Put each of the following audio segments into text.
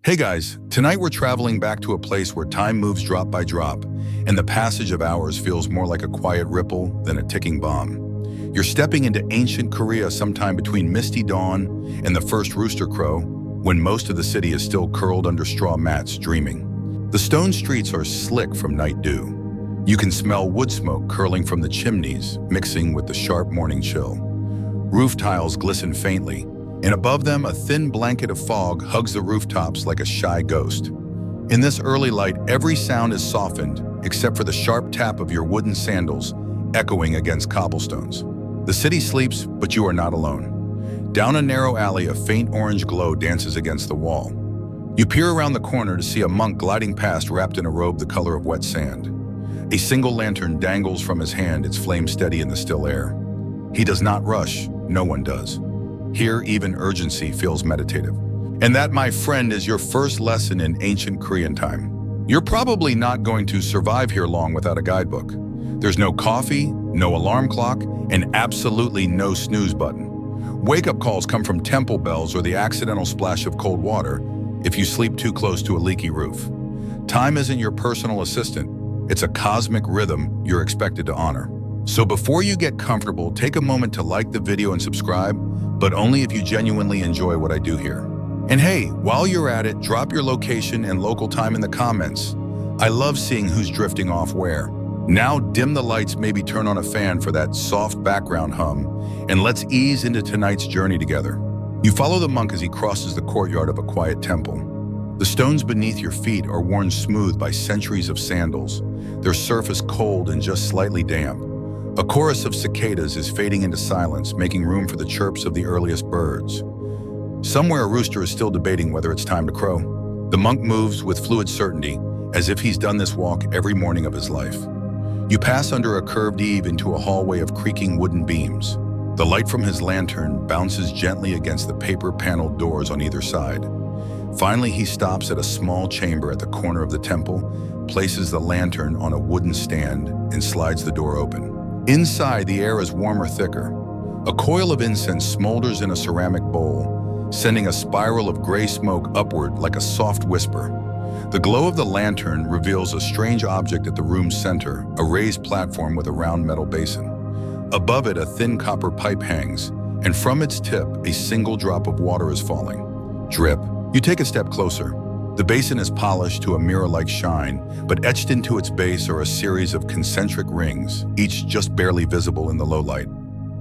Hey guys, tonight we're traveling back to a place where time moves drop by drop, and the passage of hours feels more like a quiet ripple than a ticking bomb. You're stepping into ancient Korea sometime between misty dawn and the first rooster crow, when most of the city is still curled under straw mats dreaming. The stone streets are slick from night dew. You can smell wood smoke curling from the chimneys, mixing with the sharp morning chill. Roof tiles glisten faintly, and above them a thin blanket of fog hugs the rooftops like a shy ghost. In this early light, every sound is softened, except for the sharp tap of your wooden sandals echoing against cobblestones. The city sleeps, but you are not alone. Down a narrow alley, a faint orange glow dances against the wall. You peer around the corner to see a monk gliding past wrapped in a robe the color of wet sand. A single lantern dangles from his hand, its flame steady in the still air. He does not rush, no one does. Here, even urgency feels meditative. And that, my friend, is your first lesson in ancient Korean time. You're probably not going to survive here long without a guidebook. There's no coffee, no alarm clock, and absolutely no snooze button. Wake-up calls come from temple bells or the accidental splash of cold water if you sleep too close to a leaky roof. Time isn't your personal assistant. It's a cosmic rhythm you're expected to honor. So before you get comfortable, take a moment to like the video and subscribe, but only if you genuinely enjoy what I do here. And hey, while you're at it, drop your location and local time in the comments. I love seeing who's drifting off where. Now dim the lights, maybe turn on a fan for that soft background hum, and let's ease into tonight's journey together. You follow the monk as he crosses the courtyard of a quiet temple. The stones beneath your feet are worn smooth by centuries of sandals, their surface cold and just slightly damp. A chorus of cicadas is fading into silence, making room for the chirps of the earliest birds. Somewhere a rooster is still debating whether it's time to crow. The monk moves with fluid certainty, as if he's done this walk every morning of his life. You pass under a curved eave into a hallway of creaking wooden beams. The light from his lantern bounces gently against the paper-paneled doors on either side. Finally, he stops at a small chamber at the corner of the temple, places the lantern on a wooden stand, and slides the door open. Inside, the air is warmer, thicker. A coil of incense smolders in a ceramic bowl, sending a spiral of gray smoke upward like a soft whisper. The glow of the lantern reveals a strange object at the room's center, a raised platform with a round metal basin. Above it, a thin copper pipe hangs, and from its tip, a single drop of water is falling. Drip. You take a step closer. The basin is polished to a mirror-like shine, but etched into its base are a series of concentric rings, each just barely visible in the low light.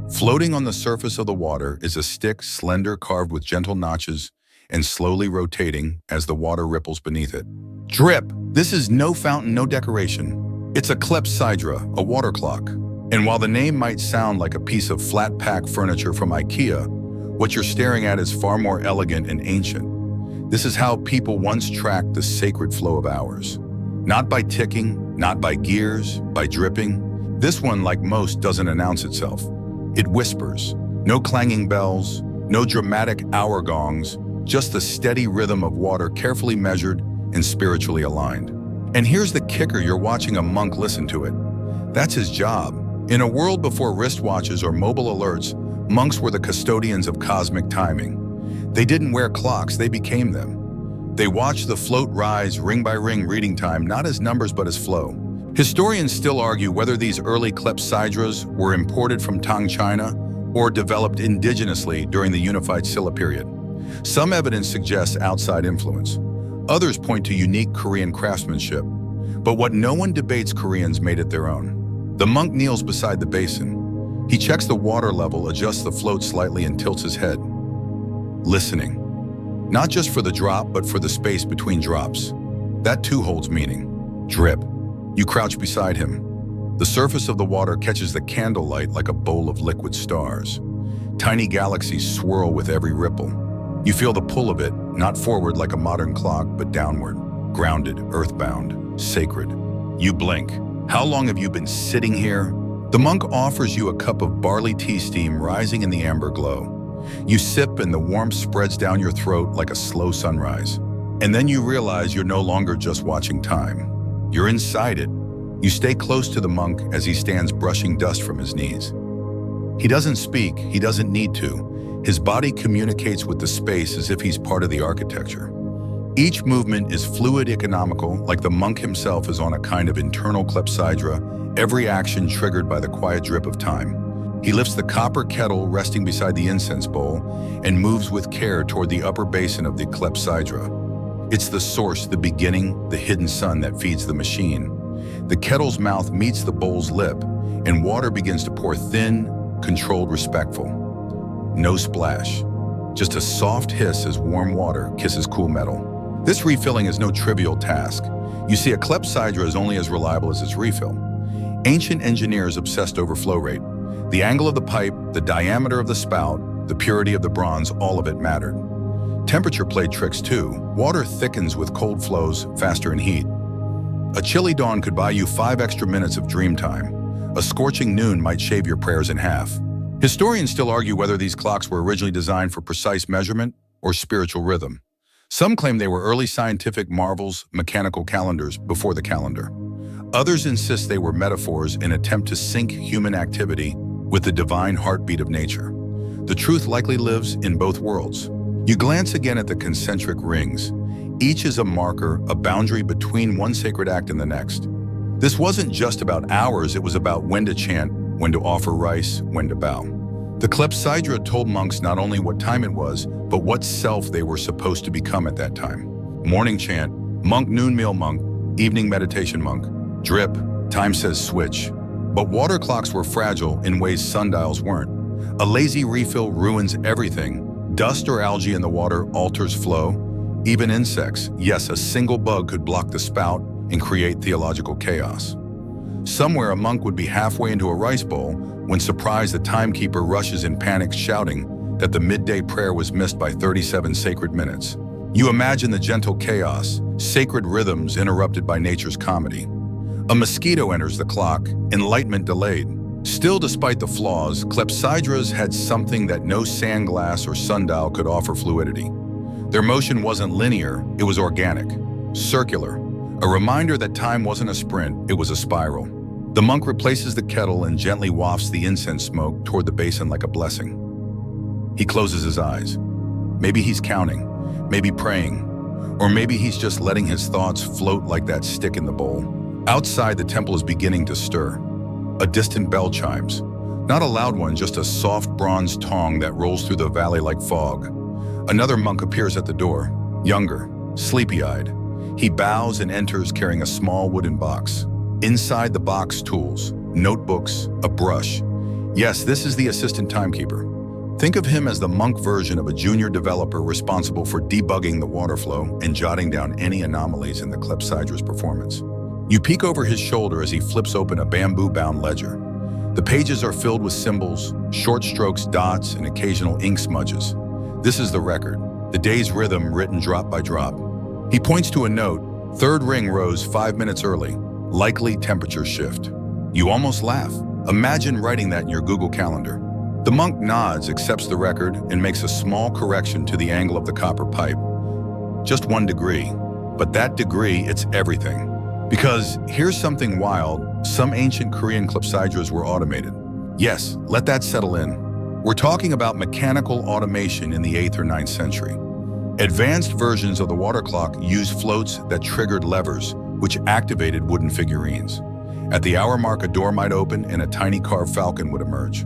Floating on the surface of the water is a stick, slender, carved with gentle notches, and slowly rotating as the water ripples beneath it. Drip! This is no fountain, no decoration. It's a clepsydra, a water clock. And while the name might sound like a piece of flat-pack furniture from IKEA, what you're staring at is far more elegant and ancient. This is how people once tracked the sacred flow of hours. Not by ticking, not by gears, by dripping. This one, like most, doesn't announce itself. It whispers. No clanging bells, no dramatic hour gongs, just the steady rhythm of water carefully measured and spiritually aligned. And here's the kicker, you're watching a monk listen to it. That's his job. In a world before wristwatches or mobile alerts, monks were the custodians of cosmic timing. They didn't wear clocks, they became them. They watched the float rise ring by ring, reading time not as numbers but as flow. Historians still argue whether these early clepsydras were imported from Tang China or developed indigenously during the unified Silla period. Some evidence suggests outside influence. Others point to unique Korean craftsmanship. But what no one debates, Koreans made it their own. The monk kneels beside the basin. He checks the water level, adjusts the float slightly, and tilts his head. Listening. Not just for the drop, but for the space between drops. That too holds meaning. Drip. You crouch beside him. The surface of the water catches the candlelight like a bowl of liquid stars. Tiny galaxies swirl with every ripple. You feel the pull of it, not forward like a modern clock, but downward. Grounded, earthbound, sacred. You blink. How long have you been sitting here? The monk offers you a cup of barley tea, steam rising in the amber glow. You sip and the warmth spreads down your throat like a slow sunrise. And then you realize you're no longer just watching time. You're inside it. You stay close to the monk as he stands brushing dust from his knees. He doesn't speak, he doesn't need to. His body communicates with the space as if he's part of the architecture. Each movement is fluid, economical, like the monk himself is on a kind of internal clepsydra, every action triggered by the quiet drip of time. He lifts the copper kettle resting beside the incense bowl and moves with care toward the upper basin of the clepsydra. It's the source, the beginning, the hidden sun that feeds the machine. The kettle's mouth meets the bowl's lip, and water begins to pour thin, controlled, respectful. No splash, just a soft hiss as warm water kisses cool metal. This refilling is no trivial task. You see, a clepsydra is only as reliable as its refill. Ancient engineers obsessed over flow rate. The angle of the pipe, the diameter of the spout, the purity of the bronze, all of it mattered. Temperature played tricks too. Water thickens with cold flows, faster in heat. A chilly dawn could buy you 5 extra minutes of dream time. A scorching noon might shave your prayers in half. Historians still argue whether these clocks were originally designed for precise measurement or spiritual rhythm. Some claim they were early scientific marvels, mechanical calendars before the calendar. Others insist they were metaphors in an attempt to sync human activity with the divine heartbeat of nature. The truth likely lives in both worlds. You glance again at the concentric rings. Each is a marker, a boundary between one sacred act and the next. This wasn't just about hours, it was about when to chant, when to offer rice, when to bow. The clepsydra told monks not only what time it was, but what self they were supposed to become at that time. Morning chant, monk, noon meal monk, evening meditation monk. Drip, time says switch. But water clocks were fragile in ways sundials weren't. A lazy refill ruins everything. Dust or algae in the water alters flow. Even insects, yes, a single bug could block the spout and create theological chaos. Somewhere a monk would be halfway into a rice bowl when surprised the timekeeper rushes in panic shouting that the midday prayer was missed by 37 sacred minutes. You imagine the gentle chaos, sacred rhythms interrupted by nature's comedy. A mosquito enters the clock, enlightenment delayed. Still, despite the flaws, clepsydras had something that no sandglass or sundial could offer: fluidity. Their motion wasn't linear, it was organic, circular, a reminder that time wasn't a sprint, it was a spiral. The monk replaces the kettle and gently wafts the incense smoke toward the basin like a blessing. He closes his eyes. Maybe he's counting, maybe praying, or maybe he's just letting his thoughts float like that stick in the bowl. Outside, the temple is beginning to stir. A distant bell chimes. Not a loud one, just a soft bronze tong that rolls through the valley like fog. Another monk appears at the door, younger, sleepy-eyed. He bows and enters carrying a small wooden box. Inside the box, tools, notebooks, a brush. Yes, this is the assistant timekeeper. Think of him as the monk version of a junior developer responsible for debugging the water flow and jotting down any anomalies in the clepsydra's performance. You peek over his shoulder as he flips open a bamboo-bound ledger. The pages are filled with symbols, short strokes, dots, and occasional ink smudges. This is the record, the day's rhythm written drop by drop. He points to a note. Third ring rose 5 minutes early. Likely temperature shift. You almost laugh. Imagine writing that in your Google Calendar. The monk nods, accepts the record, and makes a small correction to the angle of the copper pipe. Just 1 degree. But that degree, it's everything. Because here's something wild, some ancient Korean clepsydras were automated. Yes, let that settle in. We're talking about mechanical automation in the 8th or 9th century. Advanced versions of the water clock used floats that triggered levers, which activated wooden figurines. At the hour mark, a door might open and a tiny carved falcon would emerge.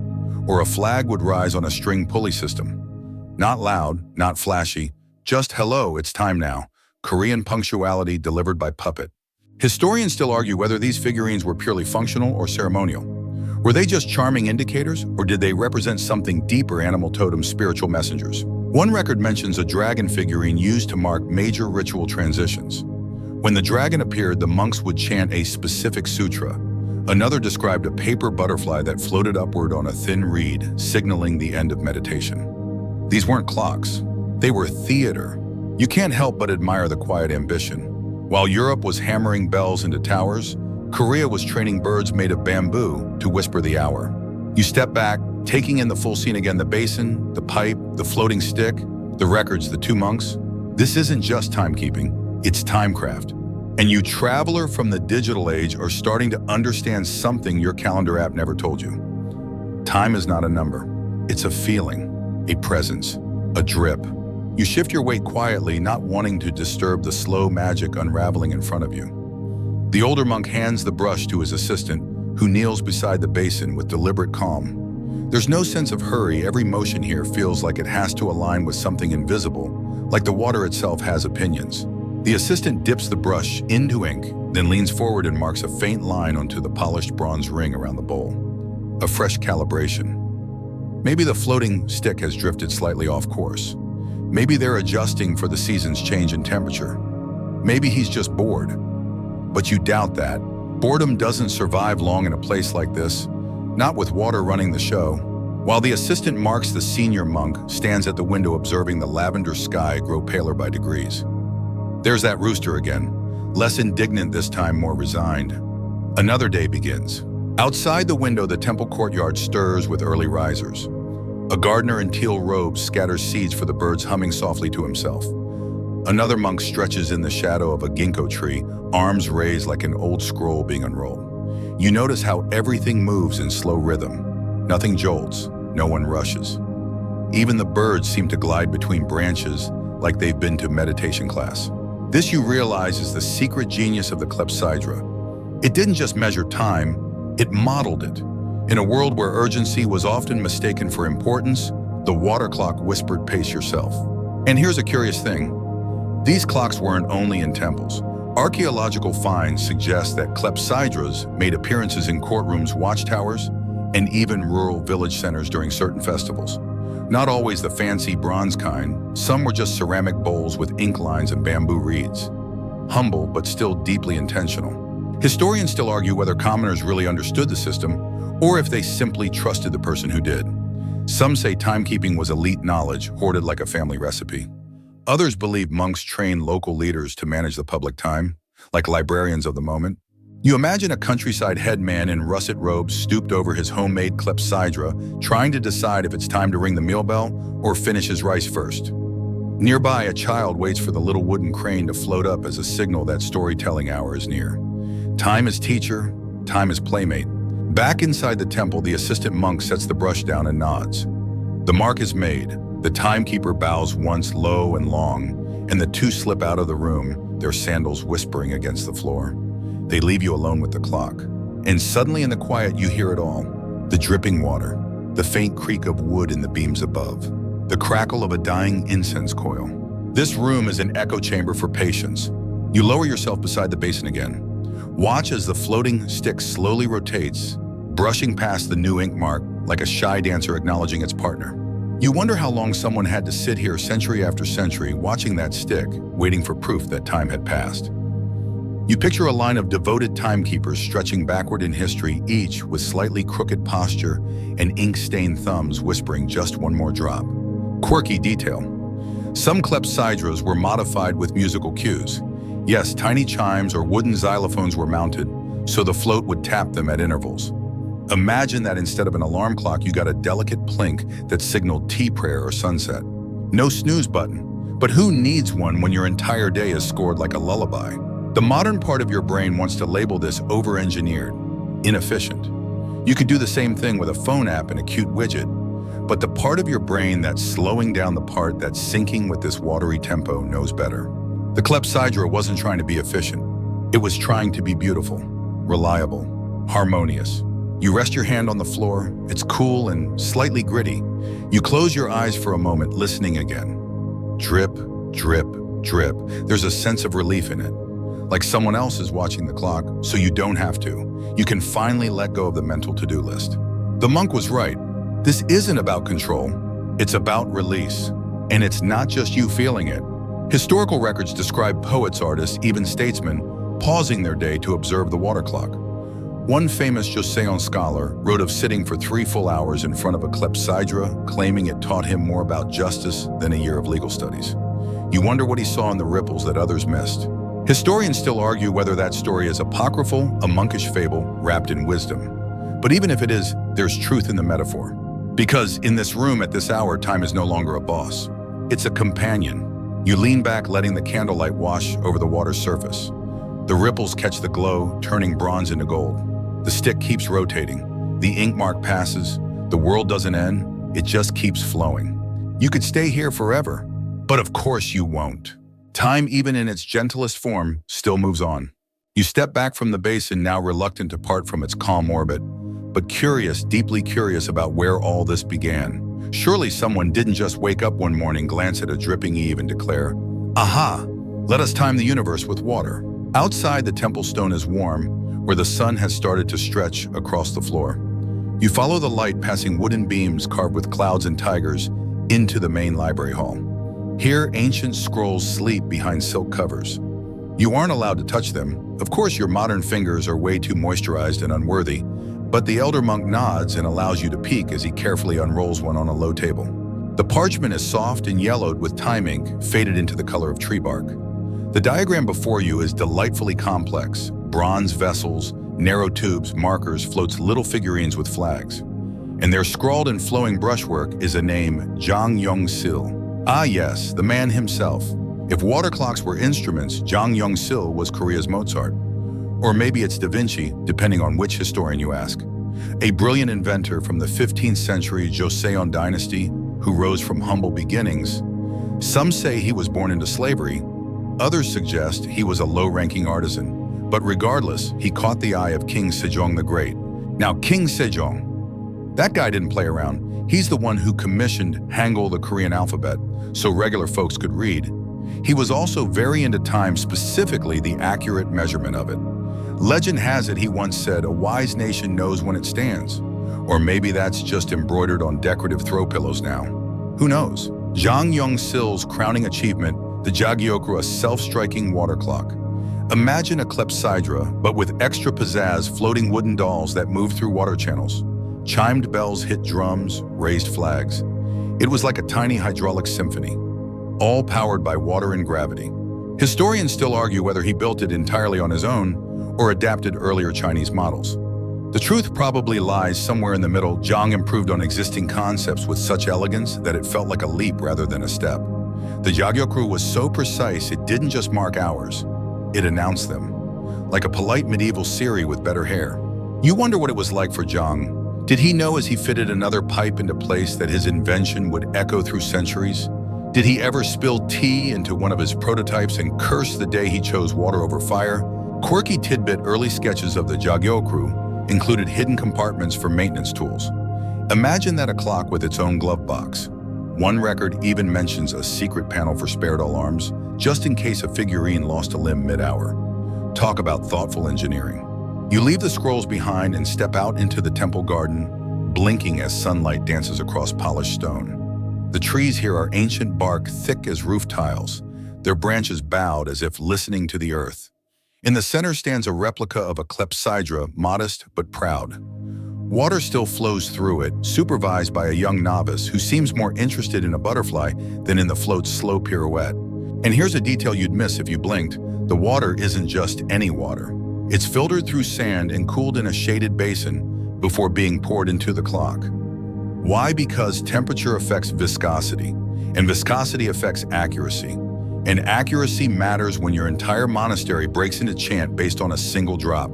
Or a flag would rise on a string pulley system. Not loud, not flashy, just hello, it's time now. Korean punctuality delivered by puppet. Historians still argue whether these figurines were purely functional or ceremonial. Were they just charming indicators, or did they represent something deeper: animal totems, spiritual messengers? One record mentions a dragon figurine used to mark major ritual transitions. When the dragon appeared, the monks would chant a specific sutra. Another described a paper butterfly that floated upward on a thin reed, signaling the end of meditation. These weren't clocks. They were theater. You can't help but admire the quiet ambition. While Europe was hammering bells into towers, Korea was training birds made of bamboo to whisper the hour. You step back, taking in the full scene again: the basin, the pipe, the floating stick, the records, the 2 monks. This isn't just timekeeping, it's timecraft. And you, traveler from the digital age, are starting to understand something your calendar app never told you. Time is not a number. It's a feeling, a presence, a drip. You shift your weight quietly, not wanting to disturb the slow magic unraveling in front of you. The older monk hands the brush to his assistant, who kneels beside the basin with deliberate calm. There's no sense of hurry. Every motion here feels like it has to align with something invisible, like the water itself has opinions. The assistant dips the brush into ink, then leans forward and marks a faint line onto the polished bronze ring around the bowl. A fresh calibration. Maybe the floating stick has drifted slightly off course. Maybe they're adjusting for the season's change in temperature. Maybe he's just bored. But you doubt that. Boredom doesn't survive long in a place like this, not with water running the show. While the assistant marks, the senior monk stands at the window observing the lavender sky grow paler by degrees. There's that rooster again, less indignant this time, more resigned. Another day begins. Outside the window, the temple courtyard stirs with early risers. A gardener in teal robes scatters seeds for the birds, humming softly to himself. Another monk stretches in the shadow of a ginkgo tree, arms raised like an old scroll being unrolled. You notice how everything moves in slow rhythm. Nothing jolts, no one rushes. Even the birds seem to glide between branches like they've been to meditation class. This, you realize, is the secret genius of the clepsydra. It didn't just measure time, it modeled it. In a world where urgency was often mistaken for importance, the water clock whispered, "Pace yourself." And here's a curious thing. These clocks weren't only in temples. Archaeological finds suggest that clepsydras made appearances in courtrooms, watchtowers, and even rural village centers during certain festivals. Not always the fancy bronze kind, some were just ceramic bowls with ink lines and bamboo reeds. Humble, but still deeply intentional. Historians still argue whether commoners really understood the system, or if they simply trusted the person who did. Some say timekeeping was elite knowledge, hoarded like a family recipe. Others believe monks trained local leaders to manage the public time, like librarians of the moment. You imagine a countryside headman in russet robes stooped over his homemade clepsydra, trying to decide if it's time to ring the meal bell or finish his rice first. Nearby, a child waits for the little wooden crane to float up as a signal that storytelling hour is near. Time is teacher, time is playmate. Back inside the temple, the assistant monk sets the brush down and nods. The mark is made. The timekeeper bows once, low and long, and the two slip out of the room, their sandals whispering against the floor. They leave you alone with the clock. And suddenly in the quiet, you hear it all. The dripping water, the faint creak of wood in the beams above, the crackle of a dying incense coil. This room is an echo chamber for patience. You lower yourself beside the basin again. Watch as the floating stick slowly rotates, brushing past the new ink mark like a shy dancer acknowledging its partner. You wonder how long someone had to sit here century after century watching that stick, waiting for proof that time had passed. You picture a line of devoted timekeepers stretching backward in history, each with slightly crooked posture and ink-stained thumbs whispering just one more drop. Quirky detail. Some clepsydras were modified with musical cues. Yes, tiny chimes or wooden xylophones were mounted, so the float would tap them at intervals. Imagine that instead of an alarm clock, you got a delicate plink that signaled tea prayer or sunset. No snooze button, but who needs one when your entire day is scored like a lullaby? The modern part of your brain wants to label this over-engineered, inefficient. You could do the same thing with a phone app and a cute widget, but the part of your brain that's slowing down, the part that's syncing with this watery tempo, knows better. The clepsydra wasn't trying to be efficient. It was trying to be beautiful, reliable, harmonious. You rest your hand on the floor. It's cool and slightly gritty. You close your eyes for a moment, listening again. Drip, drip, drip. There's a sense of relief in it. Like someone else is watching the clock, so you don't have to. You can finally let go of the mental to-do list. The monk was right. This isn't about control. It's about release. And it's not just you feeling it. Historical records describe poets, artists, even statesmen, pausing their day to observe the water clock. One famous Joseon scholar wrote of sitting for 3 full hours in front of a clepsydra, claiming it taught him more about justice than a year of legal studies. You wonder what he saw in the ripples that others missed. Historians still argue whether that story is apocryphal, a monkish fable wrapped in wisdom. But even if it is, there's truth in the metaphor. Because in this room at this hour, time is no longer a boss. It's a companion. You lean back, letting the candlelight wash over the water's surface. The ripples catch the glow, turning bronze into gold. The stick keeps rotating. The ink mark passes. The world doesn't end. It just keeps flowing. You could stay here forever. But of course you won't. Time, even in its gentlest form, still moves on. You step back from the basin, now reluctant to part from its calm orbit, but curious, deeply curious about where all this began. Surely someone didn't just wake up one morning, glance at a dripping eve and declare, "Aha! Let us time the universe with water." Outside, the temple stone is warm, where the sun has started to stretch across the floor. You follow the light passing wooden beams carved with clouds and tigers into the main library hall. Here, ancient scrolls sleep behind silk covers. You aren't allowed to touch them. Of course, your modern fingers are way too moisturized and unworthy, but the elder monk nods and allows you to peek as he carefully unrolls one on a low table. The parchment is soft and yellowed with time ink faded into the color of tree bark. The diagram before you is delightfully complex. Bronze vessels, narrow tubes, markers, floats little figurines with flags. And there scrawled in flowing brushwork is a name, Zhang Yongsil. Ah yes, the man himself. If water clocks were instruments, Zhang Yongsil was Korea's Mozart. Or maybe it's Da Vinci, depending on which historian you ask. A brilliant inventor from the 15th century Joseon dynasty who rose from humble beginnings. Some say he was born into slavery. Others suggest he was a low-ranking artisan. But regardless, he caught the eye of King Sejong the Great. Now, King Sejong, that guy didn't play around. He's the one who commissioned Hangul, the Korean alphabet, so regular folks could read. He was also very into time, specifically the accurate measurement of it. Legend has it he once said, "A wise nation knows when it stands." Or maybe that's just embroidered on decorative throw pillows now. Who knows? Zhang Yongsil's crowning achievement, the Jagyokru, a self-striking water clock. Imagine a clepsydra, but with extra pizzazz, floating wooden dolls that move through water channels. Chimed bells hit drums, raised flags. It was like a tiny hydraulic symphony, all powered by water and gravity. Historians still argue whether he built it entirely on his own or adapted earlier Chinese models. The truth probably lies somewhere in the middle. Zhang improved on existing concepts with such elegance that it felt like a leap rather than a step. The Jagyokru was so precise it didn't just mark hours, it announced them. Like a polite medieval Siri with better hair. You wonder what it was like for Zhang. Did he know as he fitted another pipe into place that his invention would echo through centuries? Did he ever spill tea into one of his prototypes and curse the day he chose water over fire? Quirky tidbit: early sketches of the Jagyokru included hidden compartments for maintenance tools. Imagine that, a clock with its own glove box. One record even mentions a secret panel for spared alarms, just in case a figurine lost a limb mid-hour. Talk about thoughtful engineering. You leave the scrolls behind and step out into the temple garden, blinking as sunlight dances across polished stone. The trees here are ancient bark, thick as roof tiles, their branches bowed as if listening to the earth. In the center stands a replica of a clepsydra, modest but proud. Water still flows through it, supervised by a young novice who seems more interested in a butterfly than in the float's slow pirouette. And here's a detail you'd miss if you blinked. The water isn't just any water. It's filtered through sand and cooled in a shaded basin before being poured into the clock. Why? Because temperature affects viscosity, and viscosity affects accuracy. And accuracy matters when your entire monastery breaks into chant based on a single drop.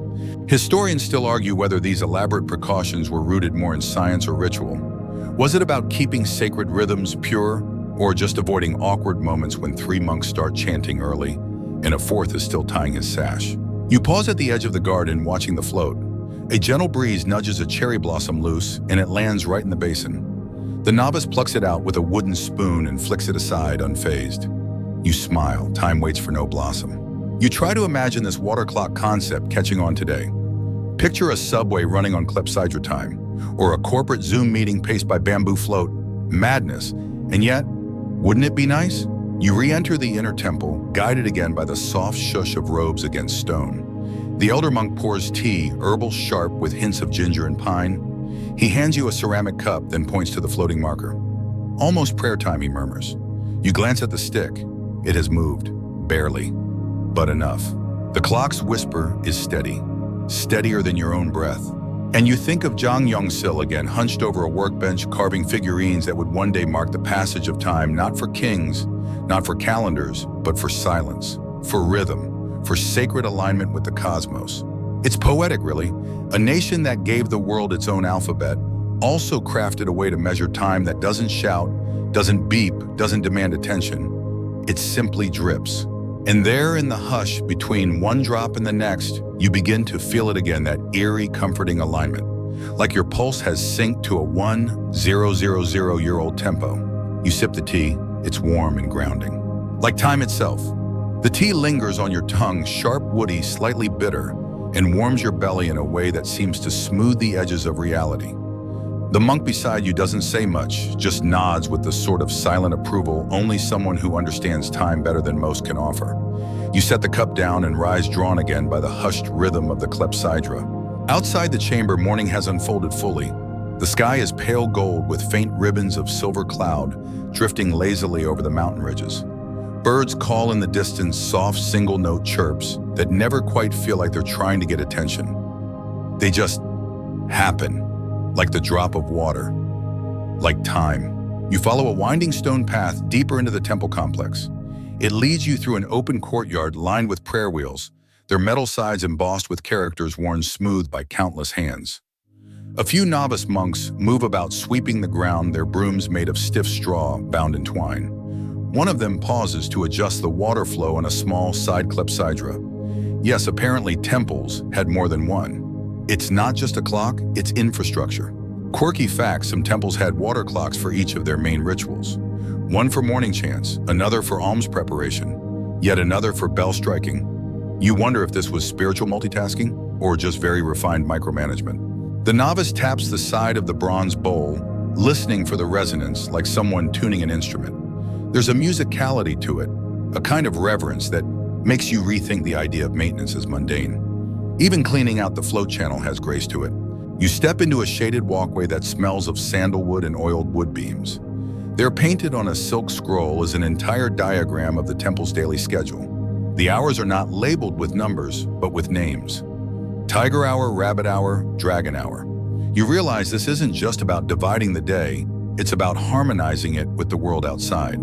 Historians still argue whether these elaborate precautions were rooted more in science or ritual. Was it about keeping sacred rhythms pure, or just avoiding awkward moments when 3 monks start chanting early and a 4th is still tying his sash? You pause at the edge of the garden, watching the float. A gentle breeze nudges a cherry blossom loose, and it lands right in the basin. The novice plucks it out with a wooden spoon and flicks it aside, unfazed. You smile. Time waits for no blossom. You try to imagine this water clock concept catching on today. Picture a subway running on clepsydra time, or a corporate Zoom meeting paced by bamboo float. Madness. And yet, wouldn't it be nice? You re-enter the inner temple, guided again by the soft shush of robes against stone. The elder monk pours tea, herbal sharp with hints of ginger and pine. He hands you a ceramic cup, then points to the floating marker. Almost prayer time, he murmurs. You glance at the stick. It has moved, barely, but enough. The clock's whisper is steady, steadier than your own breath. And you think of Zhang Yongsil again, hunched over a workbench, carving figurines that would one day mark the passage of time, not for kings, not for calendars, but for silence, for rhythm, for sacred alignment with the cosmos. It's poetic, really. A nation that gave the world its own alphabet also crafted a way to measure time that doesn't shout, doesn't beep, doesn't demand attention. it simply drips. And there in the hush between one drop and the next, you begin to feel it again, that eerie, comforting alignment. Like your pulse has synced to a 1,000-year-old tempo. You sip the tea, it's warm and grounding. Like time itself. The tea lingers on your tongue, sharp, woody, slightly bitter, and warms your belly in a way that seems to smooth the edges of reality. The monk beside you doesn't say much, just nods with the sort of silent approval only someone who understands time better than most can offer. You set the cup down and rise drawn again by the hushed rhythm of the clepsydra. Outside the chamber, morning has unfolded fully. The sky is pale gold with faint ribbons of silver cloud drifting lazily over the mountain ridges. Birds call in the distance, soft single-note chirps that never quite feel like they're trying to get attention. They just happen. Like the drop of water, like time. You follow a winding stone path deeper into the temple complex. It leads you through an open courtyard lined with prayer wheels, their metal sides embossed with characters worn smooth by countless hands. A few novice monks move about, sweeping the ground, their brooms made of stiff straw bound in twine. One of them pauses to adjust the water flow on a small side clepsydra. Yes, apparently temples had more than one. It's not just a clock, it's infrastructure. Quirky fact, some temples had water clocks for each of their main rituals. One for morning chants, another for alms preparation, yet another for bell striking. You wonder if this was spiritual multitasking or just very refined micromanagement. The novice taps the side of the bronze bowl, listening for the resonance like someone tuning an instrument. There's a musicality to it, a kind of reverence that makes you rethink the idea of maintenance as mundane. Even cleaning out the float channel has grace to it. You step into a shaded walkway that smells of sandalwood and oiled wood beams. There, painted on a silk scroll, is an entire diagram of the temple's daily schedule. The hours are not labeled with numbers, but with names. Tiger hour, rabbit hour, dragon hour. You realize this isn't just about dividing the day, it's about harmonizing it with the world outside.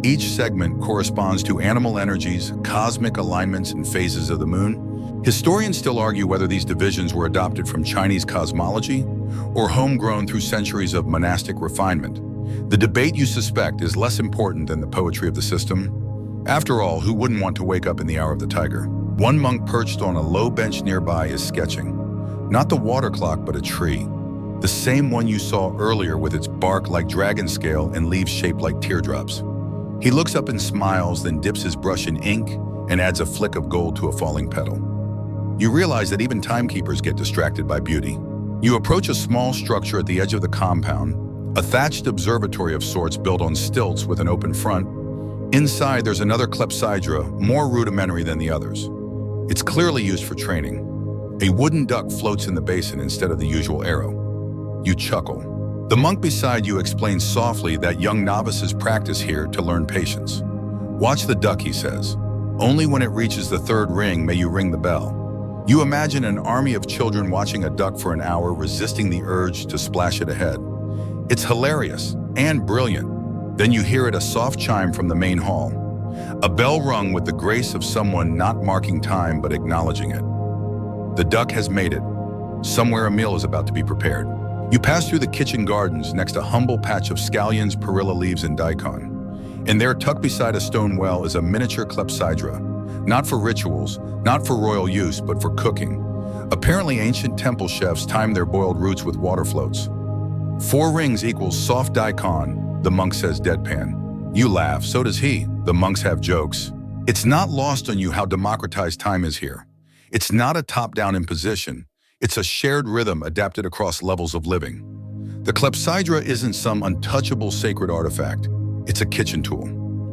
Each segment corresponds to animal energies, cosmic alignments, and phases of the moon. Historians still argue whether these divisions were adopted from Chinese cosmology or homegrown through centuries of monastic refinement. The debate, you suspect, is less important than the poetry of the system. After all, who wouldn't want to wake up in the hour of the tiger? One monk perched on a low bench nearby is sketching. Not the water clock, but a tree. The same one you saw earlier with its bark like dragon scale and leaves shaped like teardrops. He looks up and smiles, then dips his brush in ink and adds a flick of gold to a falling petal. You realize that even timekeepers get distracted by beauty. You approach a small structure at the edge of the compound, a thatched observatory of sorts built on stilts with an open front. Inside, there's another clepsydra, more rudimentary than the others. It's clearly used for training. A wooden duck floats in the basin instead of the usual arrow. You chuckle. The monk beside you explains softly that young novices practice here to learn patience. Watch the duck, he says. Only when it reaches the third ring may you ring the bell. You imagine an army of children watching a duck for an hour, resisting the urge to splash it ahead. It's hilarious and brilliant. Then you hear it, a soft chime from the main hall. A bell rung with the grace of someone not marking time but acknowledging it. The duck has made it. Somewhere a meal is about to be prepared. You pass through the kitchen gardens next to a humble patch of scallions, perilla leaves, and daikon. And there, tucked beside a stone well, is a miniature clepsydra. Not for rituals, not for royal use, but for cooking. Apparently, ancient temple chefs timed their boiled roots with water floats. 4 rings equals soft daikon, the monk says deadpan. You laugh, so does he. The monks have jokes. It's not lost on you how democratized time is here. It's not a top-down imposition. It's a shared rhythm adapted across levels of living. The clepsydra isn't some untouchable sacred artifact. It's a kitchen tool,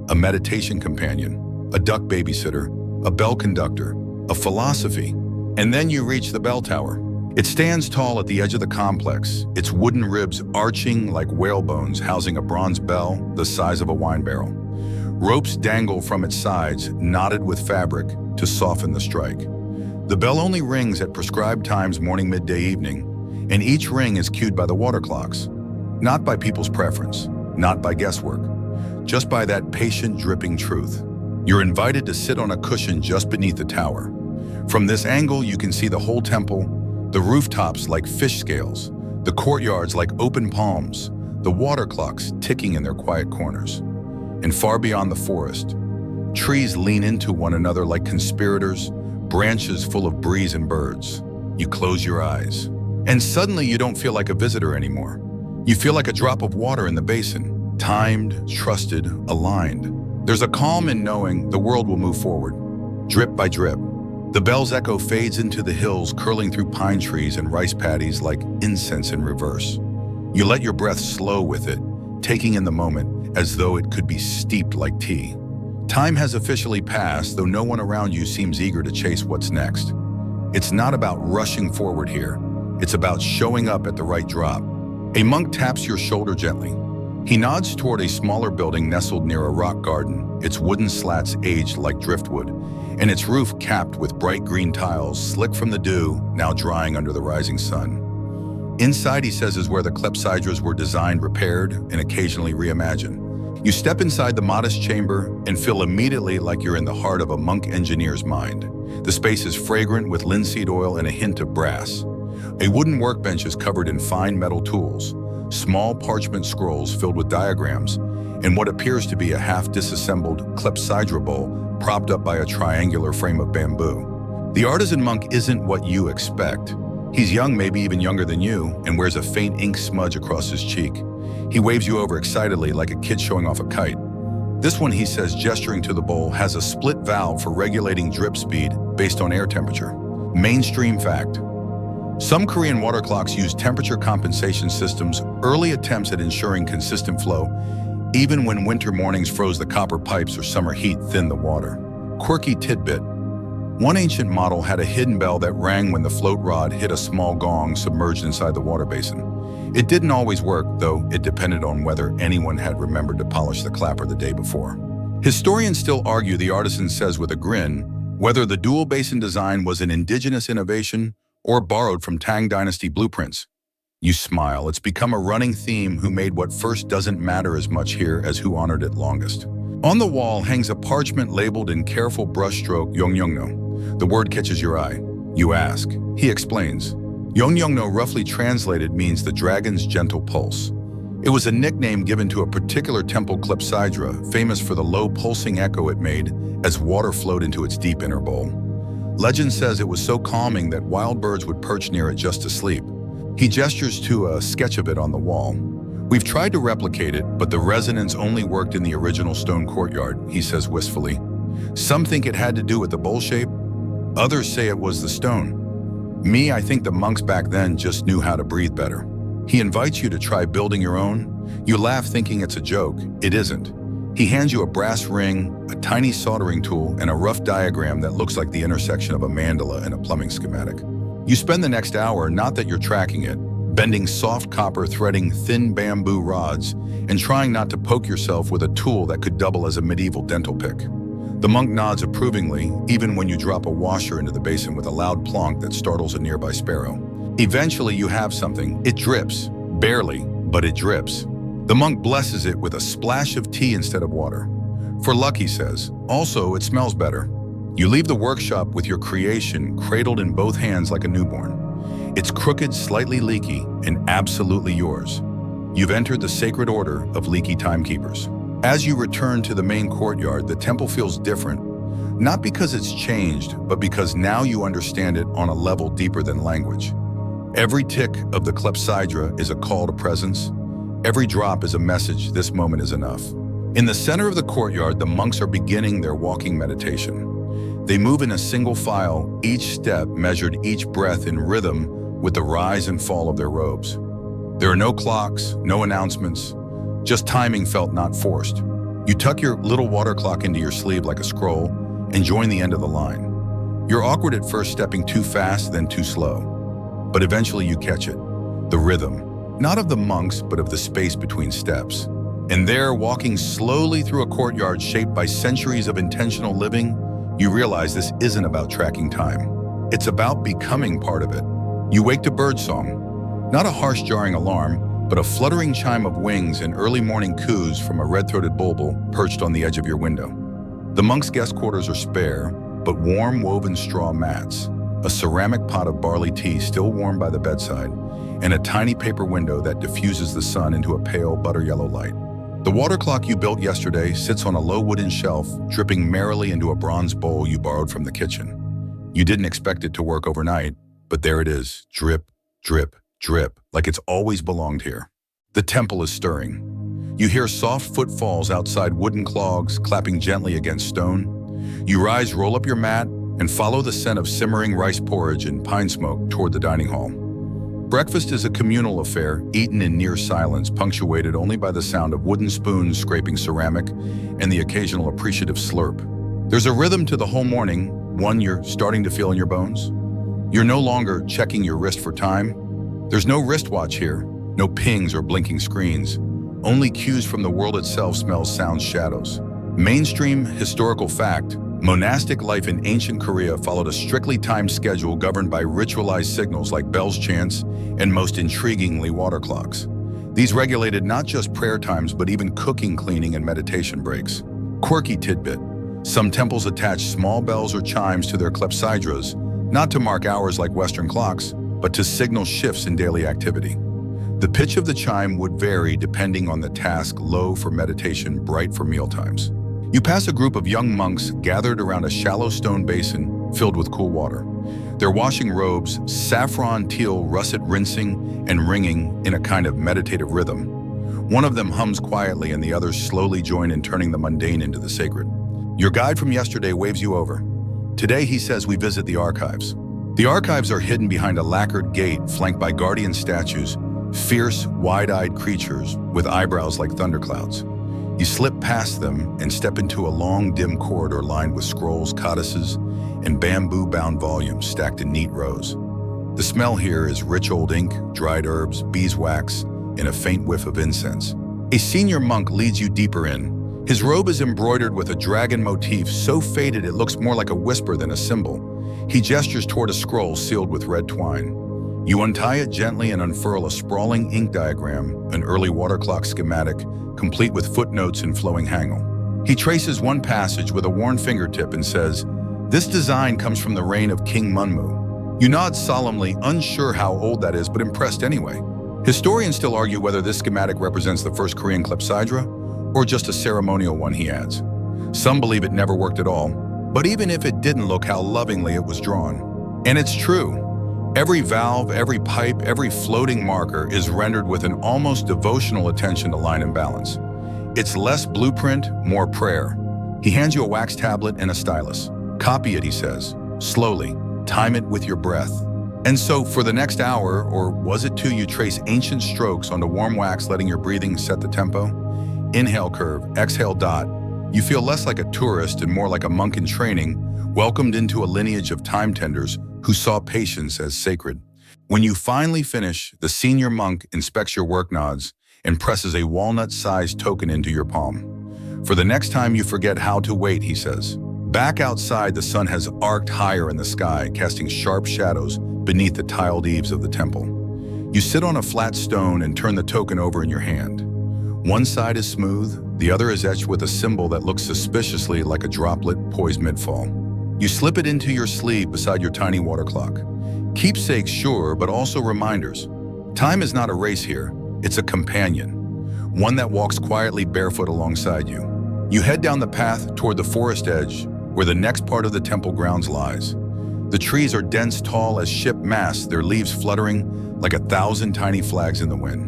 a meditation companion, a duck babysitter, a bell conductor, a philosophy. And then you reach the bell tower. It stands tall at the edge of the complex, its wooden ribs arching like whale bones, housing a bronze bell the size of a wine barrel. Ropes dangle from its sides, knotted with fabric to soften the strike. The bell only rings at prescribed times, morning, midday, evening, and each ring is cued by the water clocks. Not by people's preference, not by guesswork, just by that patient dripping truth. You're invited to sit on a cushion just beneath the tower. From this angle, you can see the whole temple, the rooftops like fish scales, the courtyards like open palms, the water clocks ticking in their quiet corners. and far beyond the forest, trees lean into one another like conspirators, branches full of breeze and birds. You close your eyes, and suddenly you don't feel like a visitor anymore. You feel like a drop of water in the basin, timed, trusted, aligned. There's a calm in knowing the world will move forward, drip by drip. The bell's echo fades into the hills, curling through pine trees and rice paddies like incense in reverse. You let your breath slow with it, taking in the moment as though it could be steeped like tea. Time has officially passed, though no one around you seems eager to chase what's next. It's not about rushing forward here. It's about showing up at the right drop. A monk taps your shoulder gently. He nods toward a smaller building nestled near a rock garden, its wooden slats aged like driftwood, and its roof capped with bright green tiles, slick from the dew, now drying under the rising sun. Inside, he says, is where the clepsydras were designed, repaired, and occasionally reimagined. You step inside the modest chamber and feel immediately like you're in the heart of a monk engineer's mind. The space is fragrant with linseed oil and a hint of brass. A wooden workbench is covered in fine metal tools, small parchment scrolls filled with diagrams, and what appears to be a half-disassembled clepsydra bowl propped up by a triangular frame of bamboo. The artisan monk isn't what you expect. He's young, maybe even younger than you, and wears a faint ink smudge across his cheek. He waves you over excitedly like a kid showing off a kite. This one, he says, gesturing to the bowl, has a split valve for regulating drip speed based on air temperature. Mainstream fact. Some Korean water clocks use temperature compensation systems, early attempts at ensuring consistent flow, even when winter mornings froze the copper pipes or summer heat thinned the water. Quirky tidbit. One ancient model had a hidden bell that rang when the float rod hit a small gong submerged inside the water basin. It didn't always work, though it depended on whether anyone had remembered to polish the clapper the day before. Historians still argue, the artisan says with a grin, whether the dual basin design was an indigenous innovation or borrowed from Tang Dynasty blueprints. You smile. It's become a running theme. Who made what first doesn't matter as much here as who honored it longest. On the wall hangs a parchment labeled in careful brushstroke Yongyongno. The word catches your eye. You ask. He explains. Yongyongno, roughly translated, means the dragon's gentle pulse. It was a nickname given to a particular temple clepsydra, famous for the low pulsing echo it made as water flowed into its deep inner bowl. Legend says it was so calming that wild birds would perch near it just to sleep. He gestures to a sketch of it on the wall. We've tried to replicate it, but the resonance only worked in the original stone courtyard, he says wistfully. Some think it had to do with the bowl shape. Others say it was the stone. Me, I think the monks back then just knew how to breathe better. He invites you to try building your own. You laugh thinking it's a joke. It isn't. He hands you a brass ring, a tiny soldering tool, and a rough diagram that looks like the intersection of a mandala and a plumbing schematic. You spend the next hour, not that you're tracking it, bending soft copper, threading thin bamboo rods, and trying not to poke yourself with a tool that could double as a medieval dental pick. The monk nods approvingly, even when you drop a washer into the basin with a loud plonk that startles a nearby sparrow. Eventually you have something. It drips. Barely, but it drips. The monk blesses it with a splash of tea instead of water. For luck, he says. Also, it smells better. You leave the workshop with your creation cradled in both hands like a newborn. It's crooked, slightly leaky, and absolutely yours. You've entered the sacred order of leaky timekeepers. As you return to the main courtyard, the temple feels different, not because it's changed, but because now you understand it on a level deeper than language. Every tick of the clepsydra is a call to presence. Every drop is a message, this moment is enough. In the center of the courtyard, the monks are beginning their walking meditation. They move in a single file, each step measured, each breath in rhythm with the rise and fall of their robes. There are no clocks, no announcements, just timing felt, not forced. You tuck your little water clock into your sleeve like a scroll and join the end of the line. You're awkward at first, stepping too fast, then too slow. But eventually you catch it, the rhythm, not of the monks, but of the space between steps. And there, walking slowly through a courtyard shaped by centuries of intentional living, you realize this isn't about tracking time. It's about becoming part of it. You wake to birdsong, not a harsh jarring alarm, but a fluttering chime of wings and early morning coos from a red-throated bulbul perched on the edge of your window. The monks' guest quarters are spare, but warm woven straw mats, a ceramic pot of barley tea still warm by the bedside, and a tiny paper window that diffuses the sun into a pale butter yellow light. The water clock you built yesterday sits on a low wooden shelf, dripping merrily into a bronze bowl you borrowed from the kitchen. You didn't expect it to work overnight, but there it is, drip, drip, drip, like it's always belonged here. The temple is stirring. You hear soft footfalls outside wooden clogs clapping gently against stone. You rise, roll up your mat, and follow the scent of simmering rice porridge and pine smoke toward the dining hall. Breakfast is a communal affair, eaten in near silence, punctuated only by the sound of wooden spoons scraping ceramic and the occasional appreciative slurp. There's a rhythm to the whole morning, one you're starting to feel in your bones. You're no longer checking your wrist for time. There's no wristwatch here, no pings or blinking screens. Only cues from the world itself, smells, sounds, shadows. Mainstream historical fact: monastic life in ancient Korea followed a strictly timed schedule governed by ritualized signals like bells, chants, and most intriguingly, water clocks. These regulated not just prayer times, but even cooking, cleaning, and meditation breaks. Quirky tidbit: some temples attach small bells or chimes to their clepsydras, not to mark hours like Western clocks, but to signal shifts in daily activity. The pitch of the chime would vary depending on the task, low for meditation, bright for mealtimes. You pass a group of young monks gathered around a shallow stone basin filled with cool water. They're washing robes, saffron teal russet rinsing and ringing in a kind of meditative rhythm. One of them hums quietly and the others slowly join in turning the mundane into the sacred. Your guide from yesterday waves you over. Today, he says, we visit the archives. The archives are hidden behind a lacquered gate flanked by guardian statues, fierce, wide-eyed creatures with eyebrows like thunderclouds. You slip past them and step into a long, dim corridor lined with scrolls, codices, and bamboo-bound volumes stacked in neat rows. The smell here is rich old ink, dried herbs, beeswax, and a faint whiff of incense. A senior monk leads you deeper in. His robe is embroidered with a dragon motif so faded it looks more like a whisper than a symbol. He gestures toward a scroll sealed with red twine. You untie it gently and unfurl a sprawling ink diagram, an early water clock schematic, complete with footnotes and flowing hangul. He traces one passage with a worn fingertip and says, "This design comes from the reign of King Munmu." You nod solemnly, unsure how old that is, but impressed anyway. Historians still argue whether this schematic represents the first Korean clepsydra, or just a ceremonial one, he adds. Some believe it never worked at all, but even if it didn't, look how lovingly it was drawn. And it's true. Every valve, every pipe, every floating marker is rendered with an almost devotional attention to line and balance. It's less blueprint, more prayer. He hands you a wax tablet and a stylus. Copy it, he says, slowly. Time it with your breath. And so for the next hour, or was it two, you trace ancient strokes onto warm wax, letting your breathing set the tempo. Inhale curve, exhale dot. You feel less like a tourist and more like a monk in training, welcomed into a lineage of time tenders who saw patience as sacred. When you finally finish, the senior monk inspects your work, nods, and presses a walnut-sized token into your palm. For the next time you forget how to wait, he says. Back outside, the sun has arced higher in the sky, casting sharp shadows beneath the tiled eaves of the temple. You sit on a flat stone and turn the token over in your hand. One side is smooth, the other is etched with a symbol that looks suspiciously like a droplet poised mid-fall. You slip it into your sleeve beside your tiny water clock. Keepsakes, sure, but also reminders. Time is not a race here, it's a companion, one that walks quietly barefoot alongside you. You head down the path toward the forest edge, where the next part of the temple grounds lies. The trees are dense, tall as ship masts, their leaves fluttering like 1,000 tiny flags in the wind.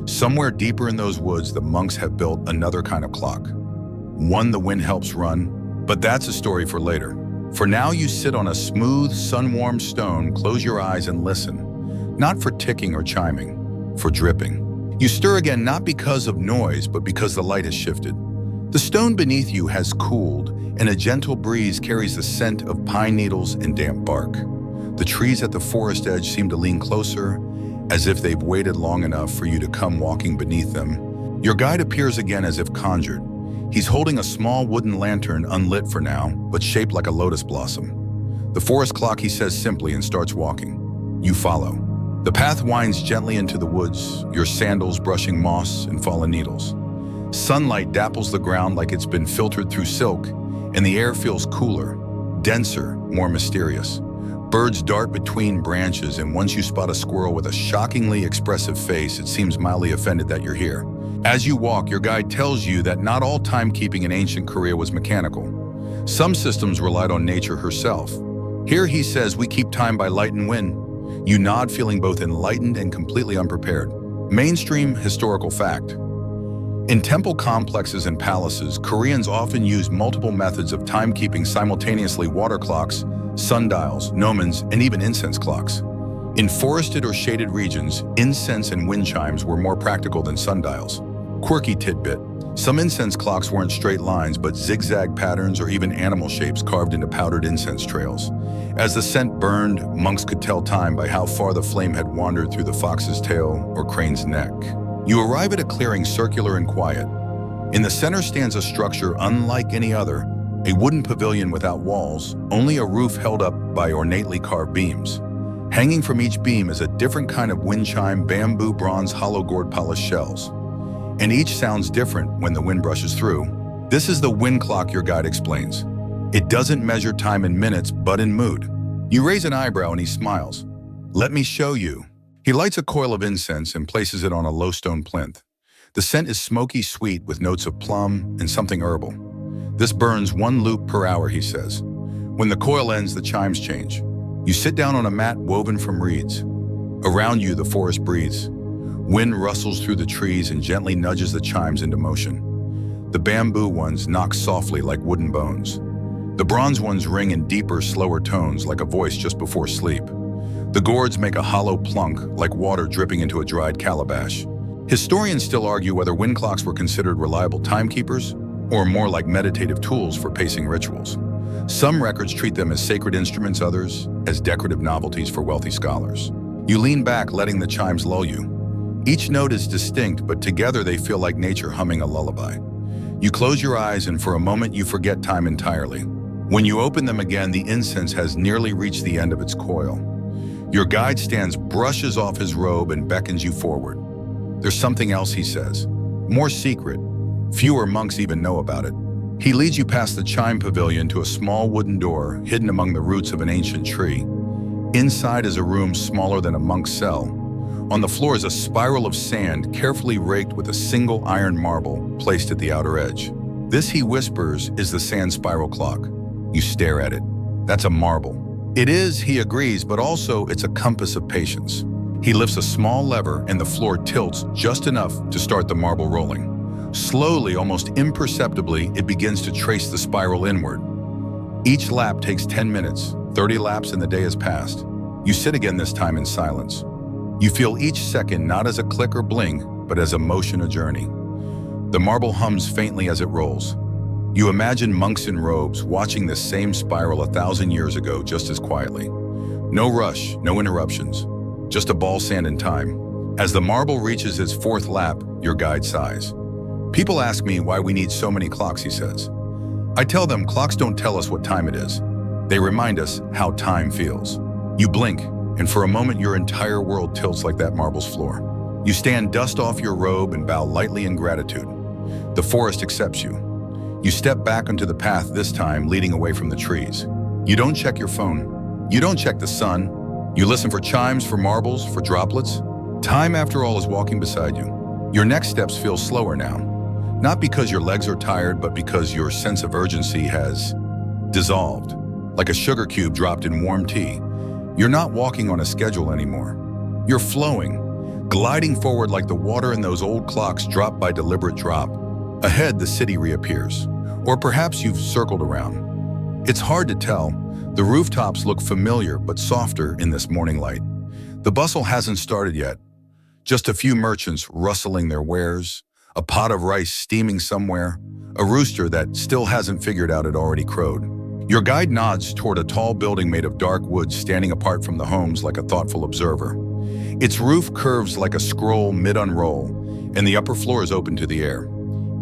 Somewhere deeper in those woods, the monks have built another kind of clock. One the wind helps run, but that's a story for later. For now, you sit on a smooth, sun-warmed stone, close your eyes and listen. Not for ticking or chiming, for dripping. You stir again, not because of noise, but because the light has shifted. The stone beneath you has cooled, and a gentle breeze carries the scent of pine needles and damp bark. The trees at the forest edge seem to lean closer, as if they've waited long enough for you to come walking beneath them. Your guide appears again as if conjured. He's holding a small wooden lantern, unlit for now, but shaped like a lotus blossom. The forest clock, he says simply, and starts walking. You follow. The path winds gently into the woods, your sandals brushing moss and fallen needles. Sunlight dapples the ground like it's been filtered through silk, and the air feels cooler, denser, more mysterious. Birds dart between branches, and once you spot a squirrel with a shockingly expressive face, it seems mildly offended that you're here. As you walk, your guide tells you that not all timekeeping in ancient Korea was mechanical. Some systems relied on nature herself. Here he says we keep time by light and wind. You nod, feeling both enlightened and completely unprepared. Mainstream historical fact. In temple complexes and palaces, Koreans often use multiple methods of timekeeping simultaneously: water clocks, sundials, gnomons, and even incense clocks. In forested or shaded regions, incense and wind chimes were more practical than sundials. Quirky tidbit. Some incense clocks weren't straight lines, but zigzag patterns or even animal shapes carved into powdered incense trails. As the scent burned, monks could tell time by how far the flame had wandered through the fox's tail or crane's neck. You arrive at a clearing circular and quiet. In the center stands a structure unlike any other, a wooden pavilion without walls, only a roof held up by ornately carved beams. Hanging from each beam is a different kind of wind chime: bamboo, bronze, hollow gourd, polished shells. And each sounds different when the wind brushes through. This is the wind clock, your guide explains. It doesn't measure time in minutes, but in mood. You raise an eyebrow and he smiles. Let me show you. He lights a coil of incense and places it on a low stone plinth. The scent is smoky sweet with notes of plum and something herbal. This burns 1 loop per hour, he says. When the coil ends, the chimes change. You sit down on a mat woven from reeds. Around you, the forest breathes. Wind rustles through the trees and gently nudges the chimes into motion. The bamboo ones knock softly like wooden bones. The bronze ones ring in deeper, slower tones like a voice just before sleep. The gourds make a hollow plunk like water dripping into a dried calabash. Historians still argue whether wind clocks were considered reliable timekeepers or more like meditative tools for pacing rituals. Some records treat them as sacred instruments, others as decorative novelties for wealthy scholars. You lean back, letting the chimes lull you. Each note is distinct, but together they feel like nature humming a lullaby. You close your eyes and for a moment you forget time entirely. When you open them again, the incense has nearly reached the end of its coil. Your guide stands, brushes off his robe and beckons you forward. There's something else, he says. More secret. Fewer monks even know about it. He leads you past the chime pavilion to a small wooden door hidden among the roots of an ancient tree. Inside is a room smaller than a monk's cell. On the floor is a spiral of sand carefully raked with a single iron marble placed at the outer edge. This, he whispers, is the sand spiral clock. You stare at it. That's a marble. It is, he agrees, but also it's a compass of patience. He lifts a small lever and the floor tilts just enough to start the marble rolling. Slowly, almost imperceptibly, it begins to trace the spiral inward. Each lap takes 10 minutes, 30 laps and the day has passed. You sit again, this time in silence. You feel each second not as a click or bling, but as a motion, a journey. The marble hums faintly as it rolls. You imagine monks in robes watching this same spiral 1,000 years ago just as quietly. No rush, no interruptions, just a ball, sand, and time. As the marble reaches its 4th lap, your guide sighs. People ask me why we need so many clocks, he says. I tell them clocks don't tell us what time it is. They remind us how time feels. You blink, and for a moment your entire world tilts like that marble's floor. You stand, dust off your robe, and bow lightly in gratitude. The forest accepts you. You step back onto the path, this time leading away from the trees. You don't check your phone. You don't check the sun. You listen for chimes, for marbles, for droplets. Time, after all, is walking beside you. Your next steps feel slower now. Not because your legs are tired, but because your sense of urgency has dissolved. Like a sugar cube dropped in warm tea. You're not walking on a schedule anymore. You're flowing, gliding forward like the water in those old clocks, drop by deliberate drop. Ahead, the city reappears. Or perhaps you've circled around. It's hard to tell. The rooftops look familiar but softer in this morning light. The bustle hasn't started yet. Just a few merchants rustling their wares, a pot of rice steaming somewhere, a rooster that still hasn't figured out it already crowed. Your guide nods toward a tall building made of dark wood standing apart from the homes like a thoughtful observer. Its roof curves like a scroll mid-unroll, and the upper floor is open to the air.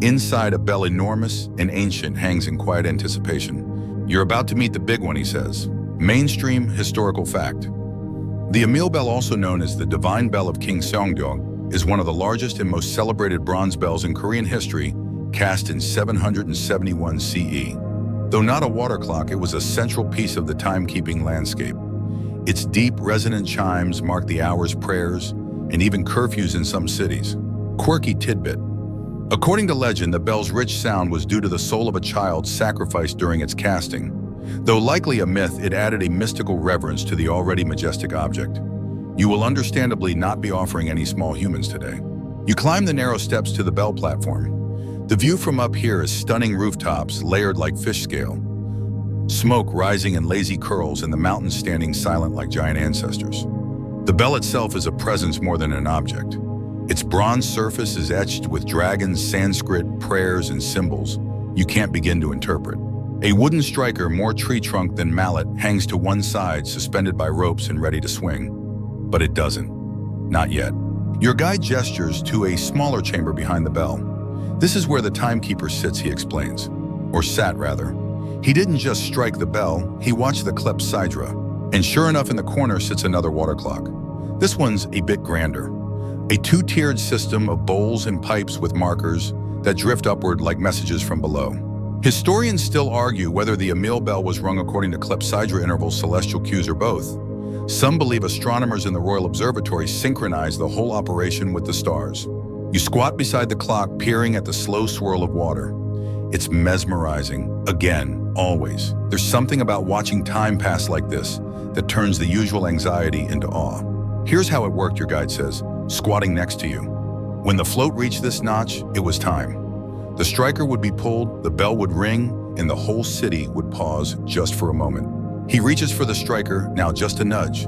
Inside, a bell enormous and ancient hangs in quiet anticipation. You're about to meet the big one, he says. Mainstream historical fact. The Emil bell, also known as the Divine Bell of King Seongdeok, is one of the largest and most celebrated bronze bells in Korean history, cast in 771 CE. Though not a water clock, it was a central piece of the timekeeping landscape. Its deep, resonant chimes mark the hours, prayers, and even curfews in some cities. Quirky tidbit. According to legend, the bell's rich sound was due to the soul of a child sacrificed during its casting. Though likely a myth, it added a mystical reverence to the already majestic object. You will understandably not be offering any small humans today. You climb the narrow steps to the bell platform. The view from up here is stunning rooftops layered like fish scale, smoke rising in lazy curls, and the mountains standing silent like giant ancestors. The bell itself is a presence more than an object. Its bronze surface is etched with dragons, Sanskrit, prayers, and symbols you can't begin to interpret. A wooden striker, more tree trunk than mallet, hangs to one side, suspended by ropes and ready to swing. But it doesn't. Not yet. Your guide gestures to a smaller chamber behind the bell. This is where the timekeeper sits, he explains. Or sat, rather. He didn't just strike the bell, he watched the clepsydra. And sure enough, in the corner sits another water clock. This one's a bit grander. A two-tiered system of bowls and pipes with markers that drift upward like messages from below. Historians still argue whether the Emil bell was rung according to clepsydra intervals, celestial cues, or both. Some believe astronomers in the Royal Observatory synchronized the whole operation with the stars. You squat beside the clock, peering at the slow swirl of water. It's mesmerizing, again, always. There's something about watching time pass like this that turns the usual anxiety into awe. Here's how it worked, your guide says, squatting next to you. When the float reached this notch, it was time. The striker would be pulled, the bell would ring, and the whole city would pause just for a moment. He reaches for the striker, now just a nudge.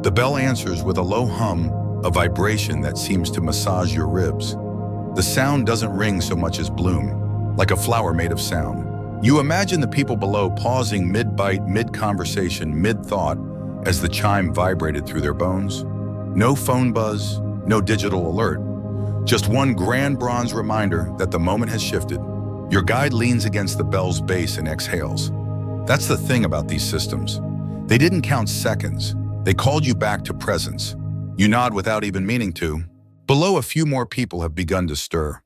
The bell answers with a low hum, a vibration that seems to massage your ribs. The sound doesn't ring so much as bloom, like a flower made of sound. You imagine the people below pausing mid-bite, mid-conversation, mid-thought as the chime vibrated through their bones. No phone buzz, no digital alert. Just one grand bronze reminder that the moment has shifted. Your guide leans against the bell's base and exhales. That's the thing about these systems. They didn't count seconds. They called you back to presence. You nod without even meaning to. Below, a few more people have begun to stir.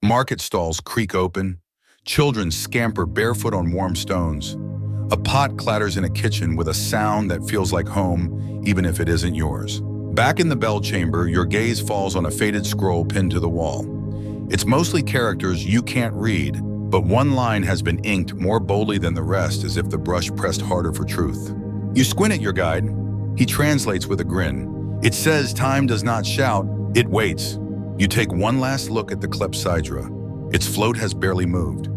Market stalls creak open. Children scamper barefoot on warm stones. A pot clatters in a kitchen with a sound that feels like home, even if it isn't yours. Back in the bell chamber, your gaze falls on a faded scroll pinned to the wall. It's mostly characters you can't read, but one line has been inked more boldly than the rest, as if the brush pressed harder for truth. You squint at your guide. He translates with a grin. It says time does not shout, it waits. You take one last look at the clepsydra. Its float has barely moved,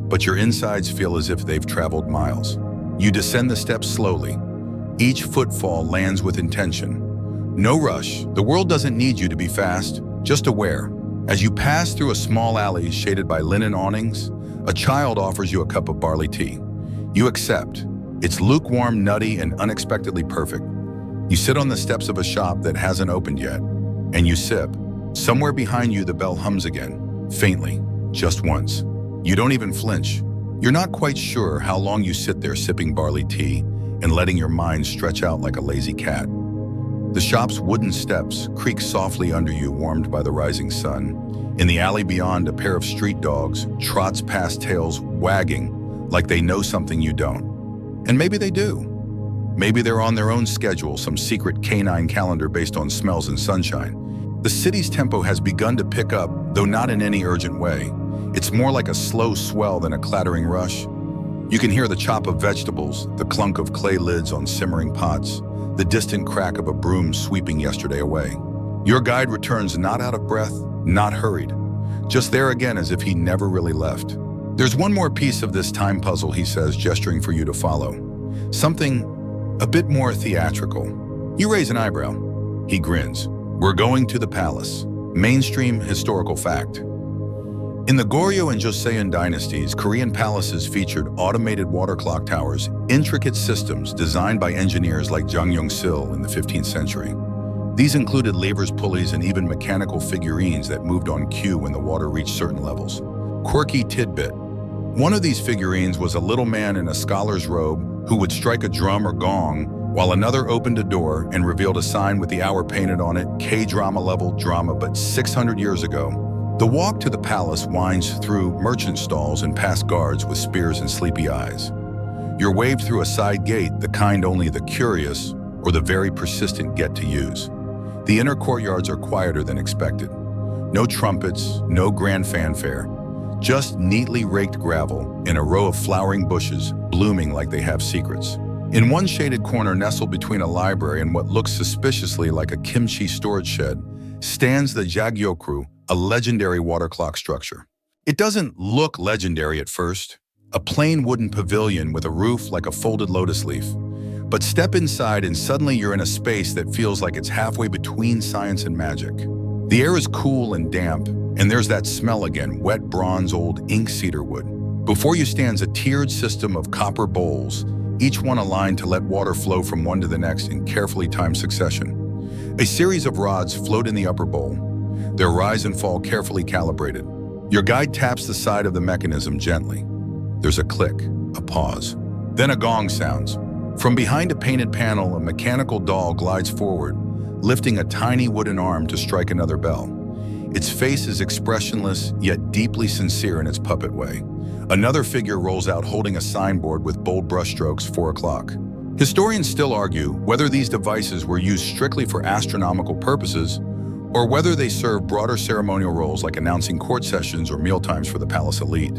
but your insides feel as if they've traveled miles. You descend the steps slowly. Each footfall lands with intention. No rush. The world doesn't need you to be fast, just aware. As you pass through a small alley shaded by linen awnings, a child offers you a cup of barley tea. You accept. It's lukewarm, nutty, and unexpectedly perfect. You sit on the steps of a shop that hasn't opened yet, and you sip. Somewhere behind you, the bell hums again, faintly, just once. You don't even flinch. You're not quite sure how long you sit there sipping barley tea and letting your mind stretch out like a lazy cat. The shop's wooden steps creak softly under you, warmed by the rising sun. In the alley beyond, a pair of street dogs trots past, tails wagging like they know something you don't. And maybe they do. Maybe they're on their own schedule, some secret canine calendar based on smells and sunshine. The city's tempo has begun to pick up, though not in any urgent way. It's more like a slow swell than a clattering rush. You can hear the chop of vegetables, the clunk of clay lids on simmering pots, the distant crack of a broom sweeping yesterday away. Your guide returns not out of breath, not hurried, just there again as if he never really left. There's one more piece of this time puzzle, he says, gesturing for you to follow. Something a bit more theatrical. You raise an eyebrow. He grins. We're going to the palace. Mainstream historical fact. In the Goryeo and Joseon dynasties, Korean palaces featured automated water clock towers, intricate systems designed by engineers like Jang Yong-sil in the 15th century. These included levers, pulleys, and even mechanical figurines that moved on cue when the water reached certain levels. Quirky tidbit. One of these figurines was a little man in a scholar's robe who would strike a drum or gong, while another opened a door and revealed a sign with the hour painted on it, K-drama level drama, but 600 years ago. The walk to the palace winds through merchant stalls and past guards with spears and sleepy eyes. You're waved through a side gate, the kind only the curious or the very persistent get to use. The inner courtyards are quieter than expected. No trumpets, no grand fanfare. Just neatly raked gravel in a row of flowering bushes, blooming like they have secrets. In one shaded corner nestled between a library and what looks suspiciously like a kimchi storage shed, stands the Jagyokru, a legendary water clock structure. It doesn't look legendary at first, a plain wooden pavilion with a roof like a folded lotus leaf. But step inside and suddenly you're in a space that feels like it's halfway between science and magic. The air is cool and damp, and there's that smell again, wet bronze old ink cedar wood. Before you stands a tiered system of copper bowls, each one aligned to let water flow from one to the next in carefully timed succession. A series of rods float in the upper bowl, their rise and fall carefully calibrated. Your guide taps the side of the mechanism gently. There's a click, a pause. Then a gong sounds. From behind a painted panel, a mechanical doll glides forward, lifting a tiny wooden arm to strike another bell. Its face is expressionless, yet deeply sincere in its puppet way. Another figure rolls out holding a signboard with bold brushstrokes, 4 o'clock. Historians still argue whether these devices were used strictly for astronomical purposes or whether they serve broader ceremonial roles like announcing court sessions or mealtimes for the palace elite.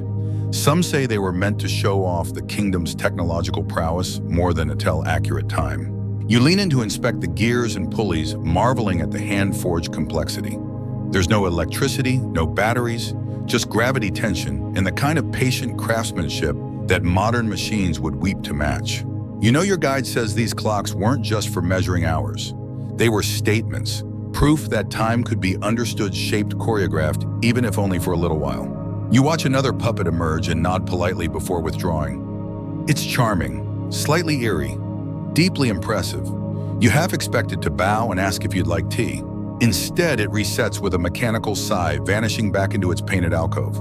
Some say they were meant to show off the kingdom's technological prowess more than to tell accurate time. You lean in to inspect the gears and pulleys, marveling at the hand-forged complexity. There's no electricity, no batteries, just gravity tension and the kind of patient craftsmanship that modern machines would weep to match. You know your guide says these clocks weren't just for measuring hours. They were statements, proof that time could be understood, shaped, choreographed, even if only for a little while. You watch another puppet emerge and nod politely before withdrawing. It's charming, slightly eerie, deeply impressive. You half expected to bow and ask if you'd like tea. Instead, it resets with a mechanical sigh, vanishing back into its painted alcove.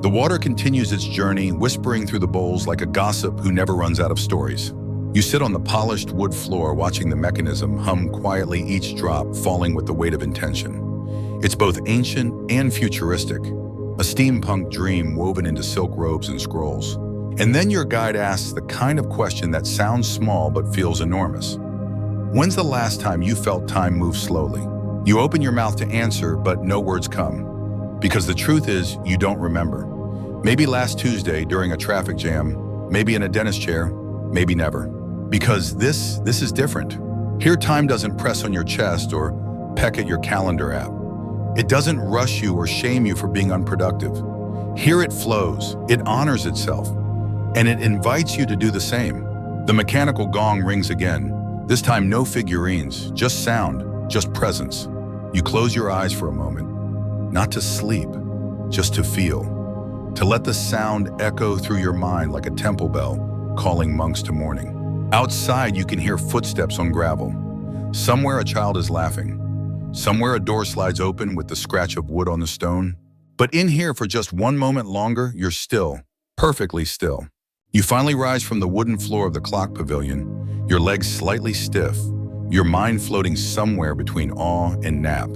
The water continues its journey, whispering through the bowls like a gossip who never runs out of stories. You sit on the polished wood floor, watching the mechanism hum quietly, each drop falling with the weight of intention. It's both ancient and futuristic, a steampunk dream woven into silk robes and scrolls. And then your guide asks the kind of question that sounds small but feels enormous. When's the last time you felt time move slowly? You open your mouth to answer, but no words come. Because the truth is, you don't remember. Maybe last Tuesday during a traffic jam, maybe in a dentist chair, maybe never. Because this is different. Here time doesn't press on your chest or peck at your calendar app. It doesn't rush you or shame you for being unproductive. Here it flows, it honors itself, and it invites you to do the same. The mechanical gong rings again. This time no figurines, just sound, just presence. You close your eyes for a moment, not to sleep, just to feel, to let the sound echo through your mind like a temple bell calling monks to morning. Outside, you can hear footsteps on gravel. Somewhere a child is laughing. Somewhere a door slides open with the scratch of wood on the stone. But in here for just one moment longer, you're still, perfectly still. You finally rise from the wooden floor of the clock pavilion, your legs slightly stiff, your mind floating somewhere between awe and nap.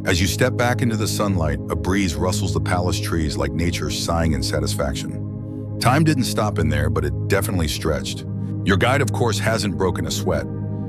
As you step back into the sunlight, a breeze rustles the palace trees like nature sighing in satisfaction. Time didn't stop in there, but it definitely stretched. Your guide, of course, hasn't broken a sweat.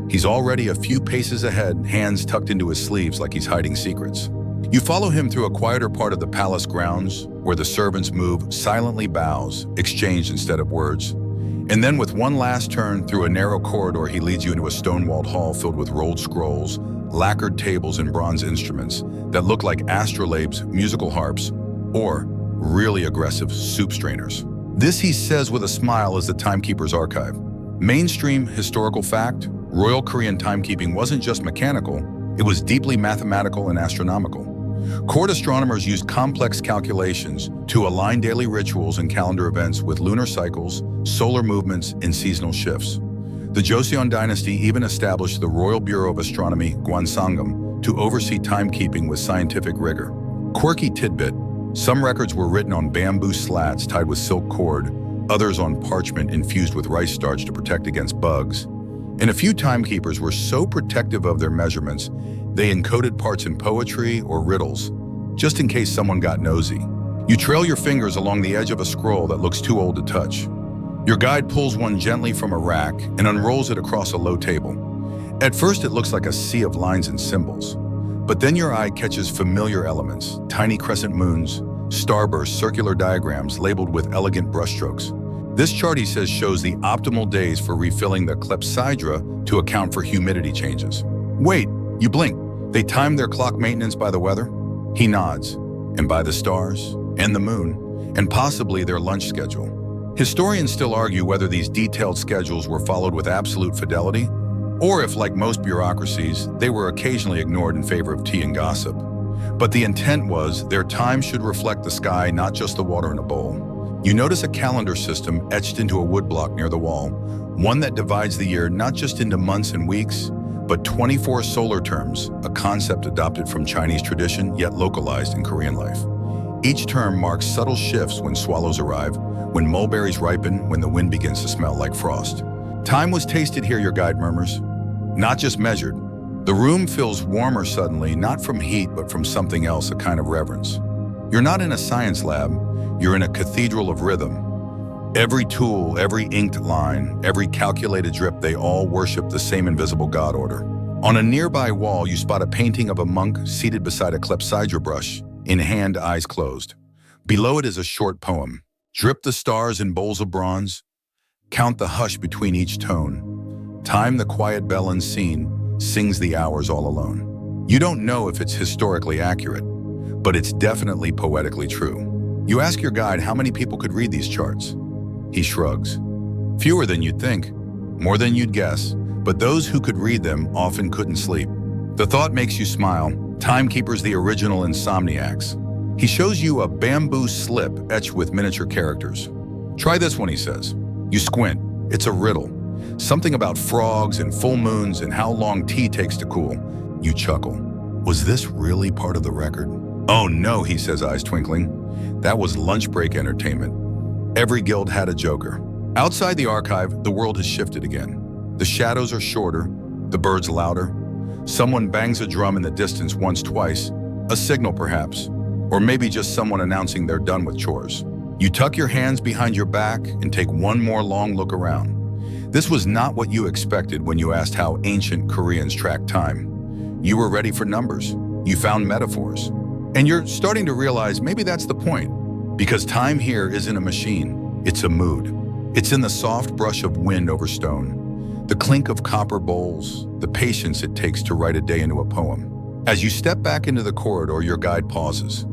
He's already a few paces ahead, hands tucked into his sleeves like he's hiding secrets. You follow him through a quieter part of the palace grounds, where the servants move, silently bows, exchanged instead of words. And then with one last turn through a narrow corridor, he leads you into a stone-walled hall filled with rolled scrolls, lacquered tables and bronze instruments that look like astrolabes, musical harps, or really aggressive soup strainers. This, he says with a smile, is the timekeeper's archive. Mainstream historical fact, royal Korean timekeeping wasn't just mechanical, it was deeply mathematical and astronomical. Court astronomers used complex calculations to align daily rituals and calendar events with lunar cycles, solar movements, and seasonal shifts. The Joseon dynasty even established the Royal Bureau of Astronomy, Gwansangam, to oversee timekeeping with scientific rigor. Quirky tidbit, some records were written on bamboo slats tied with silk cord, others on parchment infused with rice starch to protect against bugs. And a few timekeepers were so protective of their measurements, they encoded parts in poetry or riddles, just in case someone got nosy. You trail your fingers along the edge of a scroll that looks too old to touch. Your guide pulls one gently from a rack and unrolls it across a low table. At first, it looks like a sea of lines and symbols, But then your eye catches familiar elements, tiny crescent moons, starburst circular diagrams labeled with elegant brushstrokes. This chart, he says, shows the optimal days for refilling the clepsydra to account for humidity changes. Wait, you blink. They timed their clock maintenance by the weather? He nods, and by the stars, and the moon, and possibly their lunch schedule. Historians still argue whether these detailed schedules were followed with absolute fidelity, or if, like most bureaucracies, they were occasionally ignored in favor of tea and gossip. But the intent was their time should reflect the sky, not just the water in a bowl. You notice a calendar system etched into a woodblock near the wall, one that divides the year not just into months and weeks, but 24 solar terms, a concept adopted from Chinese tradition yet localized in Korean life. Each term marks subtle shifts: when swallows arrive, when mulberries ripen, when the wind begins to smell like frost. Time was tasted here, your guide murmurs, not just measured. The room feels warmer suddenly, not from heat, but from something else, a kind of reverence. You're not in a science lab, you're in a cathedral of rhythm. Every tool, every inked line, every calculated drip, they all worship the same invisible God order. On a nearby wall, you spot a painting of a monk seated beside a clepsydra brush, in hand, eyes closed. Below it is a short poem. Drip the stars in bowls of bronze. Count the hush between each tone. Time the quiet bell unseen, sings the hours all alone. You don't know if it's historically accurate, but it's definitely poetically true. You ask your guide how many people could read these charts. He shrugs. Fewer than you'd think, more than you'd guess, but those who could read them often couldn't sleep. The thought makes you smile. Timekeeper's the original insomniacs. He shows you a bamboo slip etched with miniature characters. Try this one, he says. You squint. It's a riddle. Something about frogs and full moons and how long tea takes to cool. You chuckle. Was this really part of the record? Oh no, he says, eyes twinkling. That was lunch break entertainment. Every guild had a joker. Outside the archive, the world has shifted again. The shadows are shorter, the birds louder. Someone bangs a drum in the distance once, twice, a signal perhaps, or maybe just someone announcing they're done with chores. You tuck your hands behind your back and take one more long look around. This was not what you expected when you asked how ancient Koreans tracked time. You were ready for numbers. You found metaphors. And you're starting to realize maybe that's the point. Because time here isn't a machine, it's a mood. It's in the soft brush of wind over stone, the clink of copper bowls, the patience it takes to write a day into a poem. As you step back into the corridor, your guide pauses.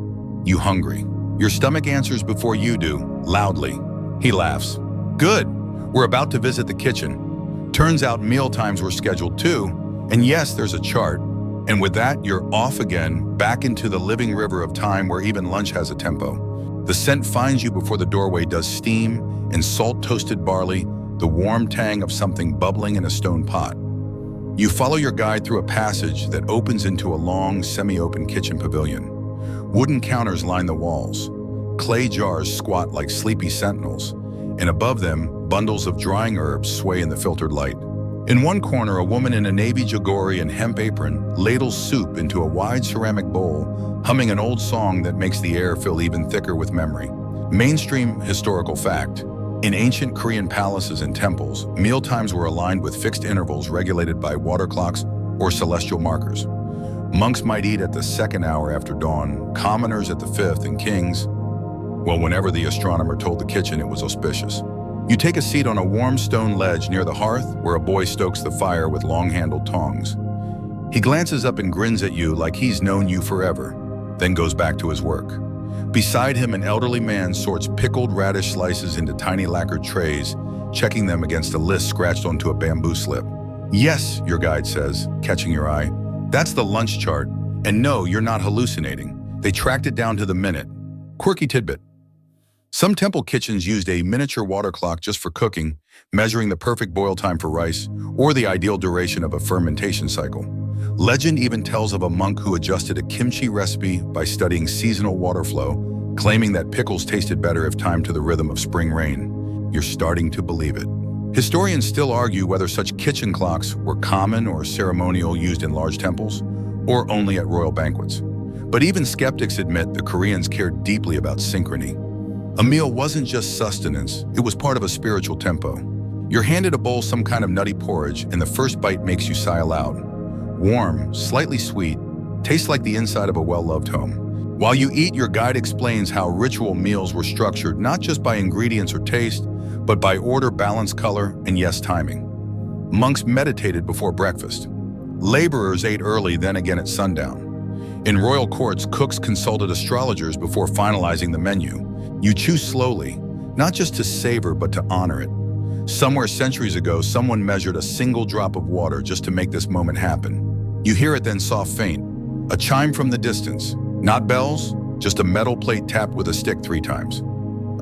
You hungry. Your stomach answers before you do, loudly. He laughs. Good. We're about to visit the kitchen. Turns out meal times were scheduled too, and yes, there's a chart. And with that, you're off again, back into the living river of time where even lunch has a tempo. The scent finds you before the doorway does steam and salt-toasted barley, the warm tang of something bubbling in a stone pot. You follow your guide through a passage that opens into a long, semi-open kitchen pavilion. Wooden counters line the walls. Clay jars squat like sleepy sentinels, and above them, bundles of drying herbs sway in the filtered light. In one corner, a woman in a navy jagori and hemp apron ladles soup into a wide ceramic bowl, humming an old song that makes the air feel even thicker with memory. Mainstream historical fact. In ancient Korean palaces and temples, meal times were aligned with fixed intervals regulated by water clocks or celestial markers. Monks might eat at the second hour after dawn, commoners at the fifth, and kings, well, whenever the astronomer told the kitchen it was auspicious. You take a seat on a warm stone ledge near the hearth where a boy stokes the fire with long-handled tongs. He glances up and grins at you like he's known you forever, then goes back to his work. Beside him, an elderly man sorts pickled radish slices into tiny lacquered trays, checking them against a list scratched onto a bamboo slip. Yes, your guide says, catching your eye. That's the lunch chart. And no, you're not hallucinating. They tracked it down to the minute. Quirky tidbit. Some temple kitchens used a miniature water clock just for cooking, measuring the perfect boil time for rice, or the ideal duration of a fermentation cycle. Legend even tells of a monk who adjusted a kimchi recipe by studying seasonal water flow, claiming that pickles tasted better if timed to the rhythm of spring rain. You're starting to believe it. Historians still argue whether such kitchen clocks were common or ceremonial, used in large temples, or only at royal banquets. But even skeptics admit the Koreans cared deeply about synchrony. A meal wasn't just sustenance, it was part of a spiritual tempo. You're handed a bowl, some kind of nutty porridge, and the first bite makes you sigh aloud. Warm, slightly sweet, Tastes like the inside of a well-loved home. While you eat, your guide explains how ritual meals were structured not just by ingredients or taste, but by order, balance, color, and yes, timing. Monks meditated before breakfast. Laborers ate early, then again at sundown. In royal courts, cooks consulted astrologers before finalizing the menu. You chew slowly, not just to savor, but to honor it. Somewhere centuries ago, someone measured a single drop of water just to make this moment happen. You hear it then soft faint, a chime from the distance. Not bells, just a metal plate tapped with a stick 3 times.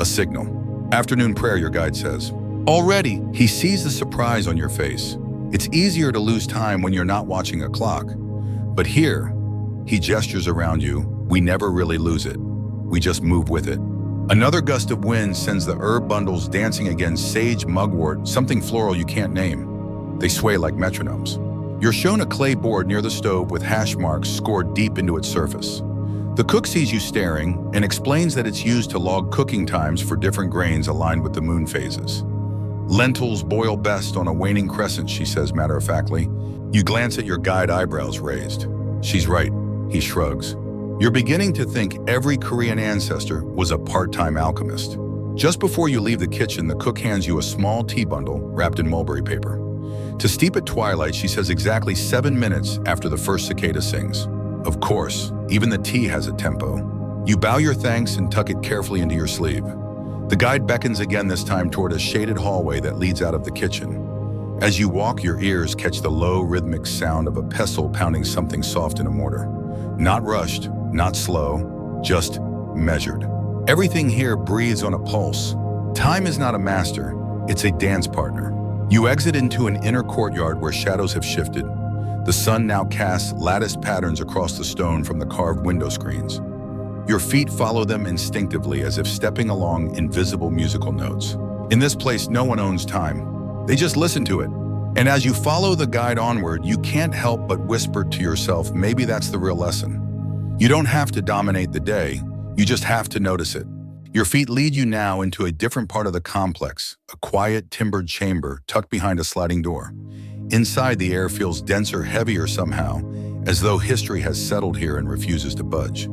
A signal. Afternoon prayer, your guide says. Already, he sees the surprise on your face. It's easier to lose time when you're not watching a clock. But here, he gestures around you. We never really lose it. We just move with it. Another gust of wind sends the herb bundles dancing again, sage, mugwort, something floral you can't name. They sway like metronomes. You're shown a clay board near the stove with hash marks scored deep into its surface. The cook sees you staring and explains that it's used to log cooking times for different grains aligned with the moon phases. Lentils boil best on a waning crescent, she says matter-of-factly. You glance at your guide, eyebrows raised. She's right, he shrugs. You're beginning to think every Korean ancestor was a part-time alchemist. Just before you leave the kitchen, the cook hands you a small tea bundle wrapped in mulberry paper. To steep at twilight, she says exactly 7 minutes after the first cicada sings. Of course, even the tea has a tempo. You bow your thanks and tuck it carefully into your sleeve. The guide beckons again, this time toward a shaded hallway that leads out of the kitchen. As you walk, your ears catch the low, rhythmic sound of a pestle pounding something soft in a mortar. Not rushed, not slow, just measured. Everything here breathes on a pulse. Time is not a master, it's a dance partner. You exit into an inner courtyard where shadows have shifted. The sun now casts lattice patterns across the stone from the carved window screens. Your feet follow them instinctively, as if stepping along invisible musical notes. In this place, no one owns time. They just listen to it. And as you follow the guide onward, you can't help but whisper to yourself, maybe that's the real lesson. You don't have to dominate the day, you just have to notice it. Your feet lead you now into a different part of the complex, a quiet, timbered chamber tucked behind a sliding door. Inside, the air feels denser, heavier somehow, as though history has settled here and refuses to budge.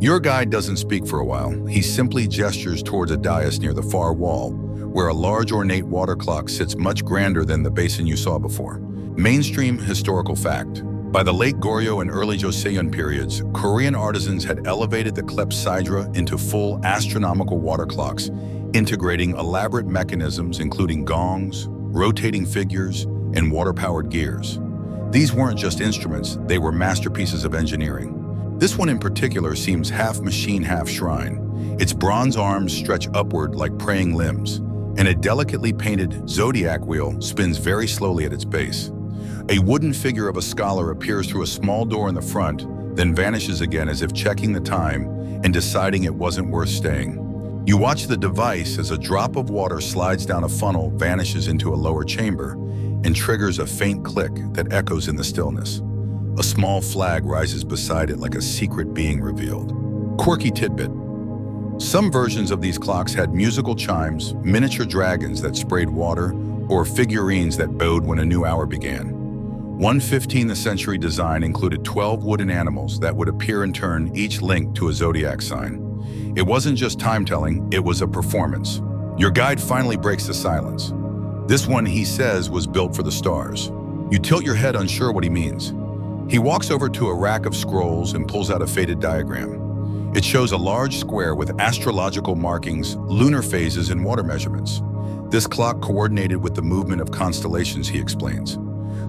Your guide doesn't speak for a while. He simply gestures towards a dais near the far wall, where a large ornate water clock sits much grander than the basin you saw before. Mainstream historical fact. By the late Goryeo and early Joseon periods, Korean artisans had elevated the clepsydra into full astronomical water clocks, integrating elaborate mechanisms including gongs, rotating figures, and water-powered gears. These weren't just instruments, they were masterpieces of engineering. This one in particular seems half machine, half shrine. Its bronze arms stretch upward like praying limbs, and a delicately painted zodiac wheel spins very slowly at its base. A wooden figure of a scholar appears through a small door in the front, then vanishes again as if checking the time and deciding it wasn't worth staying. You watch the device as a drop of water slides down a funnel, vanishes into a lower chamber, and triggers a faint click that echoes in the stillness. A small flag rises beside it like a secret being revealed. Quirky tidbit. Some versions of these clocks had musical chimes, miniature dragons that sprayed water, or figurines that bowed when a new hour began. One 15th century design included 12 wooden animals that would appear in turn, each linked to a zodiac sign. It wasn't just time-telling, it was a performance. Your guide finally breaks the silence. This one, he says, was built for the stars. You tilt your head, unsure what he means. He walks over to a rack of scrolls and pulls out a faded diagram. It shows a large square with astrological markings, lunar phases, and water measurements. This clock coordinated with the movement of constellations, he explains,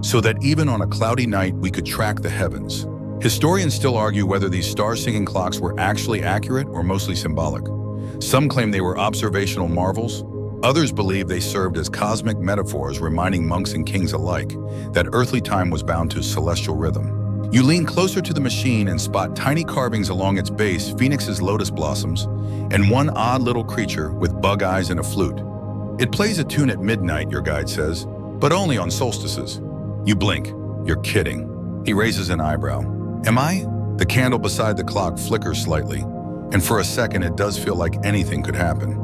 so that even on a cloudy night we could track the heavens. Historians still argue whether these star-singing clocks were actually accurate or mostly symbolic. Some claim they were observational marvels. Others believe they served as cosmic metaphors, reminding monks and kings alike that earthly time was bound to celestial rhythm. You lean closer to the machine and spot tiny carvings along its base, phoenix's lotus blossoms, and one odd little creature with bug eyes and a flute. It plays a tune at midnight, your guide says, but only on solstices. You blink. You're kidding. He raises an eyebrow. Am I? The candle beside the clock flickers slightly, and for a second it does feel like anything could happen.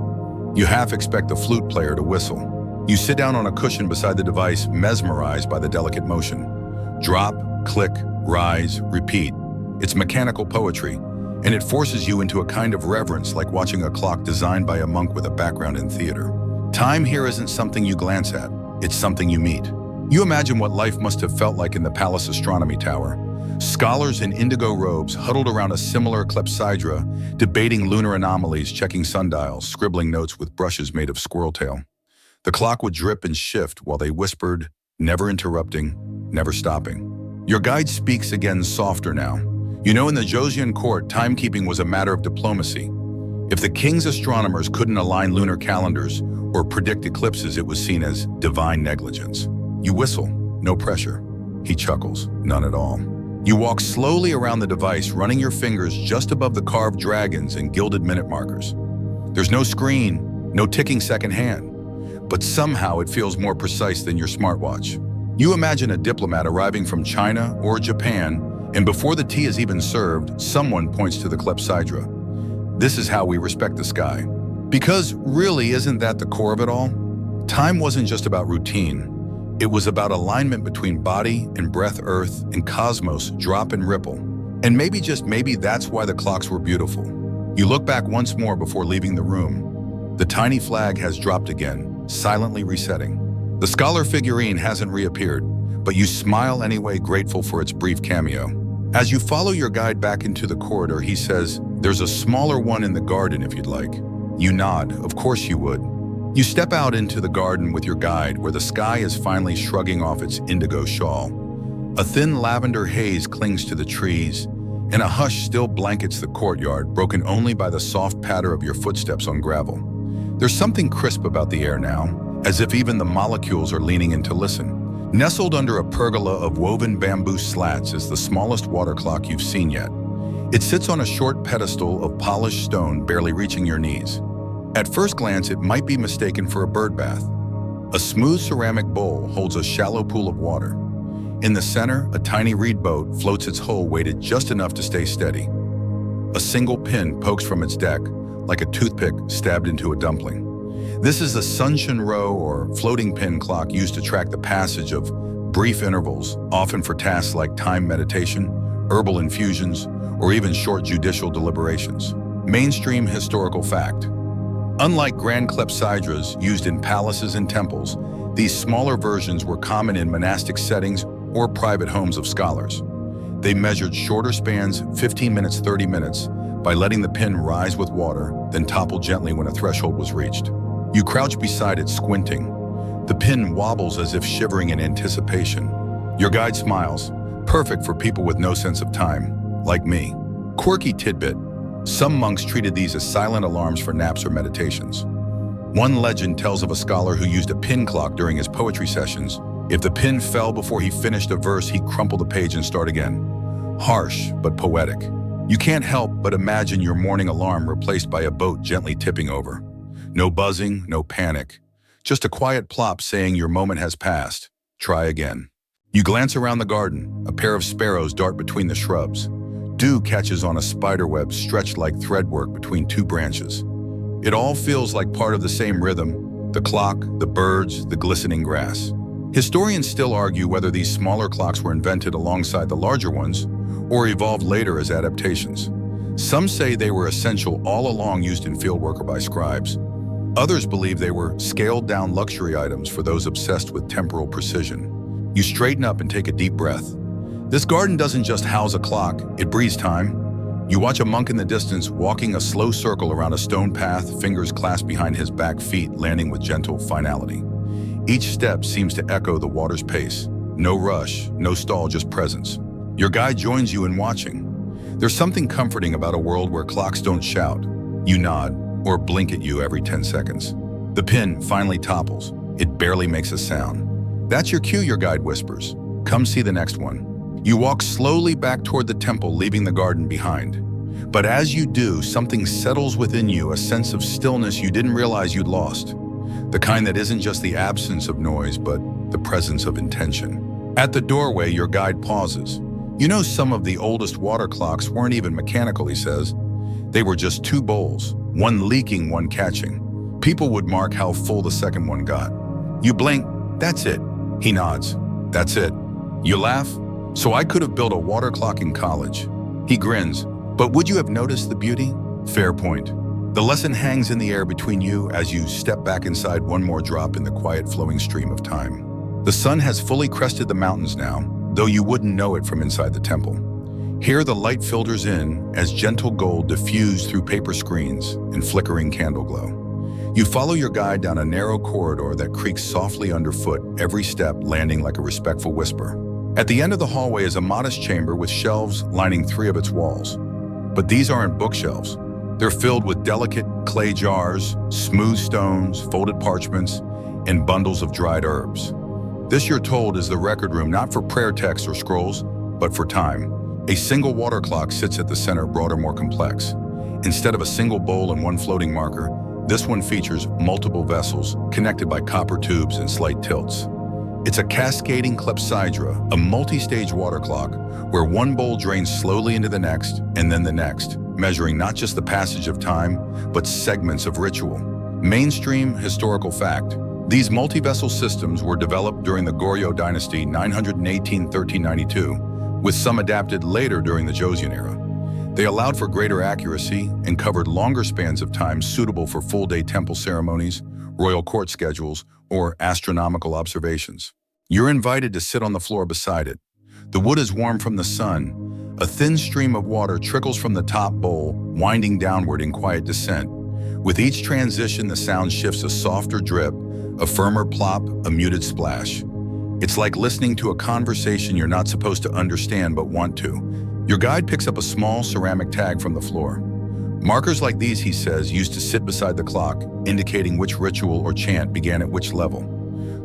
You half expect the flute player to whistle. You sit down on a cushion beside the device, mesmerized by the delicate motion. Drop, click, rise, repeat. It's mechanical poetry, and it forces you into a kind of reverence like watching a clock designed by a monk with a background in theater. Time here isn't something you glance at, it's something you meet. You imagine what life must have felt like in the palace astronomy tower. Scholars in indigo robes huddled around a similar clepsydra, debating lunar anomalies, checking sundials, scribbling notes with brushes made of squirrel tail. The clock would drip and shift while they whispered, never interrupting, never stopping. Your guide speaks again, softer now. You know, in the Joseon court, timekeeping was a matter of diplomacy. If the king's astronomers couldn't align lunar calendars or predict eclipses, it was seen as divine negligence. You whistle, no pressure. He chuckles, none at all. You walk slowly around the device, running your fingers just above the carved dragons and gilded minute markers. There's no screen, no ticking second hand, but somehow it feels more precise than your smartwatch. You imagine a diplomat arriving from China or Japan, and before the tea is even served, someone points to the clepsydra. This is how we respect the sky. Because really, isn't that the core of it all? Time wasn't just about routine. It was about alignment between body and breath, earth and cosmos, drop and ripple. And maybe, just maybe, that's why the clocks were beautiful. You look back once more before leaving the room. The tiny flag has dropped again, silently resetting. The scholar figurine hasn't reappeared, but you smile anyway, grateful for its brief cameo. As you follow your guide back into the corridor, he says, "There's a smaller one in the garden if you'd like." You nod, of course you would. You step out into the garden with your guide, where the sky is finally shrugging off its indigo shawl. A thin lavender haze clings to the trees, and a hush still blankets the courtyard, broken only by the soft patter of your footsteps on gravel. There's something crisp about the air now, as if even the molecules are leaning in to listen. Nestled under a pergola of woven bamboo slats is the smallest water clock you've seen yet. It sits on a short pedestal of polished stone, barely reaching your knees. At first glance, it might be mistaken for a bird bath. A smooth ceramic bowl holds a shallow pool of water. In the center, a tiny reed boat floats, its hull weighted just enough to stay steady. A single pin pokes from its deck, like a toothpick stabbed into a dumpling. This is the Sunshin row, or floating pin clock, used to track the passage of brief intervals, often for tasks like time meditation, herbal infusions, or even short judicial deliberations. Mainstream historical fact. Unlike grand clepsydras used in palaces and temples, these smaller versions were common in monastic settings or private homes of scholars. They measured shorter spans, 15 minutes, 30 minutes, by letting the pin rise with water, then topple gently when a threshold was reached. You crouch beside it, squinting. The pin wobbles as if shivering in anticipation. Your guide smiles, perfect for people with no sense of time, like me. Quirky tidbit. Some monks treated these as silent alarms for naps or meditations. One legend tells of a scholar who used a pin clock during his poetry sessions. If the pin fell before he finished a verse, he'd crumple the page and start again. Harsh, but poetic. You can't help but imagine your morning alarm replaced by a boat gently tipping over. No buzzing, no panic. Just a quiet plop saying your moment has passed. Try again. You glance around the garden. A pair of sparrows dart between the shrubs. Dew catches on a spider web stretched like threadwork between two branches. It all feels like part of the same rhythm: the clock, the birds, the glistening grass. Historians still argue whether these smaller clocks were invented alongside the larger ones or evolved later as adaptations. Some say they were essential all along, used in fieldwork or by scribes. Others believe they were scaled-down luxury items for those obsessed with temporal precision. You straighten up and take a deep breath. This garden doesn't just house a clock, it breathes time. You watch a monk in the distance walking a slow circle around a stone path, fingers clasped behind his back, feet landing with gentle finality. Each step seems to echo the water's pace. No rush, no stall, just presence. Your guide joins you in watching. There's something comforting about a world where clocks don't shout. You nod, or blink at you every 10 seconds. The pin finally topples. It barely makes a sound. That's your cue, your guide whispers. Come see the next one. You walk slowly back toward the temple, leaving the garden behind. But as you do, something settles within you, a sense of stillness you didn't realize you'd lost. The kind that isn't just the absence of noise, but the presence of intention. At the doorway, your guide pauses. You know, some of the oldest water clocks weren't even mechanical, he says. They were just two bowls, one leaking, one catching. People would mark how full the second one got. You blink, that's it. He nods, that's it. You laugh, so I could have built a water clock in college. He grins. But would you have noticed the beauty? Fair point. The lesson hangs in the air between you as you step back inside one more drop in the quiet flowing stream of time. The sun has fully crested the mountains now, though you wouldn't know it from inside the temple. Here the light filters in as gentle gold diffused through paper screens and flickering candle glow. You follow your guide down a narrow corridor that creaks softly underfoot, every step landing like a respectful whisper. At the end of the hallway is a modest chamber with shelves lining 3 of its walls. But these aren't bookshelves. They're filled with delicate clay jars, smooth stones, folded parchments, and bundles of dried herbs. This, you're told, is the record room not for prayer texts or scrolls, but for time. A single water clock sits at the center, broader, more complex. Instead of a single bowl and one floating marker, this one features multiple vessels connected by copper tubes and slight tilts. It's a cascading clepsydra, a multi-stage water clock, where one bowl drains slowly into the next and then the next, measuring not just the passage of time, but segments of ritual. Mainstream historical fact: these multi-vessel systems were developed during the Goryeo dynasty 918–1392, with some adapted later during the Joseon era. They allowed for greater accuracy and covered longer spans of time suitable for full-day temple ceremonies, royal court schedules, or astronomical observations. You're invited to sit on the floor beside it. The wood is warm from the sun. A thin stream of water trickles from the top bowl, winding downward in quiet descent. With each transition, the sound shifts: a softer drip, a firmer plop, a muted splash. It's like listening to a conversation you're not supposed to understand but want to. Your guide picks up a small ceramic tag from the floor. Markers like these, he says, used to sit beside the clock, indicating which ritual or chant began at which level.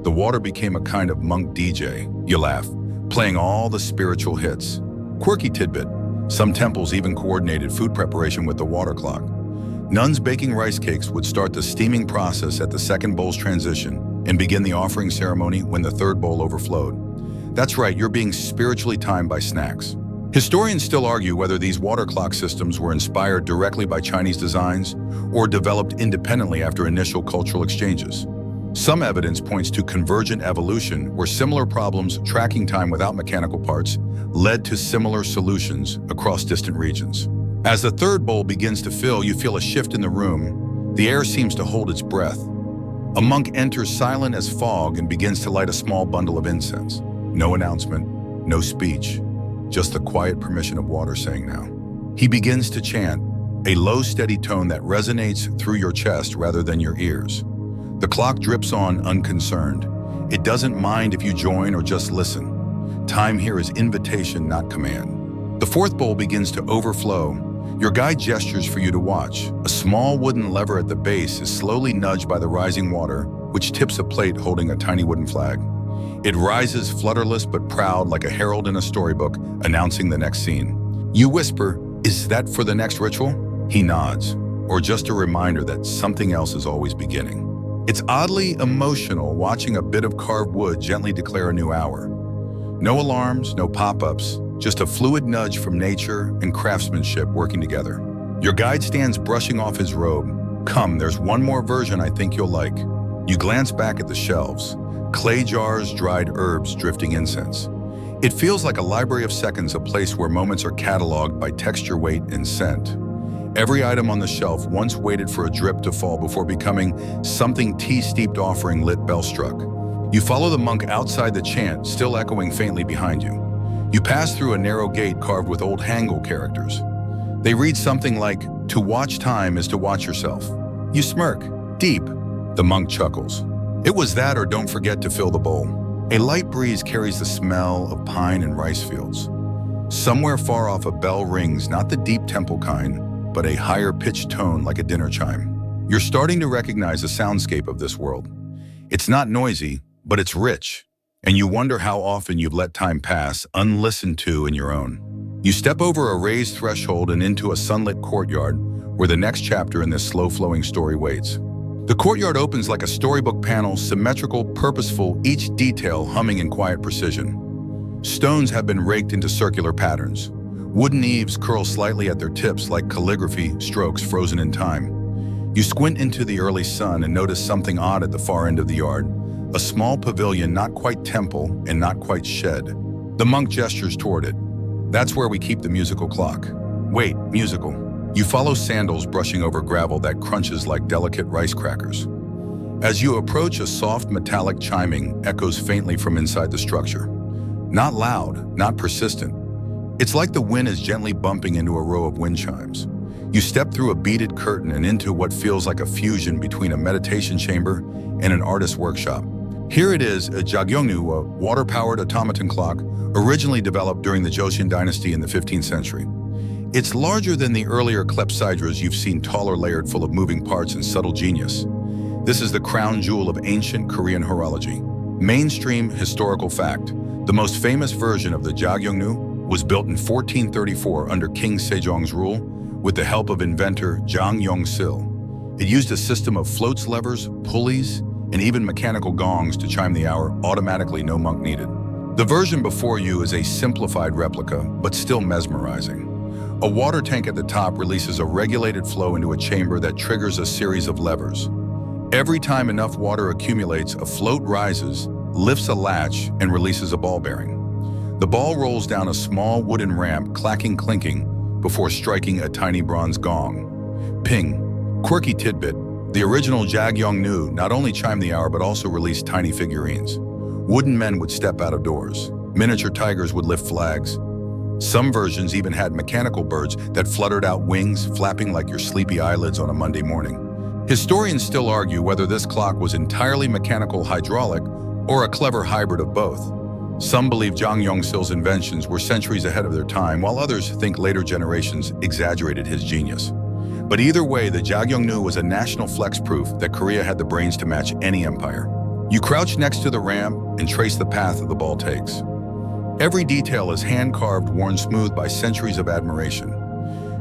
The water became a kind of monk DJ, you laugh, playing all the spiritual hits. Quirky tidbit: some temples even coordinated food preparation with the water clock. Nuns baking rice cakes would start the steaming process at the second bowl's transition and begin the offering ceremony when the third bowl overflowed. That's right, you're being spiritually timed by snacks. Historians still argue whether these water clock systems were inspired directly by Chinese designs or developed independently after initial cultural exchanges. Some evidence points to convergent evolution, where similar problems tracking time without mechanical parts led to similar solutions across distant regions. As the third bowl begins to fill, you feel a shift in the room. The air seems to hold its breath. A monk enters silent as fog and begins to light a small bundle of incense. No announcement, no speech. Just the quiet permission of water saying now. He begins to chant, a low, steady tone that resonates through your chest rather than your ears. The clock drips on unconcerned. It doesn't mind if you join or just listen. Time here is invitation, not command. The fourth bowl begins to overflow. Your guide gestures for you to watch. A small wooden lever at the base is slowly nudged by the rising water, which tips a plate holding a tiny wooden flag. It rises flutterless but proud, like a herald in a storybook, announcing the next scene. You whisper, "Is that for the next ritual?" He nods, or just a reminder that something else is always beginning. It's oddly emotional watching a bit of carved wood gently declare a new hour. No alarms, no pop-ups, just a fluid nudge from nature and craftsmanship working together. Your guide stands brushing off his robe. "Come, there's one more version I think you'll like." You glance back at the shelves. Clay jars, dried herbs, drifting incense. It feels like a library of seconds, a place where moments are cataloged by texture, weight, and scent. Every item on the shelf once waited for a drip to fall before becoming something tea-steeped offering lit bell struck. You follow the monk outside the chant, still echoing faintly behind you. You pass through a narrow gate carved with old Hangul characters. They read something like, "To watch time is to watch yourself." You smirk. "Deep." The monk chuckles. "It was that, or don't forget to fill the bowl." A light breeze carries the smell of pine and rice fields. Somewhere far off, a bell rings, not the deep temple kind, but a higher pitched tone like a dinner chime. You're starting to recognize the soundscape of this world. It's not noisy, but it's rich, and you wonder how often you've let time pass unlistened to in your own. You step over a raised threshold and into a sunlit courtyard where the next chapter in this slow-flowing story waits. The courtyard opens like a storybook panel, symmetrical, purposeful, each detail humming in quiet precision. Stones have been raked into circular patterns. Wooden eaves curl slightly at their tips like calligraphy strokes frozen in time. You squint into the early sun and notice something odd at the far end of the yard. A small pavilion, not quite temple and not quite shed. The monk gestures toward it. That's where we keep the musical clock. Wait, musical. You follow sandals brushing over gravel that crunches like delicate rice crackers. As you approach, a soft metallic chiming echoes faintly from inside the structure. Not loud, not persistent. It's like the wind is gently bumping into a row of wind chimes. You step through a beaded curtain and into what feels like a fusion between a meditation chamber and an artist's workshop. Here it is, a Jagyongnu, a water-powered automaton clock, originally developed during the Joseon dynasty in the 15th century. It's larger than the earlier clepsydras you've seen, taller, layered, full of moving parts and subtle genius. This is the crown jewel of ancient Korean horology. Mainstream historical fact: the most famous version of the Jagyongnu was built in 1434 under King Sejong's rule with the help of inventor Jang Yong-sil. It used a system of floats, levers, pulleys, and even mechanical gongs to chime the hour automatically, no monk needed. The version before you is a simplified replica, but still mesmerizing. A water tank at the top releases a regulated flow into a chamber that triggers a series of levers. Every time enough water accumulates, a float rises, lifts a latch, and releases a ball bearing. The ball rolls down a small wooden ramp, clacking, clinking, before striking a tiny bronze gong. Ping. Quirky tidbit: the original Jagyongnu not only chimed the hour but also released tiny figurines. Wooden men would step out of doors. Miniature tigers would lift flags. Some versions even had mechanical birds that fluttered out wings, flapping like your sleepy eyelids on a Monday morning. Historians still argue whether this clock was entirely mechanical, hydraulic, or a clever hybrid of both. Some believe Jang Yong-sil's inventions were centuries ahead of their time, while others think later generations exaggerated his genius. But either way, the Jagyongnu was a national flex, proof that Korea had the brains to match any empire. You crouch next to the ramp and trace the path the ball takes. Every detail is hand-carved, worn smooth by centuries of admiration.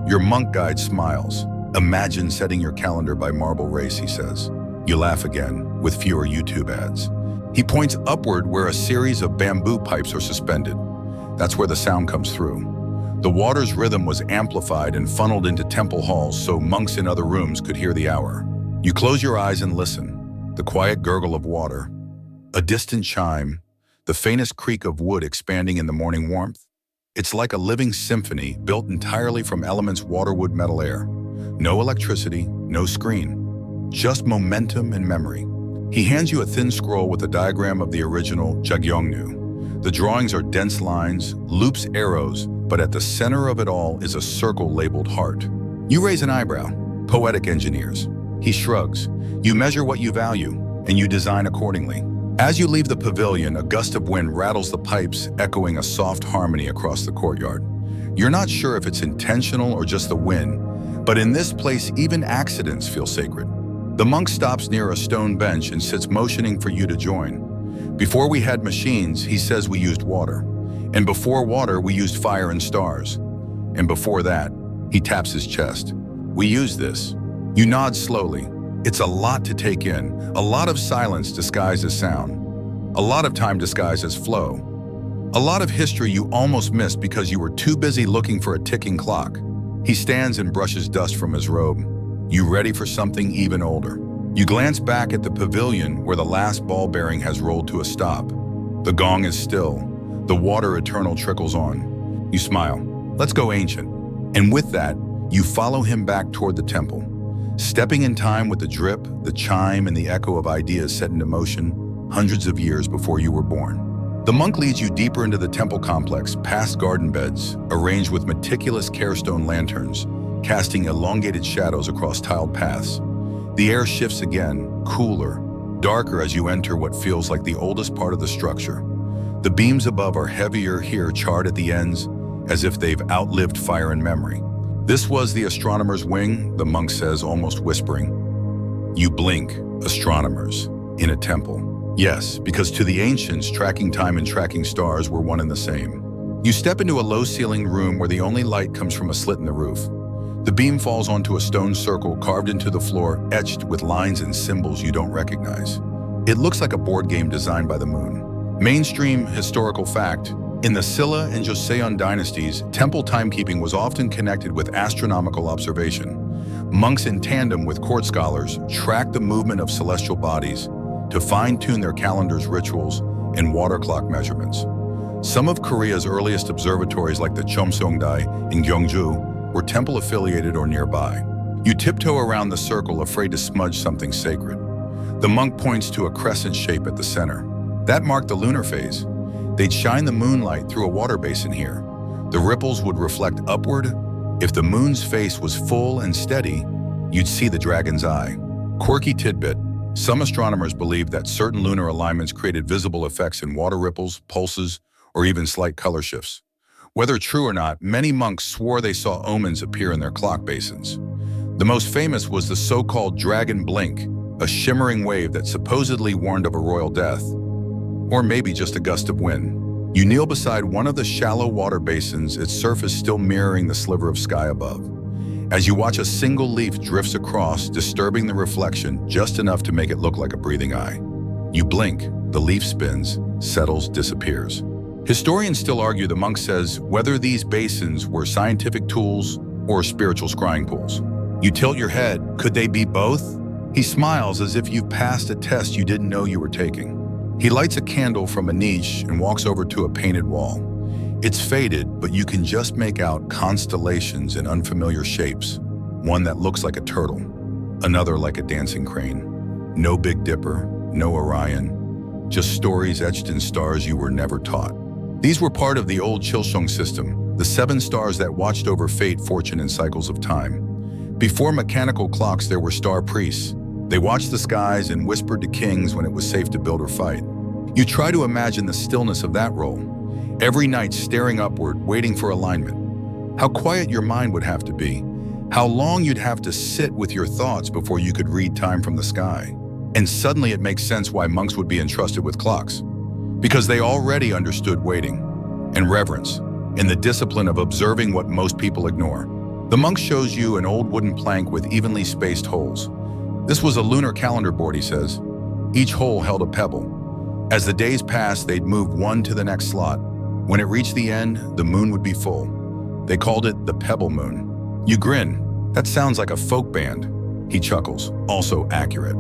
Your monk guide smiles. "Imagine setting your calendar by marble race," he says. You laugh again, with fewer YouTube ads. He points upward where a series of bamboo pipes are suspended. That's where the sound comes through. The water's rhythm was amplified and funneled into temple halls so monks in other rooms could hear the hour. You close your eyes and listen. The quiet gurgle of water, a distant chime, the faintest creak of wood expanding in the morning warmth. It's like a living symphony built entirely from elements: water, wood, metal, air. No electricity, no screen, just momentum and memory. He hands you a thin scroll with a diagram of the original Jagyongnu. The drawings are dense lines, loops, arrows, but at the center of it all is a circle labeled heart. You raise an eyebrow. Poetic engineers. He shrugs. You measure what you value, and you design accordingly. As you leave the pavilion, a gust of wind rattles the pipes, echoing a soft harmony across the courtyard. You're not sure if it's intentional or just the wind, but in this place, even accidents feel sacred. The monk stops near a stone bench and sits motioning for you to join. "Before we had machines," he says, "we used water. And before water, we used fire and stars. And before that," he taps his chest, "we used this." You nod slowly. It's a lot to take in, a lot of silence disguised as sound, a lot of time disguised as flow, a lot of history you almost missed because you were too busy looking for a ticking clock. He stands and brushes dust from his robe. You ready for something even older? You glance back at the pavilion where the last ball bearing has rolled to a stop. The gong is still. The water eternal trickles on. You smile. Let's go ancient. And with that, you follow him back toward the temple, stepping in time with the drip, the chime, and the echo of ideas set into motion hundreds of years before you were born. The monk leads you deeper into the temple complex, past garden beds, arranged with meticulous carestone lanterns, casting elongated shadows across tiled paths. The air shifts again, cooler, darker as you enter what feels like the oldest part of the structure. The beams above are heavier here, charred at the ends, as if they've outlived fire and memory. "This was the astronomer's wing," the monk says, almost whispering. You blink. Astronomers. In a temple. Yes, because to the ancients, tracking time and tracking stars were one and the same. You step into a low-ceilinged room where the only light comes from a slit in the roof. The beam falls onto a stone circle carved into the floor, etched with lines and symbols you don't recognize. It looks like a board game designed by the moon. Mainstream historical fact: in the Silla and Joseon dynasties, temple timekeeping was often connected with astronomical observation. Monks in tandem with court scholars tracked the movement of celestial bodies to fine-tune their calendars, rituals, and water clock measurements. Some of Korea's earliest observatories, like the Cheomseongdae in Gyeongju, were temple-affiliated or nearby. You tiptoe around the circle, afraid to smudge something sacred. The monk points to a crescent shape at the center. That marked the lunar phase. They'd shine the moonlight through a water basin here. The ripples would reflect upward. If the moon's face was full and steady, you'd see the dragon's eye. Quirky tidbit: some astronomers believed that certain lunar alignments created visible effects in water ripples, pulses, or even slight color shifts. Whether true or not, many monks swore they saw omens appear in their clock basins. The most famous was the so-called dragon blink, a shimmering wave that supposedly warned of a royal death, or maybe just a gust of wind. You kneel beside one of the shallow water basins, its surface still mirroring the sliver of sky above. As you watch, a single leaf drifts across, disturbing the reflection just enough to make it look like a breathing eye. You blink, the leaf spins, settles, disappears. Historians still argue, the monk says, whether these basins were scientific tools or spiritual scrying pools. You tilt your head. Could they be both? He smiles as if you've passed a test you didn't know you were taking. He lights a candle from a niche and walks over to a painted wall. It's faded, but you can just make out constellations in unfamiliar shapes. One that looks like a turtle, another like a dancing crane. No Big Dipper, no Orion, just stories etched in stars you were never taught. These were part of the old Chilsung system, the 7 stars that watched over fate, fortune, and cycles of time. Before mechanical clocks, there were star priests. They watched the skies and whispered to kings when it was safe to build or fight. You try to imagine the stillness of that role, every night staring upward, waiting for alignment. How quiet your mind would have to be, how long you'd have to sit with your thoughts before you could read time from the sky. And suddenly it makes sense why monks would be entrusted with clocks, because they already understood waiting and reverence and the discipline of observing what most people ignore. The monk shows you an old wooden plank with evenly spaced holes. This was a lunar calendar board, he says. Each hole held a pebble. As the days passed, they'd move one to the next slot. When it reached the end, the moon would be full. They called it the pebble moon. You grin. That sounds like a folk band. He chuckles, also accurate.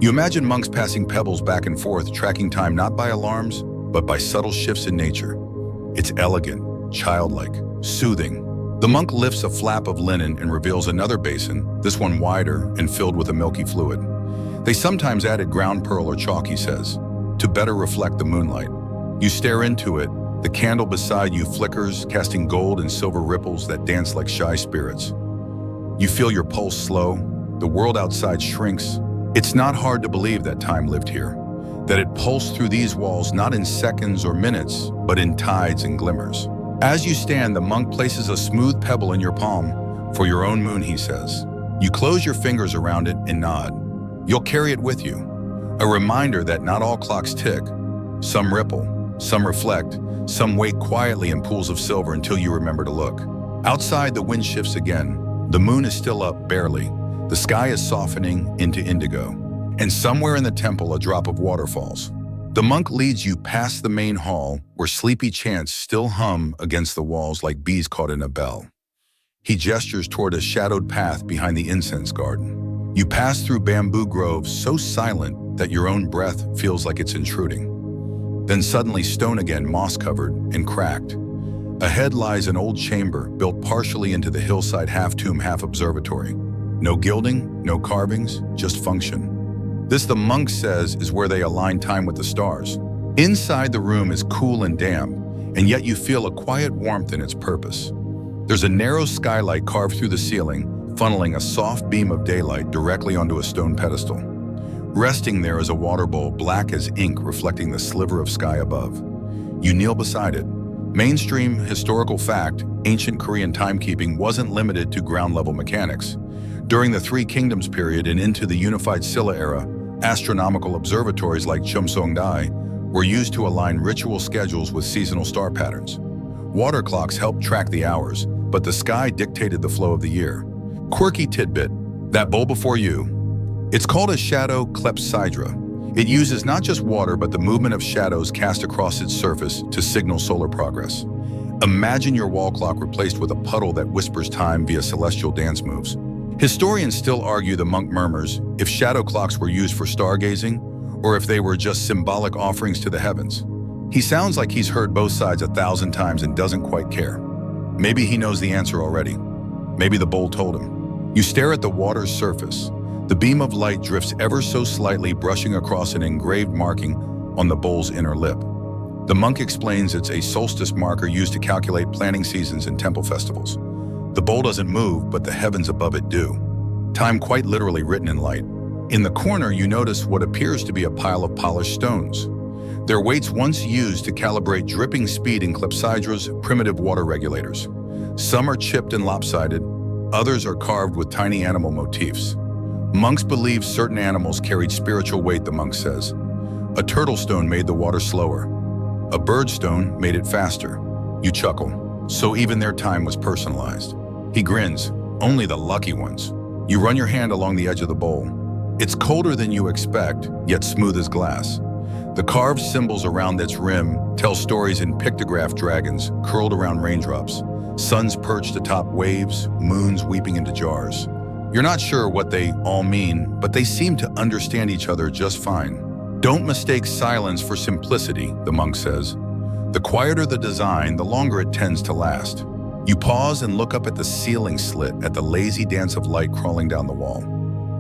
You imagine monks passing pebbles back and forth, tracking time not by alarms, but by subtle shifts in nature. It's elegant, childlike, soothing. The monk lifts a flap of linen and reveals another basin, this one wider and filled with a milky fluid. They sometimes added ground pearl or chalk, he says, to better reflect the moonlight. You stare into it. The candle beside you flickers, casting gold and silver ripples that dance like shy spirits. You feel your pulse slow. The world outside shrinks. It's not hard to believe that time lived here, that it pulsed through these walls not in seconds or minutes, but in tides and glimmers. As you stand, the monk places a smooth pebble in your palm. For your own moon, he says. You close your fingers around it and nod. You'll carry it with you. A reminder that not all clocks tick. Some ripple, some reflect, some wait quietly in pools of silver until you remember to look. Outside, the wind shifts again. The moon is still up, barely. The sky is softening into indigo. And somewhere in the temple, a drop of water falls. The monk leads you past the main hall, where sleepy chants still hum against the walls like bees caught in a bell. He gestures toward a shadowed path behind the incense garden. You pass through bamboo groves so silent that your own breath feels like it's intruding. Then suddenly stone again, moss-covered and cracked. Ahead lies an old chamber built partially into the hillside, half-tomb, half-observatory. No gilding, no carvings, just function. This, the monk says, is where they align time with the stars. Inside, the room is cool and damp, and yet you feel a quiet warmth in its purpose. There's a narrow skylight carved through the ceiling, funneling a soft beam of daylight directly onto a stone pedestal. Resting there is a water bowl, black as ink, reflecting the sliver of sky above. You kneel beside it. Mainstream historical fact, ancient Korean timekeeping wasn't limited to ground-level mechanics. During the Three Kingdoms period and into the unified Silla era, astronomical observatories like Cheomseongdae were used to align ritual schedules with seasonal star patterns. Water clocks helped track the hours, but the sky dictated the flow of the year. Quirky tidbit: that bowl before you, it's called a shadow clepsydra. It uses not just water, but the movement of shadows cast across its surface to signal solar progress. Imagine your wall clock replaced with a puddle that whispers time via celestial dance moves. Historians still argue, the monk murmurs, if shadow clocks were used for stargazing or if they were just symbolic offerings to the heavens. He sounds like he's heard both sides 1,000 times and doesn't quite care. Maybe he knows the answer already. Maybe the bowl told him. You stare at the water's surface. The beam of light drifts ever so slightly, brushing across an engraved marking on the bowl's inner lip. The monk explains it's a solstice marker used to calculate planting seasons and temple festivals. The bowl doesn't move, but the heavens above it do. Time quite literally written in light. In the corner, you notice what appears to be a pile of polished stones. Their weights once used to calibrate dripping speed in clepsydras, primitive water regulators. Some are chipped and lopsided, others are carved with tiny animal motifs. Monks believe certain animals carried spiritual weight, the monk says. A turtle stone made the water slower. A bird stone made it faster. You chuckle. So even their time was personalized. He grins. Only the lucky ones. You run your hand along the edge of the bowl. It's colder than you expect, yet smooth as glass. The carved symbols around its rim tell stories in pictograph dragons curled around raindrops, suns perched atop waves, moons weeping into jars. You're not sure what they all mean, but they seem to understand each other just fine. Don't mistake silence for simplicity, the monk says. The quieter the design, the longer it tends to last. You pause and look up at the ceiling slit, at the lazy dance of light crawling down the wall.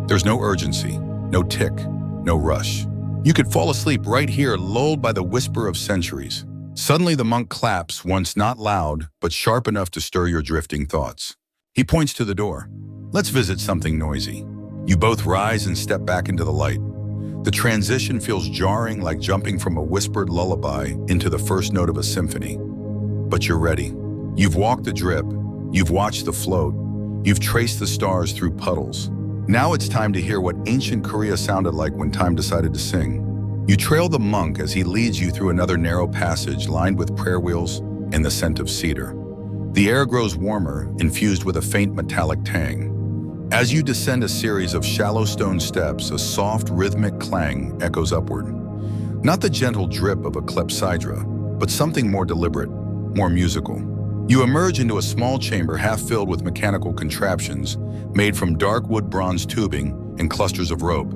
There's no urgency, no tick, no rush. You could fall asleep right here, lulled by the whisper of centuries. Suddenly the monk claps, once not loud, but sharp enough to stir your drifting thoughts. He points to the door. Let's visit something noisy. You both rise and step back into the light. The transition feels jarring, like jumping from a whispered lullaby into the first note of a symphony. But you're ready. You've walked the drip, you've watched the float, you've traced the stars through puddles. Now it's time to hear what ancient Korea sounded like when time decided to sing. You trail the monk as he leads you through another narrow passage lined with prayer wheels and the scent of cedar. The air grows warmer, infused with a faint metallic tang. As you descend a series of shallow stone steps, a soft, rhythmic clang echoes upward. Not the gentle drip of a clepsydra, but something more deliberate, more musical. You emerge into a small chamber half filled with mechanical contraptions made from dark wood bronze tubing and clusters of rope.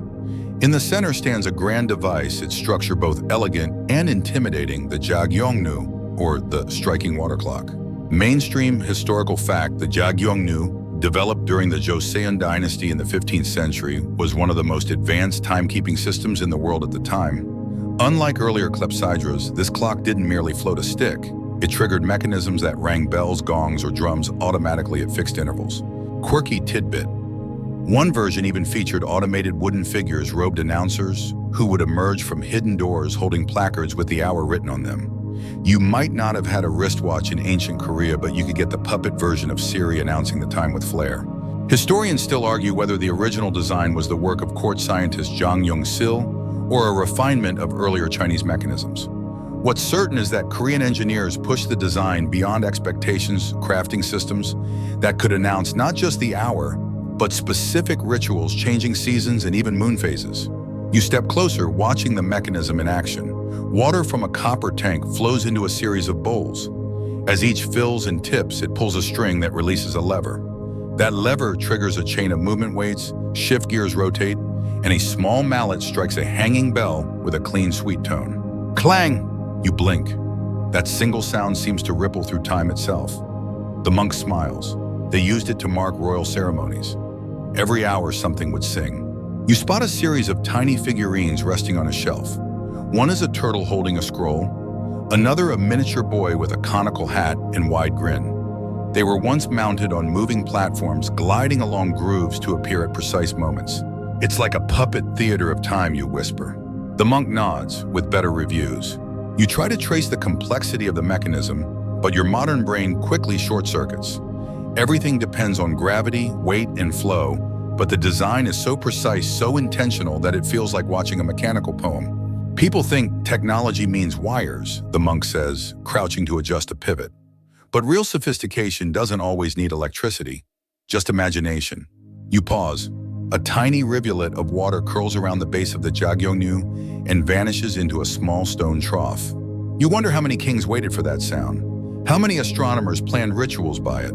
In the center stands a grand device, its structure both elegant and intimidating, the Jagyongnu, or the striking water clock. Mainstream historical fact, the Jagyongnu, developed during the Joseon dynasty in the 15th century, was one of the most advanced timekeeping systems in the world at the time. Unlike earlier clepsydras, this clock didn't merely float a stick. It triggered mechanisms that rang bells, gongs, or drums automatically at fixed intervals. Quirky tidbit. One version even featured automated wooden figures, robed announcers, who would emerge from hidden doors holding placards with the hour written on them. You might not have had a wristwatch in ancient Korea, but you could get the puppet version of Siri announcing the time with flair. Historians still argue whether the original design was the work of court scientist Zhang Yongsil or a refinement of earlier Chinese mechanisms. What's certain is that Korean engineers pushed the design beyond expectations, crafting systems that could announce not just the hour, but specific rituals, changing seasons, and even moon phases. You step closer, watching the mechanism in action. Water from a copper tank flows into a series of bowls. As each fills and tips, it pulls a string that releases a lever. That lever triggers a chain of movement weights, shift gears rotate, and a small mallet strikes a hanging bell with a clean, sweet tone. Clang! You blink. That single sound seems to ripple through time itself. The monk smiles. They used it to mark royal ceremonies. Every hour something would sing. You spot a series of tiny figurines resting on a shelf. One is a turtle holding a scroll, another a miniature boy with a conical hat and wide grin. They were once mounted on moving platforms, gliding along grooves to appear at precise moments. It's like a puppet theater of time, you whisper. The monk nods, with better reviews. You try to trace the complexity of the mechanism, but your modern brain quickly short-circuits. Everything depends on gravity, weight, and flow, but the design is so precise, so intentional that it feels like watching a mechanical poem. People think technology means wires, the monk says, crouching to adjust a pivot. But real sophistication doesn't always need electricity, just imagination. You pause. A tiny rivulet of water curls around the base of the Jagyongnu and vanishes into a small stone trough. You wonder how many kings waited for that sound. How many astronomers planned rituals by it?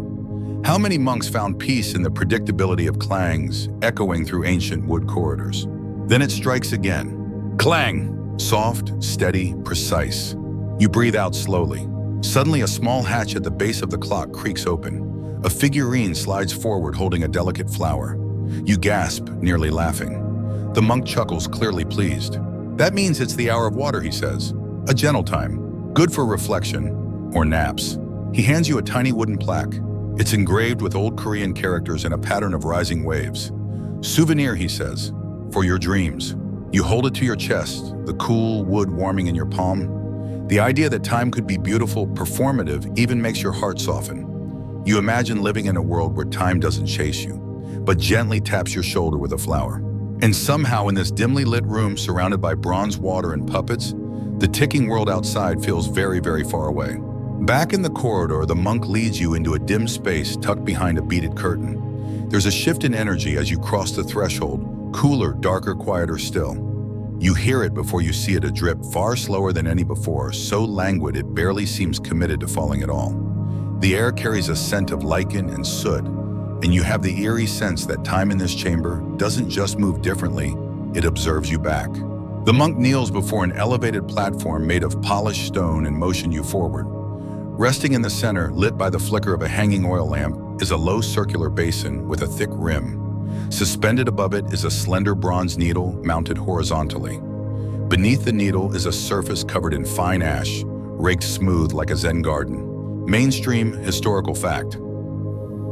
How many monks found peace in the predictability of clangs echoing through ancient wood corridors? Then it strikes again. Clang! Soft, steady, precise. You breathe out slowly. Suddenly, a small hatch at the base of the clock creaks open. A figurine slides forward holding a delicate flower. You gasp, nearly laughing. The monk chuckles, clearly pleased. "That means it's the hour of water," he says. "A gentle time, good for reflection or naps." He hands you a tiny wooden plaque. It's engraved with old Korean characters in a pattern of rising waves. "Souvenir," he says, "for your dreams." You hold it to your chest, the cool wood warming in your palm. The idea that time could be beautiful, performative, even makes your heart soften. You imagine living in a world where time doesn't chase you, but gently taps your shoulder with a flower. And somehow in this dimly lit room surrounded by bronze water and puppets, the ticking world outside feels very, very far away. Back in the corridor, the monk leads you into a dim space tucked behind a beaded curtain. There's a shift in energy as you cross the threshold, cooler, darker, quieter still. You hear it before you see it, a drip far slower than any before, so languid it barely seems committed to falling at all. The air carries a scent of lichen and soot, and you have the eerie sense that time in this chamber doesn't just move differently, it observes you back. The monk kneels before an elevated platform made of polished stone and motions you forward. Resting in the center, lit by the flicker of a hanging oil lamp, is a low circular basin with a thick rim. Suspended above it is a slender bronze needle mounted horizontally. Beneath the needle is a surface covered in fine ash, raked smooth like a Zen garden. Mainstream historical fact.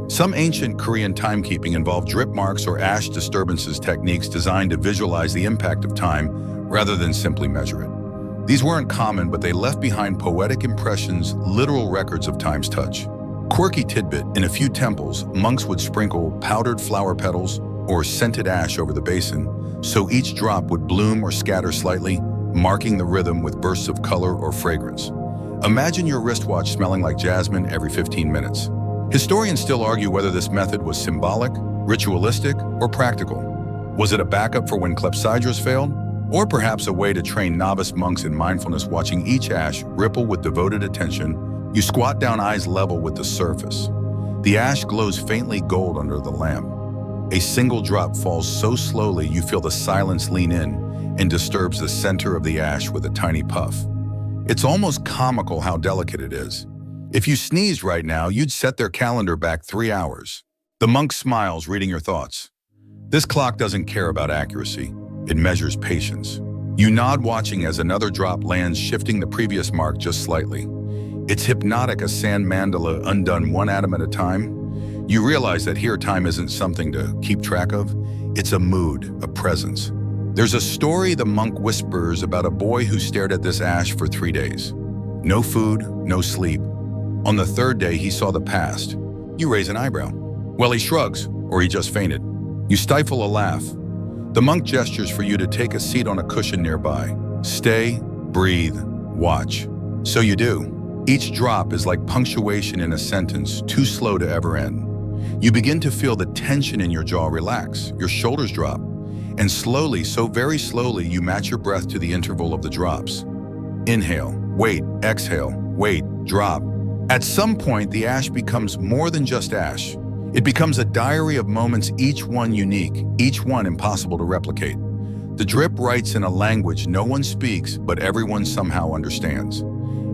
Some ancient Korean timekeeping involved drip marks or ash disturbances techniques designed to visualize the impact of time rather than simply measure it. These weren't common, but they left behind poetic impressions, literal records of time's touch. Quirky tidbit, in a few temples, monks would sprinkle powdered flower petals or scented ash over the basin, so each drop would bloom or scatter slightly, marking the rhythm with bursts of color or fragrance. Imagine your wristwatch smelling like jasmine every 15 minutes. Historians still argue whether this method was symbolic, ritualistic, or practical. Was it a backup for when clepsydras failed? Or perhaps a way to train novice monks in mindfulness, watching each ash ripple with devoted attention? You squat down, eyes level with the surface. The ash glows faintly gold under the lamp. A single drop falls so slowly you feel the silence lean in and disturbs the center of the ash with a tiny puff. It's almost comical how delicate it is. If you sneezed right now, you'd set their calendar back 3 hours. The monk smiles, reading your thoughts. This clock doesn't care about accuracy. It measures patience. You nod, watching as another drop lands, shifting the previous mark just slightly. It's hypnotic, a sand mandala undone one atom at a time. You realize that here time isn't something to keep track of. It's a mood, a presence. There's a story, the monk whispers, about a boy who stared at this ash for 3 days. No food, no sleep. On the 3rd day, he saw the past. You raise an eyebrow. Well, he shrugs, or he just fainted. You stifle a laugh. The monk gestures for you to take a seat on a cushion nearby. Stay, breathe, watch. So you do. Each drop is like punctuation in a sentence, too slow to ever end. You begin to feel the tension in your jaw relax, your shoulders drop, and slowly, so very slowly, you match your breath to the interval of the drops. Inhale, wait, exhale, wait, drop. At some point, the ash becomes more than just ash. It becomes a diary of moments, each one unique, each one impossible to replicate. The drip writes in a language no one speaks, but everyone somehow understands.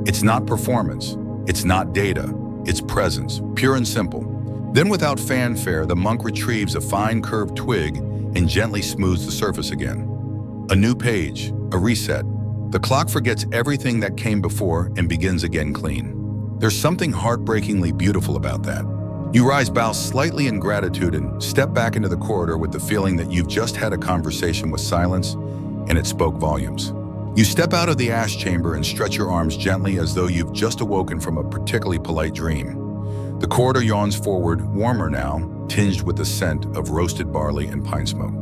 It's not performance, it's not data, it's presence, pure and simple. Then without fanfare, the monk retrieves a fine curved twig and gently smooths the surface again. A new page, a reset. The clock forgets everything that came before and begins again clean. There's something heartbreakingly beautiful about that. You rise, bow slightly in gratitude, and step back into the corridor with the feeling that you've just had a conversation with silence, and it spoke volumes. You step out of the ash chamber and stretch your arms gently as though you've just awoken from a particularly polite dream. The corridor yawns forward, warmer now, tinged with the scent of roasted barley and pine smoke.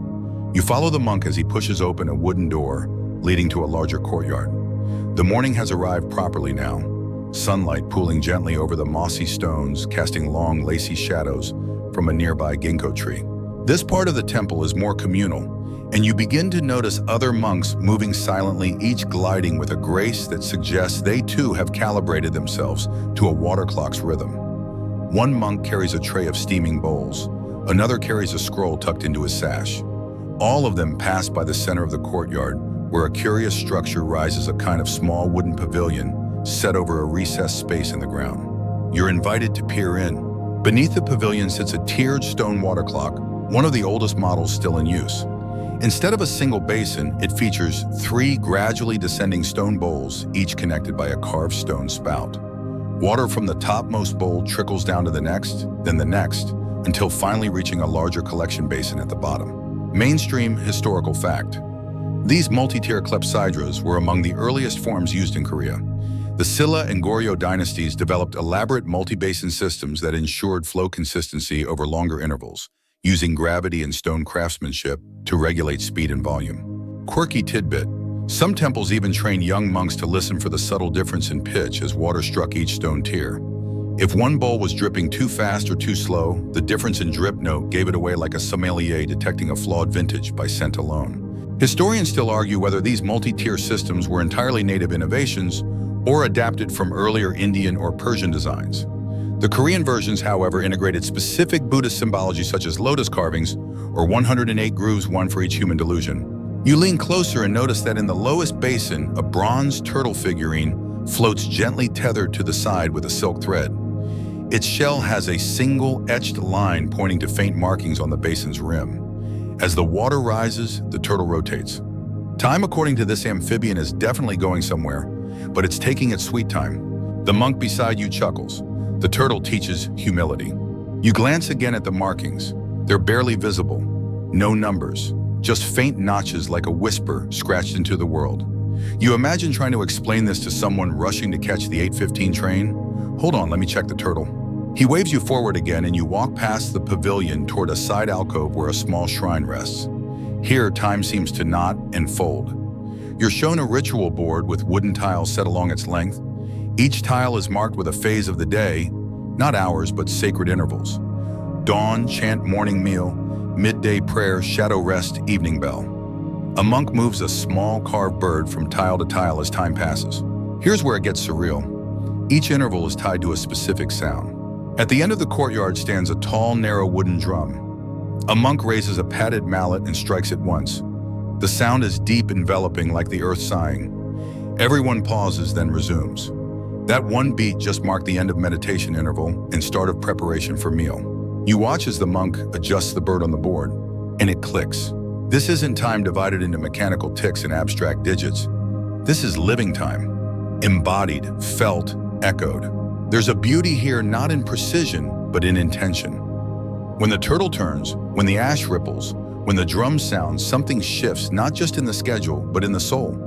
You follow the monk as he pushes open a wooden door leading to a larger courtyard. The morning has arrived properly now, sunlight pooling gently over the mossy stones, casting long, lacy shadows from a nearby ginkgo tree. This part of the temple is more communal, and you begin to notice other monks moving silently, each gliding with a grace that suggests they too have calibrated themselves to a water clock's rhythm. One monk carries a tray of steaming bowls. Another carries a scroll tucked into his sash. All of them pass by the center of the courtyard, where a curious structure rises, a kind of small wooden pavilion set over a recessed space in the ground. You're invited to peer in. Beneath the pavilion sits a tiered stone water clock, one of the oldest models still in use. Instead of a single basin, it features 3 gradually descending stone bowls, each connected by a carved stone spout. Water from the topmost bowl trickles down to the next, until finally reaching a larger collection basin at the bottom. Mainstream historical fact. These multi-tier clepsydras were among the earliest forms used in Korea. The Silla and Goryeo dynasties developed elaborate multi-basin systems that ensured flow consistency over longer intervals, using gravity and stone craftsmanship to regulate speed and volume. Quirky tidbit. Some temples even trained young monks to listen for the subtle difference in pitch as water struck each stone tier. If one bowl was dripping too fast or too slow, the difference in drip note gave it away like a sommelier detecting a flawed vintage by scent alone. Historians still argue whether these multi-tier systems were entirely native innovations or adapted from earlier Indian or Persian designs. The Korean versions, however, integrated specific Buddhist symbology such as lotus carvings or 108 grooves, one for each human delusion. You lean closer and notice that in the lowest basin, a bronze turtle figurine floats gently tethered to the side with a silk thread. Its shell has a single etched line pointing to faint markings on the basin's rim. As the water rises, the turtle rotates. Time, according to this amphibian, is definitely going somewhere, but it's taking its sweet time. The monk beside you chuckles. The turtle teaches humility. You glance again at the markings. They're barely visible. No numbers, just faint notches like a whisper scratched into the world. You imagine trying to explain this to someone rushing to catch the 8:15 train. Hold on, let me check the turtle. He waves you forward again and you walk past the pavilion toward a side alcove where a small shrine rests. Here, time seems to knot and fold. You're shown a ritual board with wooden tiles set along its length. Each tile is marked with a phase of the day, not hours, but sacred intervals. Dawn, chant, morning meal, midday prayer, shadow rest, evening bell. A monk moves a small carved bird from tile to tile as time passes. Here's where it gets surreal. Each interval is tied to a specific sound. At the end of the courtyard stands a tall, narrow wooden drum. A monk raises a padded mallet and strikes it once. The sound is deep, enveloping, like the earth sighing. Everyone pauses, then resumes. That one beat just marked the end of meditation interval and start of preparation for meal. You watch as the monk adjusts the bird on the board, and it clicks. This isn't time divided into mechanical ticks and abstract digits. This is living time, embodied, felt, echoed. There's a beauty here not in precision, but in intention. When the turtle turns, when the ash ripples, when the drum sounds, something shifts, not just in the schedule, but in the soul.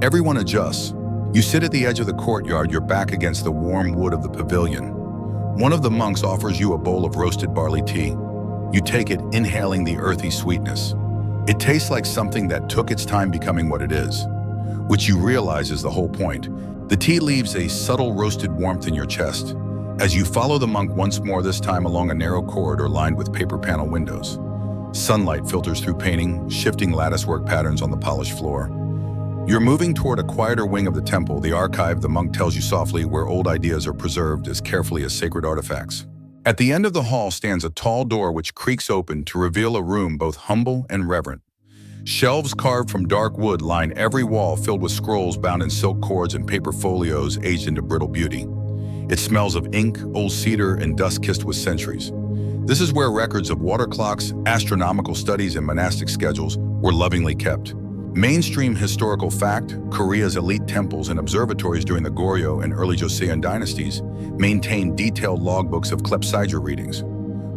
Everyone adjusts. You sit at the edge of the courtyard, your back against the warm wood of the pavilion. One of the monks offers you a bowl of roasted barley tea. You take it, inhaling the earthy sweetness. It tastes like something that took its time becoming what it is, which you realize is the whole point. The tea leaves a subtle roasted warmth in your chest as you follow the monk once more, this time along a narrow corridor lined with paper panel windows. Sunlight filters through painting, shifting latticework patterns on the polished floor. You're moving toward a quieter wing of the temple, the archive, the monk tells you softly, where old ideas are preserved as carefully as sacred artifacts. At the end of the hall stands a tall door which creaks open to reveal a room both humble and reverent. Shelves carved from dark wood line every wall, filled with scrolls bound in silk cords and paper folios aged into brittle beauty. It smells of ink, old cedar, and dust kissed with centuries. This is where records of water clocks, astronomical studies, and monastic schedules were lovingly kept. Mainstream historical fact, Korea's elite temples and observatories during the Goryeo and early Joseon dynasties maintained detailed logbooks of clepsydra readings.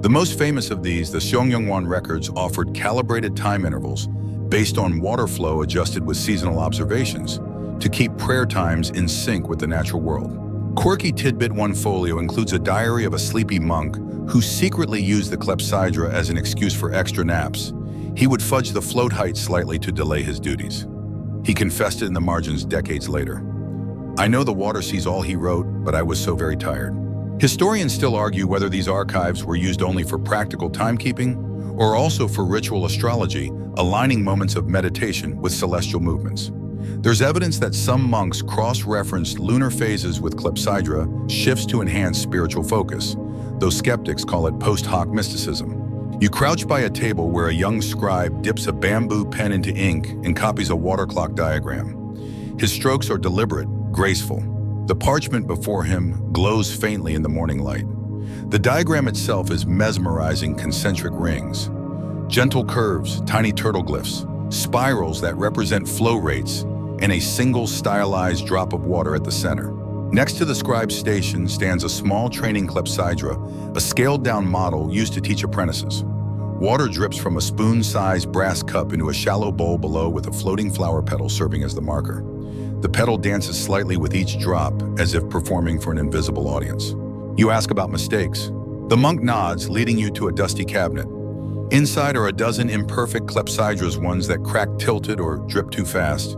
The most famous of these, the Seongyeongwon records, offered calibrated time intervals based on water flow adjusted with seasonal observations to keep prayer times in sync with the natural world. Quirky tidbit: one folio includes a diary of a sleepy monk who secretly used the clepsydra as an excuse for extra naps. He would fudge the float height slightly to delay his duties. He confessed it in the margins decades later. I know the water sees all he wrote, but I was so very tired. Historians still argue whether these archives were used only for practical timekeeping or also for ritual astrology, aligning moments of meditation with celestial movements. There's evidence that some monks cross-referenced lunar phases with clepsydra shifts to enhance spiritual focus, though skeptics call it post hoc mysticism. You crouch by a table where a young scribe dips a bamboo pen into ink and copies a water clock diagram. His strokes are deliberate, graceful. The parchment before him glows faintly in the morning light. The diagram itself is mesmerizing concentric rings. Gentle curves, tiny turtle glyphs, spirals that represent flow rates, and a single stylized drop of water at the center. Next to the scribe's station stands a small training clepsydra, a scaled-down model used to teach apprentices. Water drips from a spoon-sized brass cup into a shallow bowl below with a floating flower petal serving as the marker. The petal dances slightly with each drop, as if performing for an invisible audience. You ask about mistakes. The monk nods, leading you to a dusty cabinet. Inside are a dozen imperfect clepsydras, ones that crack tilted or drip too fast.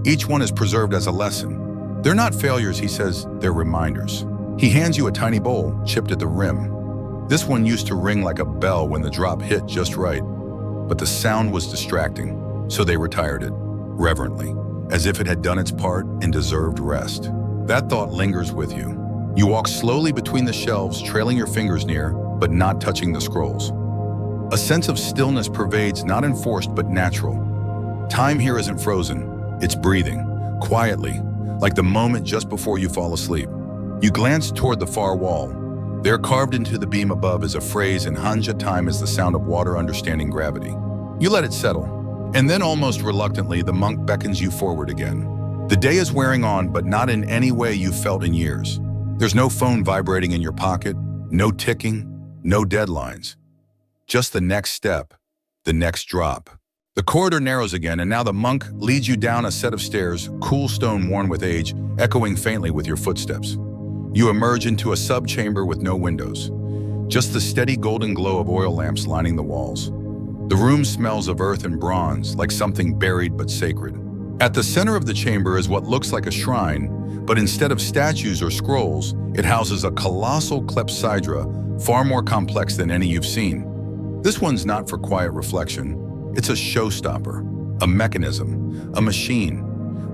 Each one is preserved as a lesson. They're not failures, he says, they're reminders. He hands you a tiny bowl, chipped at the rim. This one used to ring like a bell when the drop hit just right. But the sound was distracting, so they retired it, reverently, as if it had done its part and deserved rest. That thought lingers with you. You walk slowly between the shelves, trailing your fingers near, but not touching the scrolls. A sense of stillness pervades, not enforced but natural. Time here isn't frozen, it's breathing, quietly, like the moment just before you fall asleep. You glance toward the far wall. There, carved into the beam above, is a phrase in Hanja: time is the sound of water understanding gravity. You let it settle, and then almost reluctantly, the monk beckons you forward again. The day is wearing on, but not in any way you've felt in years. There's no phone vibrating in your pocket, no ticking, no deadlines. Just the next step, the next drop. The corridor narrows again, and now the monk leads you down a set of stairs, cool stone worn with age, echoing faintly with your footsteps. You emerge into a sub-chamber with no windows, just the steady golden glow of oil lamps lining the walls. The room smells of earth and bronze, like something buried but sacred. At the center of the chamber is what looks like a shrine, but instead of statues or scrolls, it houses a colossal clepsydra, far more complex than any you've seen. This one's not for quiet reflection. It's a showstopper, a mechanism, a machine.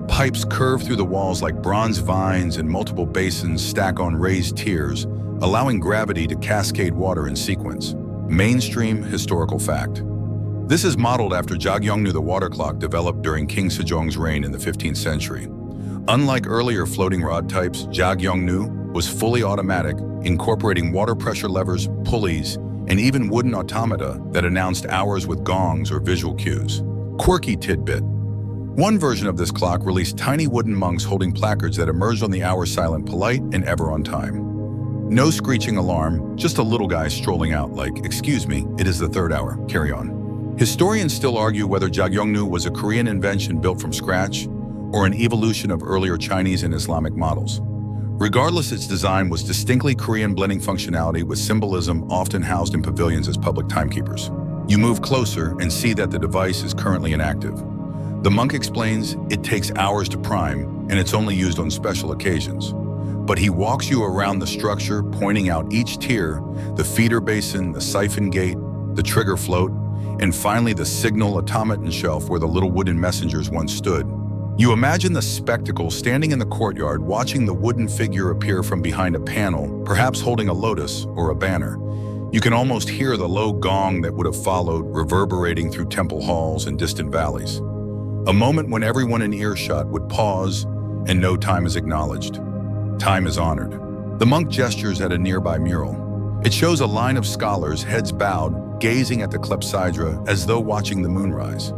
Pipes curve through the walls like bronze vines, and multiple basins stack on raised tiers, allowing gravity to cascade water in sequence. Mainstream historical fact. This is modeled after Jagyongnu, the water clock developed during King Sejong's reign in the 15th century. Unlike earlier floating rod types, Jagyongnu was fully automatic, incorporating water pressure levers, pulleys, and even wooden automata that announced hours with gongs or visual cues. Quirky tidbit. One version of this clock released tiny wooden monks holding placards that emerged on the hour silent, polite, and ever on time. No screeching alarm, just a little guy strolling out like, "Excuse me, it is the third hour, carry on." Historians still argue whether Jagyongnu was a Korean invention built from scratch or an evolution of earlier Chinese and Islamic models. Regardless, its design was distinctly Korean, blending functionality with symbolism, often housed in pavilions as public timekeepers. You move closer and see that the device is currently inactive. The monk explains it takes hours to prime, and it's only used on special occasions. But he walks you around the structure, pointing out each tier, the feeder basin, the siphon gate, the trigger float, and finally the signal automaton shelf where the little wooden messengers once stood. You imagine the spectacle, standing in the courtyard, watching the wooden figure appear from behind a panel, perhaps holding a lotus or a banner. You can almost hear the low gong that would have followed, reverberating through temple halls and distant valleys. A moment when everyone in earshot would pause and know time is acknowledged. Time is honored. The monk gestures at a nearby mural. It shows a line of scholars, heads bowed, gazing at the clepsydra as though watching the moonrise.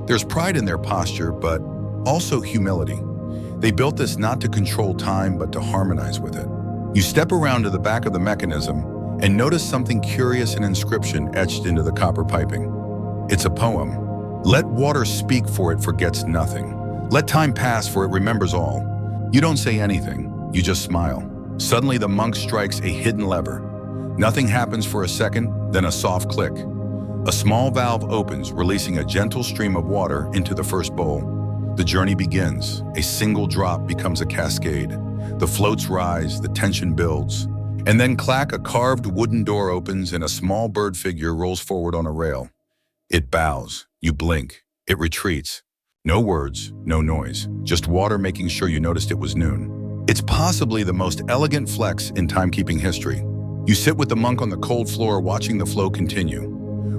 There's pride in their posture, but also humility. They built this not to control time, but to harmonize with it. You step around to the back of the mechanism and notice something curious, an inscription etched into the copper piping. It's a poem. Let water speak, for it forgets nothing. Let time pass, for it remembers all. You don't say anything, you just smile. Suddenly the monk strikes a hidden lever. Nothing happens for a second, then a soft click. A small valve opens, releasing a gentle stream of water into the first bowl. The journey begins. A single drop becomes a cascade. The floats rise, the tension builds. And then clack, a carved wooden door opens and a small bird figure rolls forward on a rail. It bows. You blink. It retreats. No words, no noise. Just water making sure you noticed it was noon. It's possibly the most elegant flex in timekeeping history. You sit with the monk on the cold floor, watching the flow continue.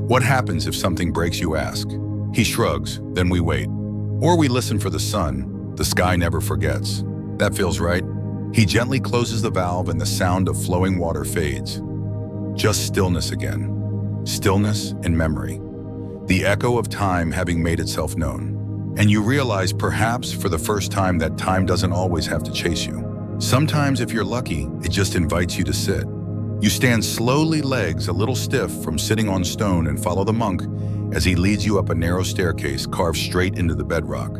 What happens if something breaks, you ask? He shrugs, then we wait. Or we listen for the sun. The sky never forgets. That feels right. He gently closes the valve and the sound of flowing water fades. Just stillness again. Stillness and memory. The echo of time having made itself known. And you realize perhaps for the first time that time doesn't always have to chase you. Sometimes, if you're lucky, it just invites you to sit. You stand slowly, legs a little stiff from sitting on stone, and follow the monk as he leads you up a narrow staircase carved straight into the bedrock.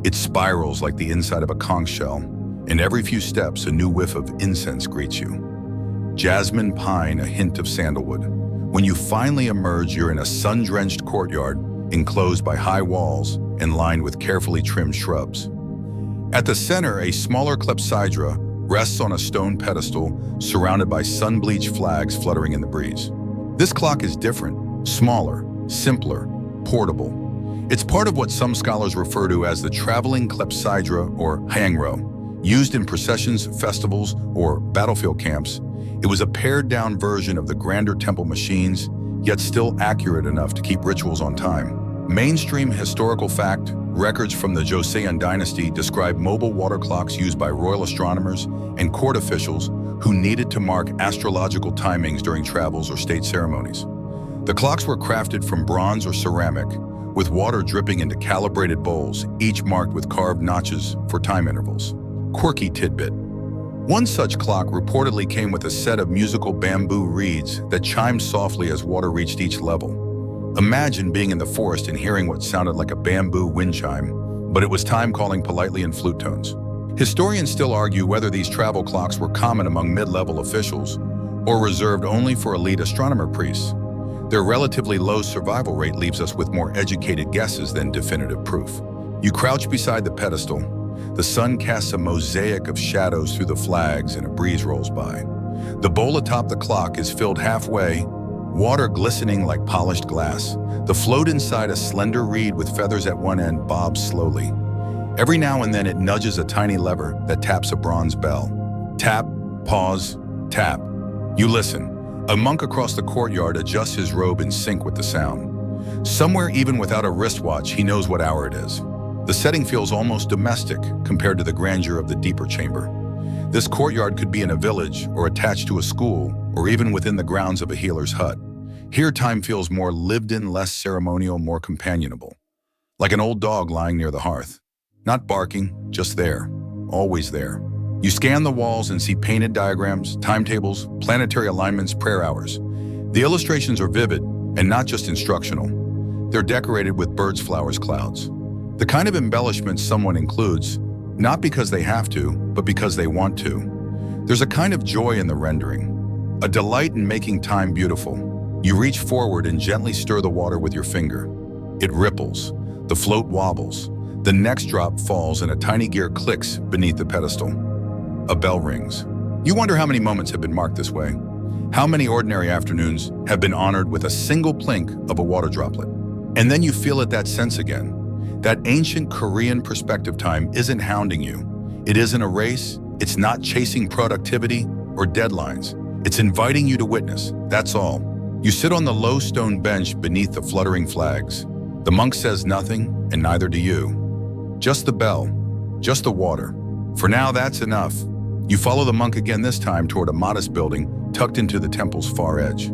It spirals like the inside of a conch shell, and every few steps a new whiff of incense greets you. Jasmine, pine, a hint of sandalwood. When you finally emerge, you're in a sun-drenched courtyard, enclosed by high walls and lined with carefully trimmed shrubs. At the center, a smaller clepsydra rests on a stone pedestal surrounded by sun-bleached flags fluttering in the breeze. This clock is different, smaller, simpler, portable. It's part of what some scholars refer to as the traveling clepsydra or hangro. Used in processions, festivals, or battlefield camps, it was a pared-down version of the grander temple machines, yet still accurate enough to keep rituals on time. Mainstream historical fact: records from the Joseon dynasty describe mobile water clocks used by royal astronomers and court officials who needed to mark astrological timings during travels or state ceremonies. The clocks were crafted from bronze or ceramic, with water dripping into calibrated bowls, each marked with carved notches for time intervals. Quirky tidbit: one such clock reportedly came with a set of musical bamboo reeds that chimed softly as water reached each level. Imagine being in the forest and hearing what sounded like a bamboo wind chime, but it was time calling politely in flute tones. Historians still argue whether these travel clocks were common among mid-level officials or reserved only for elite astronomer priests. Their relatively low survival rate leaves us with more educated guesses than definitive proof. You crouch beside the pedestal. The sun casts a mosaic of shadows through the flags and a breeze rolls by. The bowl atop the clock is filled halfway, water glistening like polished glass. The float inside a slender reed with feathers at one end bobs slowly. Every now and then it nudges a tiny lever that taps a bronze bell. Tap, pause, tap. You listen. A monk across the courtyard adjusts his robe in sync with the sound. Somewhere, even without a wristwatch, he knows what hour it is. The setting feels almost domestic compared to the grandeur of the deeper chamber. This courtyard could be in a village or attached to a school or even within the grounds of a healer's hut. Here, time feels more lived in, less ceremonial, more companionable. Like an old dog lying near the hearth. Not barking, just there. Always there. You scan the walls and see painted diagrams, timetables, planetary alignments, prayer hours. The illustrations are vivid and not just instructional. They're decorated with birds, flowers, clouds. The kind of embellishments someone includes, not because they have to, but because they want to. There's a kind of joy in the rendering, a delight in making time beautiful. You reach forward and gently stir the water with your finger. It ripples. The float wobbles. The next drop falls and a tiny gear clicks beneath the pedestal. A bell rings. You wonder how many moments have been marked this way. How many ordinary afternoons have been honored with a single plink of a water droplet. And then you feel it, that sense again. That ancient Korean perspective time isn't hounding you. It isn't a race. It's not chasing productivity or deadlines. It's inviting you to witness. That's all. You sit on the low stone bench beneath the fluttering flags. The monk says nothing, and neither do you. Just the bell, just the water. For now, that's enough. You follow the monk again, this time toward a modest building tucked into the temple's far edge.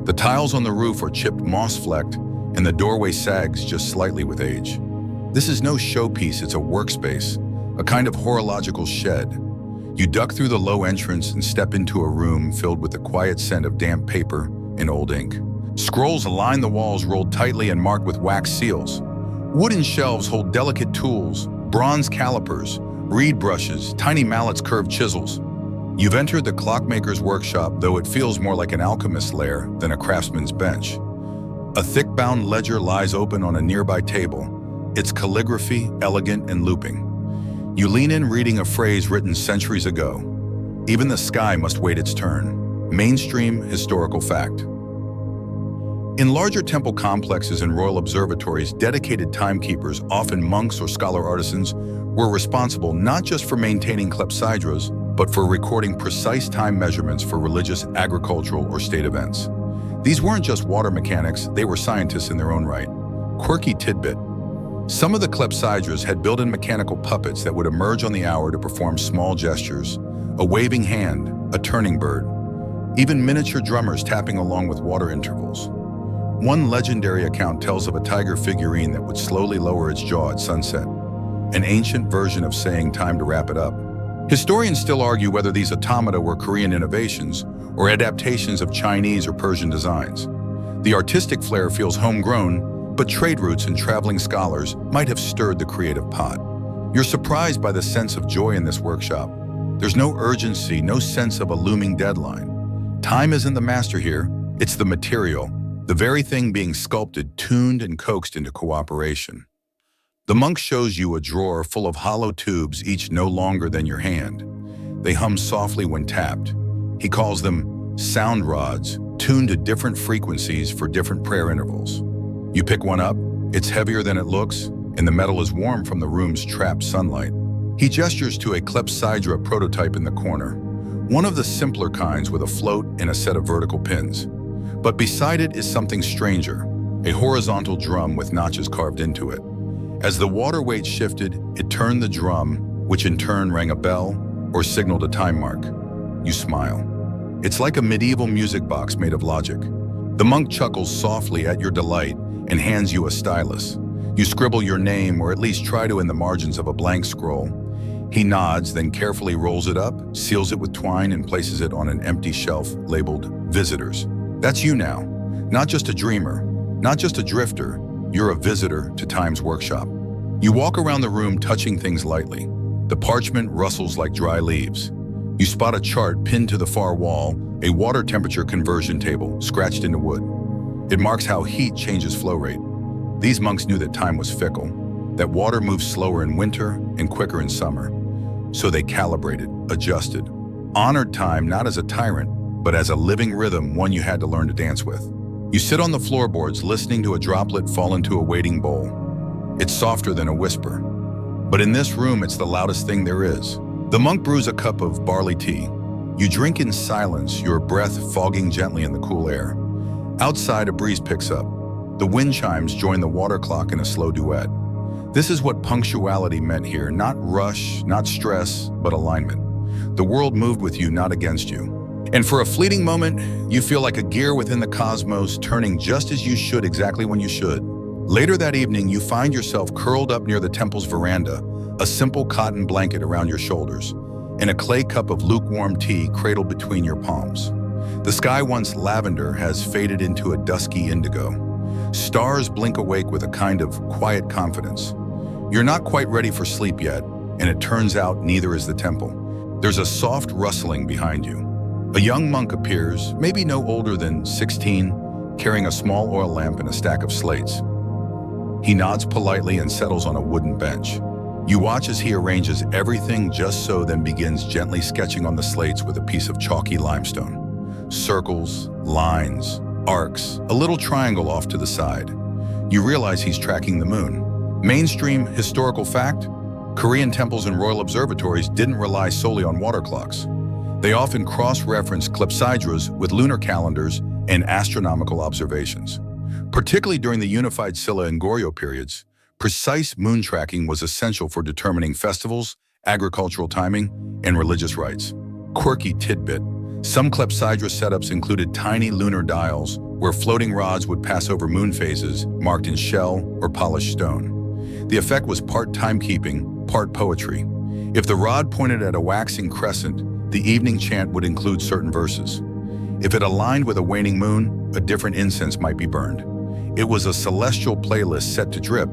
The tiles on the roof are chipped, moss-flecked, and the doorway sags just slightly with age. This is no showpiece, it's a workspace, a kind of horological shed. You duck through the low entrance and step into a room filled with the quiet scent of damp paper and old ink. Scrolls line the walls, rolled tightly and marked with wax seals. Wooden shelves hold delicate tools, bronze calipers, reed brushes, tiny mallets, curved chisels. You've entered the clockmaker's workshop, though it feels more like an alchemist's lair than a craftsman's bench. A thick-bound ledger lies open on a nearby table, its calligraphy elegant and looping. You lean in, reading a phrase written centuries ago. Even the sky must wait its turn. Mainstream historical fact. In larger temple complexes and royal observatories, dedicated timekeepers, often monks or scholar artisans, were responsible not just for maintaining clepsydras, but for recording precise time measurements for religious, agricultural, or state events. These weren't just water mechanics, they were scientists in their own right. Quirky tidbit. Some of the clepsydras had built-in mechanical puppets that would emerge on the hour to perform small gestures, A waving hand, a turning bird, even miniature drummers tapping along with water intervals. One legendary account tells of a tiger figurine that would slowly lower its jaw at sunset, an ancient version of saying time to wrap it up. Historians still argue whether these automata were Korean innovations or adaptations of Chinese or Persian designs. The artistic flair feels homegrown, but trade routes and traveling scholars might have stirred the creative pot. You're surprised by the sense of joy in this workshop. There's no urgency, no sense of a looming deadline. Time isn't the master here, it's the material, the very thing being sculpted, tuned, and coaxed into cooperation. The monk shows you a drawer full of hollow tubes, each no longer than your hand. They hum softly when tapped. He calls them sound rods, tuned to different frequencies for different prayer intervals. You pick one up, it's heavier than it looks, and the metal is warm from the room's trapped sunlight. He gestures to a clepsydra prototype in the corner, one of the simpler kinds with a float and a set of vertical pins. But beside it is something stranger, a horizontal drum with notches carved into it. As the water weight shifted, it turned the drum, which in turn rang a bell or signaled a time mark. You smile. It's like a medieval music box made of logic. The monk chuckles softly at your delight and hands you a stylus. You scribble your name, or at least try to, in the margins of a blank scroll. He nods, then carefully rolls it up, seals it with twine, and places it on an empty shelf labeled Visitors. That's you now. Not just a dreamer, not just a drifter, you're a visitor to Time's workshop. You walk around the room touching things lightly. The parchment rustles like dry leaves. You spot a chart pinned to the far wall, a water temperature conversion table scratched into wood. It marks how heat changes flow rate. These monks knew that time was fickle, that water moves slower in winter and quicker in summer. So they calibrated, adjusted, honored time not as a tyrant, but as a living rhythm, one you had to learn to dance with. You sit on the floorboards listening to a droplet fall into a waiting bowl. It's softer than a whisper. But in this room, it's the loudest thing there is. The monk brews a cup of barley tea. You drink in silence, your breath fogging gently in the cool air. Outside, a breeze picks up. The wind chimes join the water clock in a slow duet. This is what punctuality meant here, not rush, not stress, but alignment. The world moved with you, not against you. And for a fleeting moment, you feel like a gear within the cosmos, turning just as you should, exactly when you should. Later that evening, you find yourself curled up near the temple's veranda, a simple cotton blanket around your shoulders, and a clay cup of lukewarm tea cradled between your palms. The sky, once lavender, has faded into a dusky indigo. Stars blink awake with a kind of quiet confidence. You're not quite ready for sleep yet, and it turns out neither is the temple. There's a soft rustling behind you. A young monk appears, maybe no older than 16, carrying a small oil lamp and a stack of slates. He nods politely and settles on a wooden bench. You watch as he arranges everything just so, then begins gently sketching on the slates with a piece of chalky limestone. Circles, lines, arcs, a little triangle off to the side. You realize he's tracking the moon. Mainstream historical fact: Korean temples and royal observatories didn't rely solely on water clocks. They often cross-referenced clepsydras with lunar calendars and astronomical observations. Particularly during the unified Silla and Goryeo periods, precise moon tracking was essential for determining festivals, agricultural timing, and religious rites. Quirky tidbit: some clepsydra setups included tiny lunar dials where floating rods would pass over moon phases marked in shell or polished stone. The effect was part timekeeping, part poetry. If the rod pointed at a waxing crescent, the evening chant would include certain verses. If it aligned with a waning moon, a different incense might be burned. It was a celestial playlist set to drip.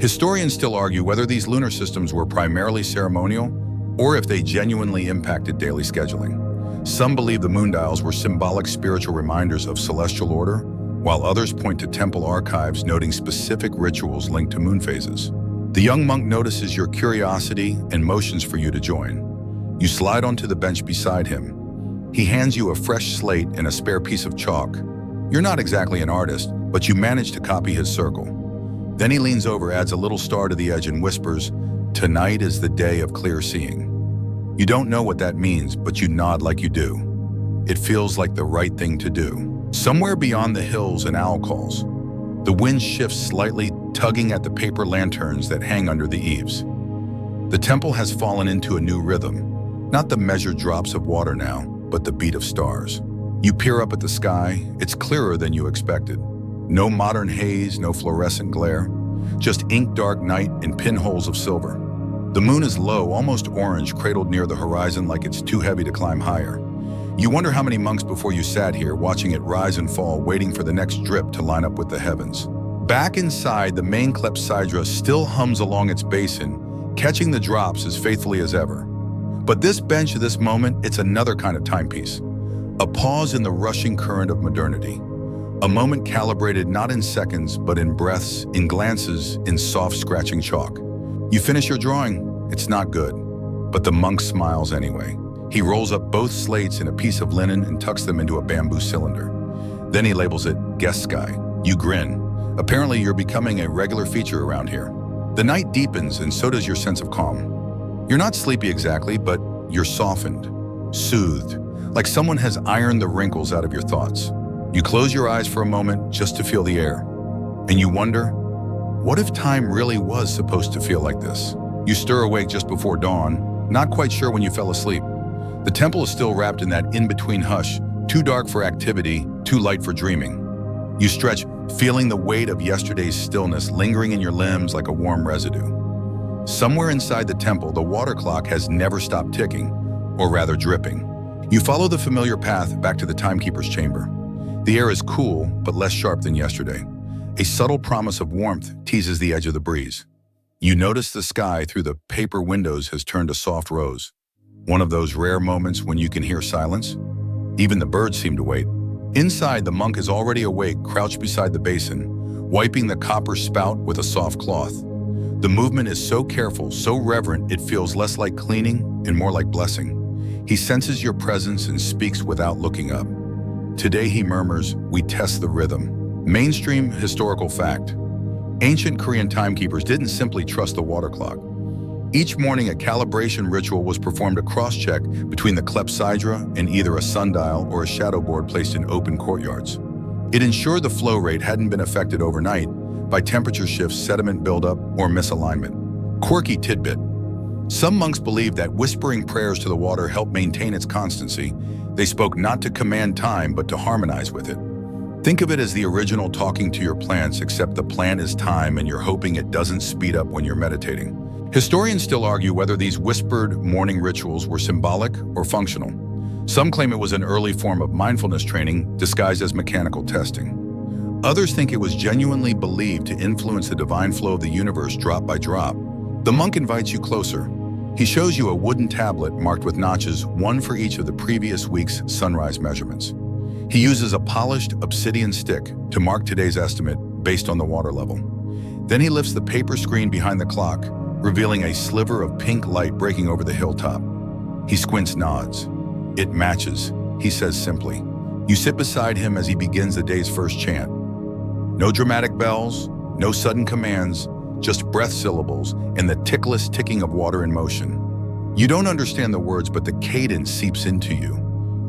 Historians still argue whether these lunar systems were primarily ceremonial or if they genuinely impacted daily scheduling. Some believe the moon dials were symbolic spiritual reminders of celestial order, while others point to temple archives noting specific rituals linked to moon phases. The young monk notices your curiosity and motions for you to join. You slide onto the bench beside him. He hands you a fresh slate and a spare piece of chalk. You're not exactly an artist, but you manage to copy his circle. Then he leans over, adds a little star to the edge, and whispers, "Tonight is the day of clear seeing." You don't know what that means, but you nod like you do. It feels like the right thing to do. Somewhere beyond the hills and owl calls, the wind shifts slightly, tugging at the paper lanterns that hang under the eaves. The temple has fallen into a new rhythm. Not the measured drops of water now, but the beat of stars. You peer up at the sky, it's clearer than you expected. No modern haze, no fluorescent glare, just ink-dark night and pinholes of silver. The moon is low, almost orange, cradled near the horizon like it's too heavy to climb higher. You wonder how many monks before you sat here, watching it rise and fall, waiting for the next drip to line up with the heavens. Back inside, the main clepsydra still hums along its basin, catching the drops as faithfully as ever. But this bench, this moment, it's another kind of timepiece. A pause in the rushing current of modernity. A moment calibrated not in seconds, but in breaths, in glances, in soft scratching chalk. You finish your drawing, it's not good. But the monk smiles anyway. He rolls up both slates in a piece of linen and tucks them into a bamboo cylinder. Then he labels it guest sky. You grin. Apparently you're becoming a regular feature around here. The night deepens and so does your sense of calm. You're not sleepy exactly, but you're softened, soothed, like someone has ironed the wrinkles out of your thoughts. You close your eyes for a moment just to feel the air. And you wonder, what if time really was supposed to feel like this? You stir awake just before dawn, not quite sure when you fell asleep. The temple is still wrapped in that in-between hush, too dark for activity, too light for dreaming. You stretch, feeling the weight of yesterday's stillness lingering in your limbs like a warm residue. Somewhere inside the temple, the water clock has never stopped ticking, or rather dripping. You follow the familiar path back to the timekeeper's chamber. The air is cool, but less sharp than yesterday. A subtle promise of warmth teases the edge of the breeze. You notice the sky through the paper windows has turned a soft rose. One of those rare moments when you can hear silence. Even the birds seem to wait. Inside, the monk is already awake, crouched beside the basin, wiping the copper spout with a soft cloth. The movement is so careful, so reverent, it feels less like cleaning and more like blessing. He senses your presence and speaks without looking up. Today, he murmurs, we test the rhythm. Mainstream historical fact. Ancient Korean timekeepers didn't simply trust the water clock. Each morning, a calibration ritual was performed, a cross-check between the clepsydra and either a sundial or a shadow board placed in open courtyards. It ensured the flow rate hadn't been affected overnight by temperature shifts, sediment buildup, or misalignment. Quirky tidbit. Some monks believed that whispering prayers to the water helped maintain its constancy. They spoke not to command time, but to harmonize with it. Think of it as the original talking to your plants, except the plant is time and you're hoping it doesn't speed up when you're meditating. Historians still argue whether these whispered morning rituals were symbolic or functional. Some claim it was an early form of mindfulness training disguised as mechanical testing. Others think it was genuinely believed to influence the divine flow of the universe drop by drop. The monk invites you closer. He shows you a wooden tablet marked with notches, one for each of the previous week's sunrise measurements. He uses a polished obsidian stick to mark today's estimate based on the water level. Then he lifts the paper screen behind the clock, revealing a sliver of pink light breaking over the hilltop. He squints, nods. It matches, he says simply. You sit beside him as he begins the day's first chant. No dramatic bells, no sudden commands, just breath syllables and the tickless ticking of water in motion. You don't understand the words, but the cadence seeps into you.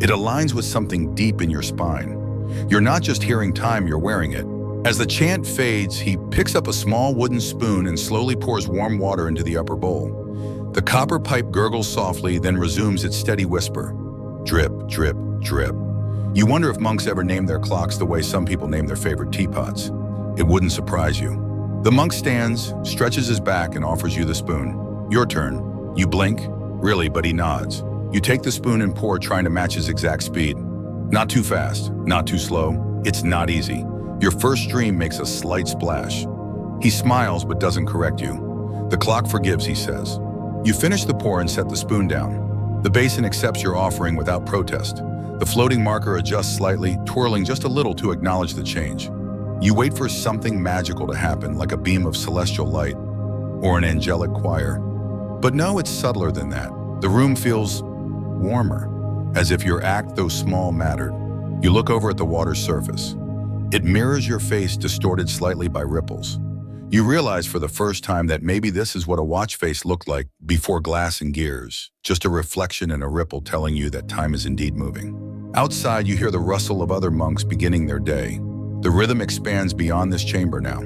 It aligns with something deep in your spine. You're not just hearing time, you're wearing it. As the chant fades, he picks up a small wooden spoon and slowly pours warm water into the upper bowl. The copper pipe gurgles softly, then resumes its steady whisper. Drip, drip, drip. You wonder if monks ever name their clocks the way some people name their favorite teapots. It wouldn't surprise you. The monk stands, stretches his back, and offers you the spoon. Your turn. You blink. Really, but he nods. You take the spoon and pour, trying to match his exact speed. Not too fast, not too slow. It's not easy. Your first stream makes a slight splash. He smiles but doesn't correct you. The clock forgives, he says. You finish the pour and set the spoon down. The basin accepts your offering without protest. The floating marker adjusts slightly, twirling just a little to acknowledge the change. You wait for something magical to happen, like a beam of celestial light or an angelic choir. But no, it's subtler than that. The room feels warmer, as if your act, though small, mattered. You look over at the water's surface. It mirrors your face, distorted slightly by ripples. You realize for the first time that maybe this is what a watch face looked like before glass and gears, just a reflection and a ripple telling you that time is indeed moving. Outside, you hear the rustle of other monks beginning their day. The rhythm expands beyond this chamber now.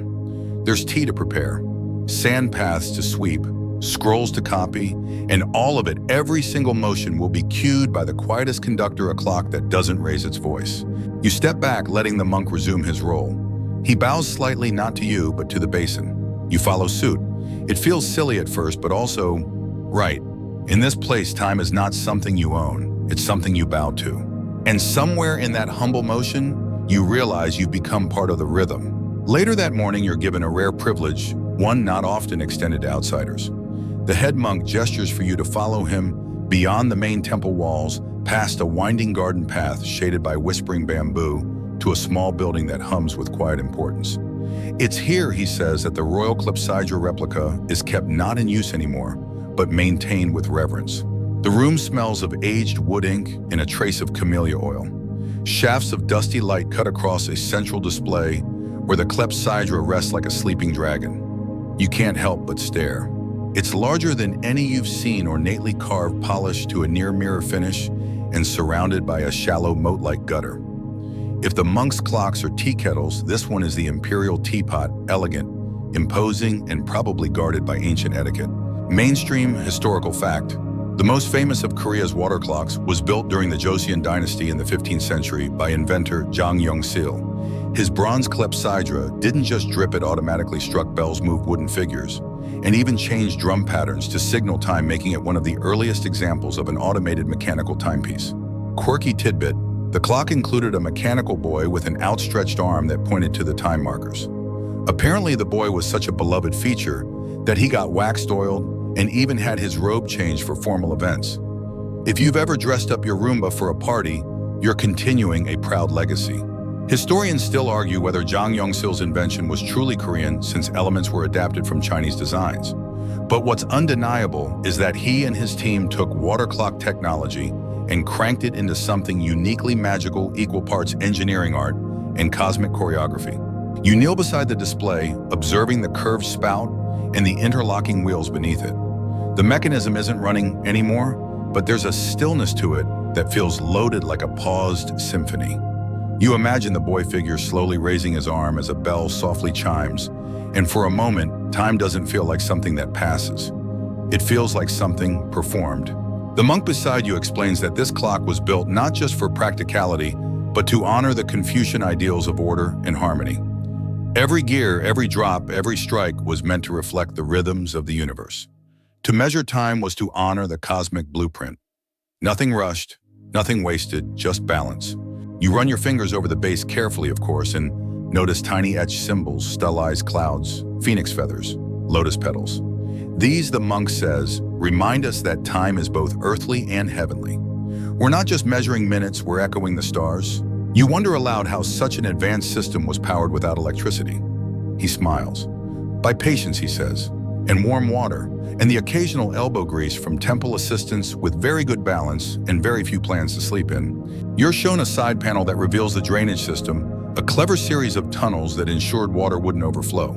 There's tea to prepare, sand paths to sweep, scrolls to copy, and all of it, every single motion will be cued by the quietest conductor, a clock that doesn't raise its voice. You step back, letting the monk resume his role. He bows slightly, not to you, but to the basin. You follow suit. It feels silly at first, but also right. In this place, time is not something you own, it's something you bow to. And somewhere in that humble motion, you realize you've become part of the rhythm. Later that morning, you're given a rare privilege, one not often extended to outsiders. The head monk gestures for you to follow him beyond the main temple walls, past a winding garden path shaded by whispering bamboo, to a small building that hums with quiet importance. It's here, he says, that the royal clepsydra replica is kept not in use anymore, but maintained with reverence. The room smells of aged wood ink and a trace of camellia oil. Shafts of dusty light cut across a central display where the clepsydra rests like a sleeping dragon. You can't help but stare. It's larger than any you've seen, ornately carved, polished to a near-mirror finish, and surrounded by a shallow moat-like gutter. If the monks' clocks are tea kettles, this one is the imperial teapot, elegant, imposing, and probably guarded by ancient etiquette. Mainstream historical fact: the most famous of Korea's water clocks was built during the Joseon dynasty in the 15th century by inventor Jang Yong-sil. His bronze clepsydra didn't just drip, it automatically struck bells, moved wooden figures, and even changed drum patterns to signal time, making it one of the earliest examples of an automated mechanical timepiece. Quirky tidbit: the clock included a mechanical buoy with an outstretched arm that pointed to the time markers. Apparently, the buoy was such a beloved feature that he got waxed, oiled, and even had his robe changed for formal events. If you've ever dressed up your Roomba for a party, you're continuing a proud legacy. Historians still argue whether Jang Yong-sil's invention was truly Korean, since elements were adapted from Chinese designs. But what's undeniable is that he and his team took water clock technology and cranked it into something uniquely magical, equal parts engineering art and cosmic choreography. You kneel beside the display, observing the curved spout and the interlocking wheels beneath it. The mechanism isn't running anymore, but there's a stillness to it that feels loaded like a paused symphony. You imagine the boy figure slowly raising his arm as a bell softly chimes, and for a moment, time doesn't feel like something that passes. It feels like something performed. The monk beside you explains that this clock was built not just for practicality, but to honor the Confucian ideals of order and harmony. Every gear, every drop, every strike was meant to reflect the rhythms of the universe. To measure time was to honor the cosmic blueprint. Nothing rushed, nothing wasted, just balance. You run your fingers over the base carefully, of course, and notice tiny etched symbols, stylized clouds, phoenix feathers, lotus petals. These, the monk says, remind us that time is both earthly and heavenly. We're not just measuring minutes, we're echoing the stars. You wonder aloud how such an advanced system was powered without electricity. He smiles. By patience, he says, and warm water, and the occasional elbow grease from temple assistants with very good balance and very few plans to sleep in. You're shown a side panel that reveals the drainage system, a clever series of tunnels that ensured water wouldn't overflow.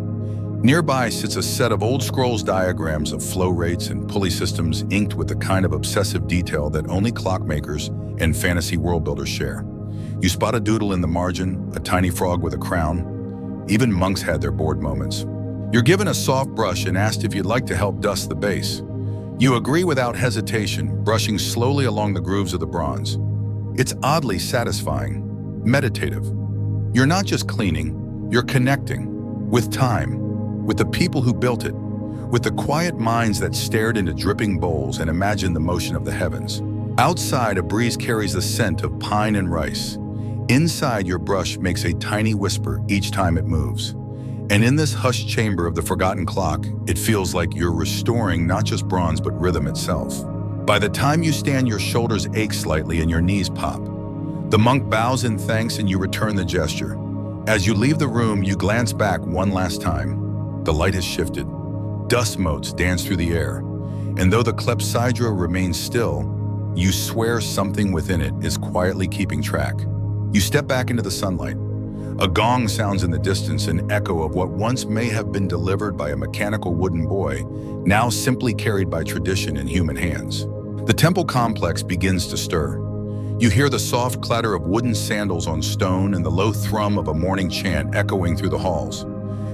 Nearby sits a set of old scrolls, diagrams of flow rates and pulley systems inked with the kind of obsessive detail that only clockmakers and fantasy world builders share. You spot a doodle in the margin, a tiny frog with a crown. Even monks had their bored moments. You're given a soft brush and asked if you'd like to help dust the base. You agree without hesitation, brushing slowly along the grooves of the bronze. It's oddly satisfying, meditative. You're not just cleaning, you're connecting with time, with the people who built it, with the quiet minds that stared into dripping bowls and imagined the motion of the heavens. Outside, a breeze carries the scent of pine and rice. Inside, your brush makes a tiny whisper each time it moves. And in this hushed chamber of the forgotten clock, it feels like you're restoring not just bronze, but rhythm itself. By the time you stand, your shoulders ache slightly and your knees pop. The monk bows in thanks and you return the gesture. As you leave the room, you glance back one last time. The light has shifted. Dust motes dance through the air. And though the clepsydra remains still, you swear something within it is quietly keeping track. You step back into the sunlight. A gong sounds in the distance, an echo of what once may have been delivered by a mechanical wooden boy, now simply carried by tradition in human hands. The temple complex begins to stir. You hear the soft clatter of wooden sandals on stone and the low thrum of a morning chant echoing through the halls.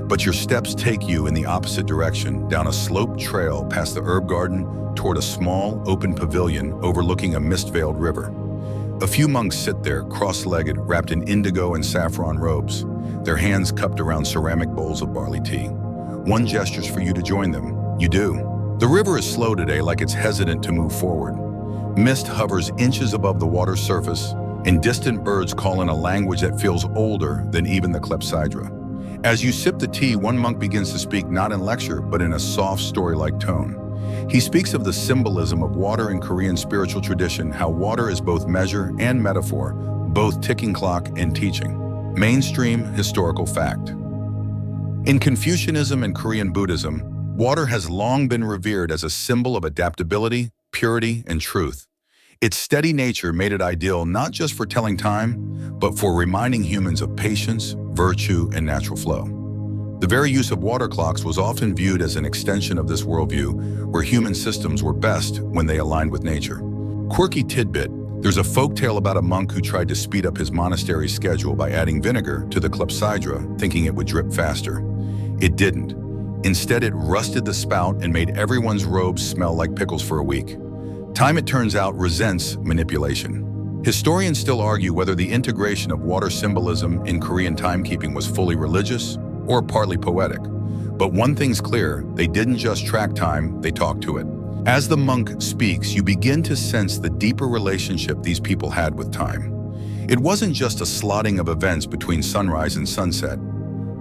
But your steps take you in the opposite direction, down a sloped trail past the herb garden toward a small, open pavilion overlooking a mist-veiled river. A few monks sit there, cross-legged, wrapped in indigo and saffron robes, their hands cupped around ceramic bowls of barley tea. One gestures for you to join them. You do. The river is slow today, like it's hesitant to move forward. Mist hovers inches above the water's surface, and distant birds call in a language that feels older than even the clepsydra. As you sip the tea, one monk begins to speak not in lecture, but in a soft, story-like tone. He speaks of the symbolism of water in Korean spiritual tradition, how water is both measure and metaphor, both ticking clock and teaching. Mainstream historical fact. In Confucianism and Korean Buddhism, water has long been revered as a symbol of adaptability, purity, and truth. Its steady nature made it ideal not just for telling time, but for reminding humans of patience, virtue, and natural flow. The very use of water clocks was often viewed as an extension of this worldview, where human systems were best when they aligned with nature. Quirky tidbit: there's a folktale about a monk who tried to speed up his monastery's schedule by adding vinegar to the clepsydra, thinking it would drip faster. It didn't. Instead, it rusted the spout and made everyone's robes smell like pickles for a week. Time, it turns out, resents manipulation. Historians still argue whether the integration of water symbolism in Korean timekeeping was fully religious or partly poetic. But one thing's clear: they didn't just track time, they talked to it. As the monk speaks, you begin to sense the deeper relationship these people had with time. It wasn't just a slotting of events between sunrise and sunset.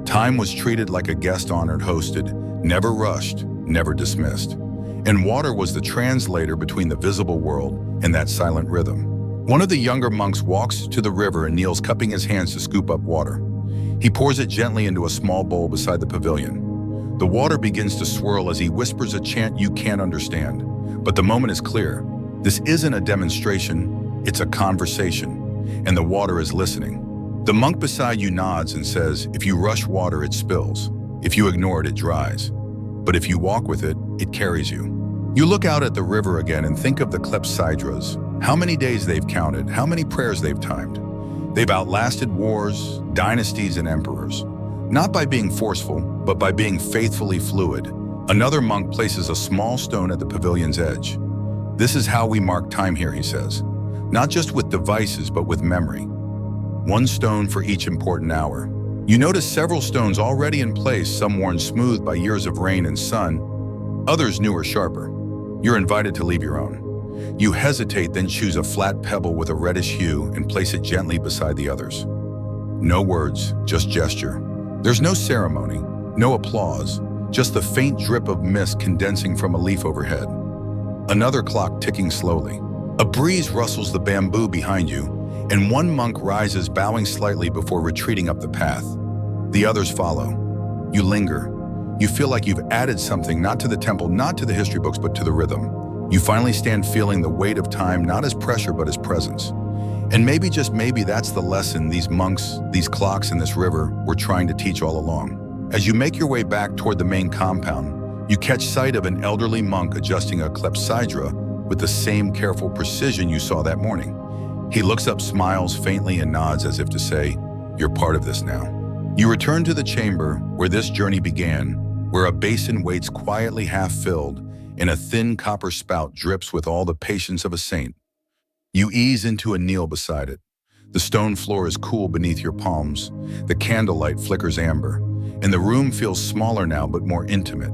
Time was treated like a guest honored, hosted, never rushed, never dismissed. And water was the translator between the visible world and that silent rhythm. One of the younger monks walks to the river and kneels, cupping his hands to scoop up water. He pours it gently into a small bowl beside the pavilion. The water begins to swirl as he whispers a chant you can't understand. But the moment is clear. This isn't a demonstration, it's a conversation, and the water is listening. The monk beside you nods and says, if you rush water, it spills. If you ignore it, it dries. But if you walk with it, it carries you. You look out at the river again and think of the clepsydras. How many days they've counted, how many prayers they've timed. They've outlasted wars, dynasties, and emperors. Not by being forceful, but by being faithfully fluid. Another monk places a small stone at the pavilion's edge. This is how we mark time here, he says. Not just with devices, but with memory. One stone for each important hour. You notice several stones already in place, some worn smooth by years of rain and sun, others newer, sharper. You're invited to leave your own. You hesitate, then choose a flat pebble with a reddish hue and place it gently beside the others. No words, just gesture. There's no ceremony, no applause, just the faint drip of mist condensing from a leaf overhead. Another clock ticking slowly. A breeze rustles the bamboo behind you, and one monk rises, bowing slightly before retreating up the path. The others follow. You linger. You feel like you've added something, not to the temple, not to the history books, but to the rhythm. You finally stand, feeling the weight of time, not as pressure, but as presence. And maybe, just maybe, that's the lesson these monks, these clocks, and this river were trying to teach all along. As you make your way back toward the main compound, you catch sight of an elderly monk adjusting a clepsydra with the same careful precision you saw that morning. He looks up, smiles faintly, and nods as if to say, you're part of this now. You return to the chamber where this journey began, where a basin waits quietly, half filled, and a thin copper spout drips with all the patience of a saint. You ease into and kneel beside it. The stone floor is cool beneath your palms. The candlelight flickers amber, and the room feels smaller now, but more intimate.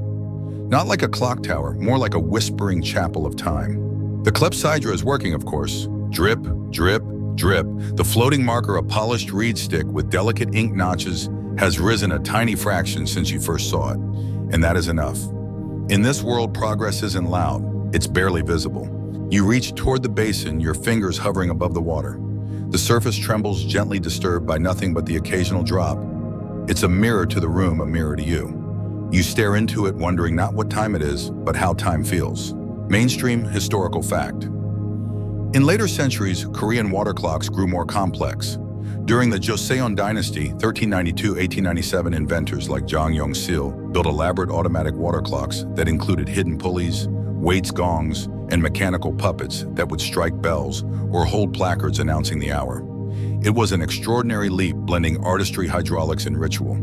Not like a clock tower, more like a whispering chapel of time. The clepsydra is working, of course. Drip, drip, drip. The floating marker, a polished reed stick with delicate ink notches, has risen a tiny fraction since you first saw it. And that is enough. In this world, progress isn't loud. It's barely visible. You reach toward the basin, your fingers hovering above the water. The surface trembles, gently disturbed by nothing but the occasional drop. It's a mirror to the room, a mirror to you. You stare into it, wondering not what time it is, but how time feels. Mainstream historical fact. In later centuries, Korean water clocks grew more complex. During the Joseon dynasty, 1392-1897, inventors like Jang Yong-sil built elaborate automatic water clocks that included hidden pulleys, weights, gongs, and mechanical puppets that would strike bells or hold placards announcing the hour. It was an extraordinary leap, blending artistry, hydraulics, and ritual.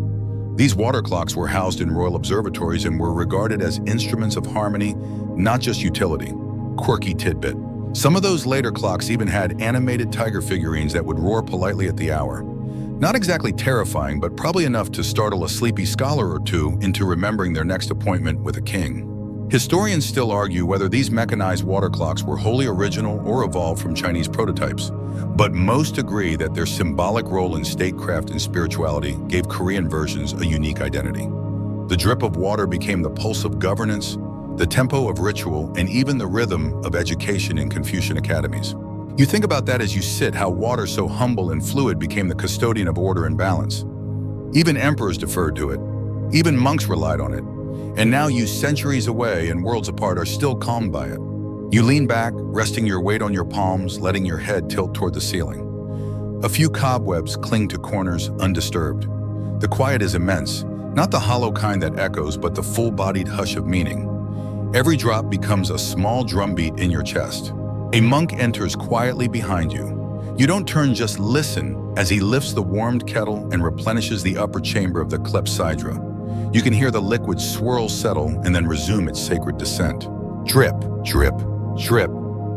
These water clocks were housed in royal observatories and were regarded as instruments of harmony, not just utility. Quirky tidbit. Some of those later clocks even had animated tiger figurines that would roar politely at the hour. Not exactly terrifying, but probably enough to startle a sleepy scholar or two into remembering their next appointment with a king. Historians still argue whether these mechanized water clocks were wholly original or evolved from Chinese prototypes, but most agree that their symbolic role in statecraft and spirituality gave Korean versions a unique identity. The drip of water became the pulse of governance, the tempo of ritual, and even the rhythm of education in Confucian academies. You think about that as you sit, how water so humble and fluid became the custodian of order and balance. Even emperors deferred to it. Even monks relied on it. And now you, centuries away and worlds apart, are still calmed by it. You lean back, resting your weight on your palms, letting your head tilt toward the ceiling. A few cobwebs cling to corners undisturbed. The quiet is immense, not the hollow kind that echoes, but the full-bodied hush of meaning. Every drop becomes a small drumbeat in your chest. A monk enters quietly behind you. You don't turn, just listen as he lifts the warmed kettle and replenishes the upper chamber of the clepsydra. You can hear the liquid swirl, settle, and then resume its sacred descent. Drip, drip, drip.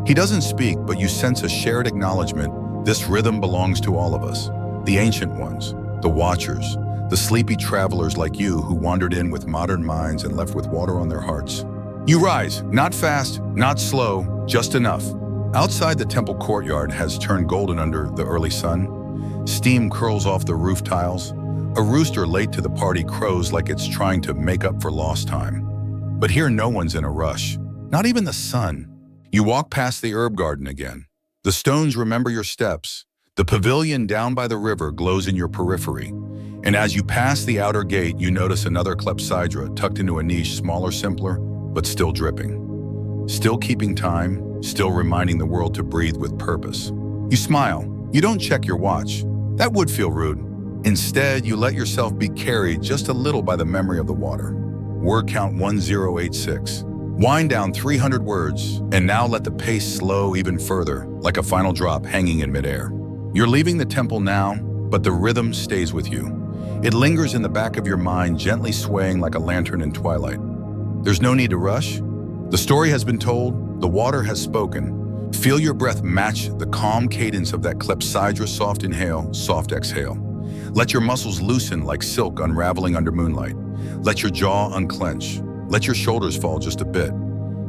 He doesn't speak, but you sense a shared acknowledgement. This rhythm belongs to all of us. The ancient ones, the watchers, the sleepy travelers like you who wandered in with modern minds and left with water on their hearts. You rise, not fast, not slow, just enough. Outside, the temple courtyard has turned golden under the early sun. Steam curls off the roof tiles. A rooster late to the party crows like it's trying to make up for lost time. But here no one's in a rush, not even the sun. You walk past the herb garden again. The stones remember your steps. The pavilion down by the river glows in your periphery. And as you pass the outer gate, you notice another clepsydra tucked into a niche, smaller, simpler, but still dripping. Still keeping time, still reminding the world to breathe with purpose. You smile. You don't check your watch. That would feel rude. Instead, you let yourself be carried just a little by the memory of the water. Word count 1086. Wind down 300 words, and now let the pace slow even further, like a final drop hanging in midair. You're leaving the temple now, but the rhythm stays with you. It lingers in the back of your mind, gently swaying like a lantern in twilight. There's no need to rush. The story has been told, the water has spoken. Feel your breath match the calm cadence of that clepsydra, soft inhale, soft exhale. Let your muscles loosen like silk unraveling under moonlight. Let your jaw unclench. Let your shoulders fall just a bit.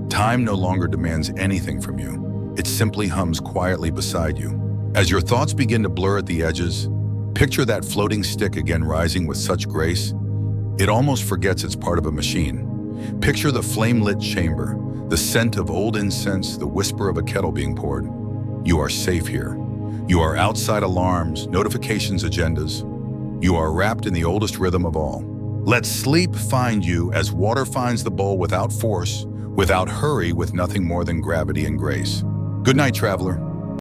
Time no longer demands anything from you. It simply hums quietly beside you. As your thoughts begin to blur at the edges, picture that floating stick again rising with such grace, it almost forgets it's part of a machine. Picture the flame-lit chamber, the scent of old incense, the whisper of a kettle being poured. You are safe here. You are outside alarms, notifications, agendas. You are wrapped in the oldest rhythm of all. Let sleep find you as water finds the bowl, without force, without hurry, with nothing more than gravity and grace. Good night, traveler.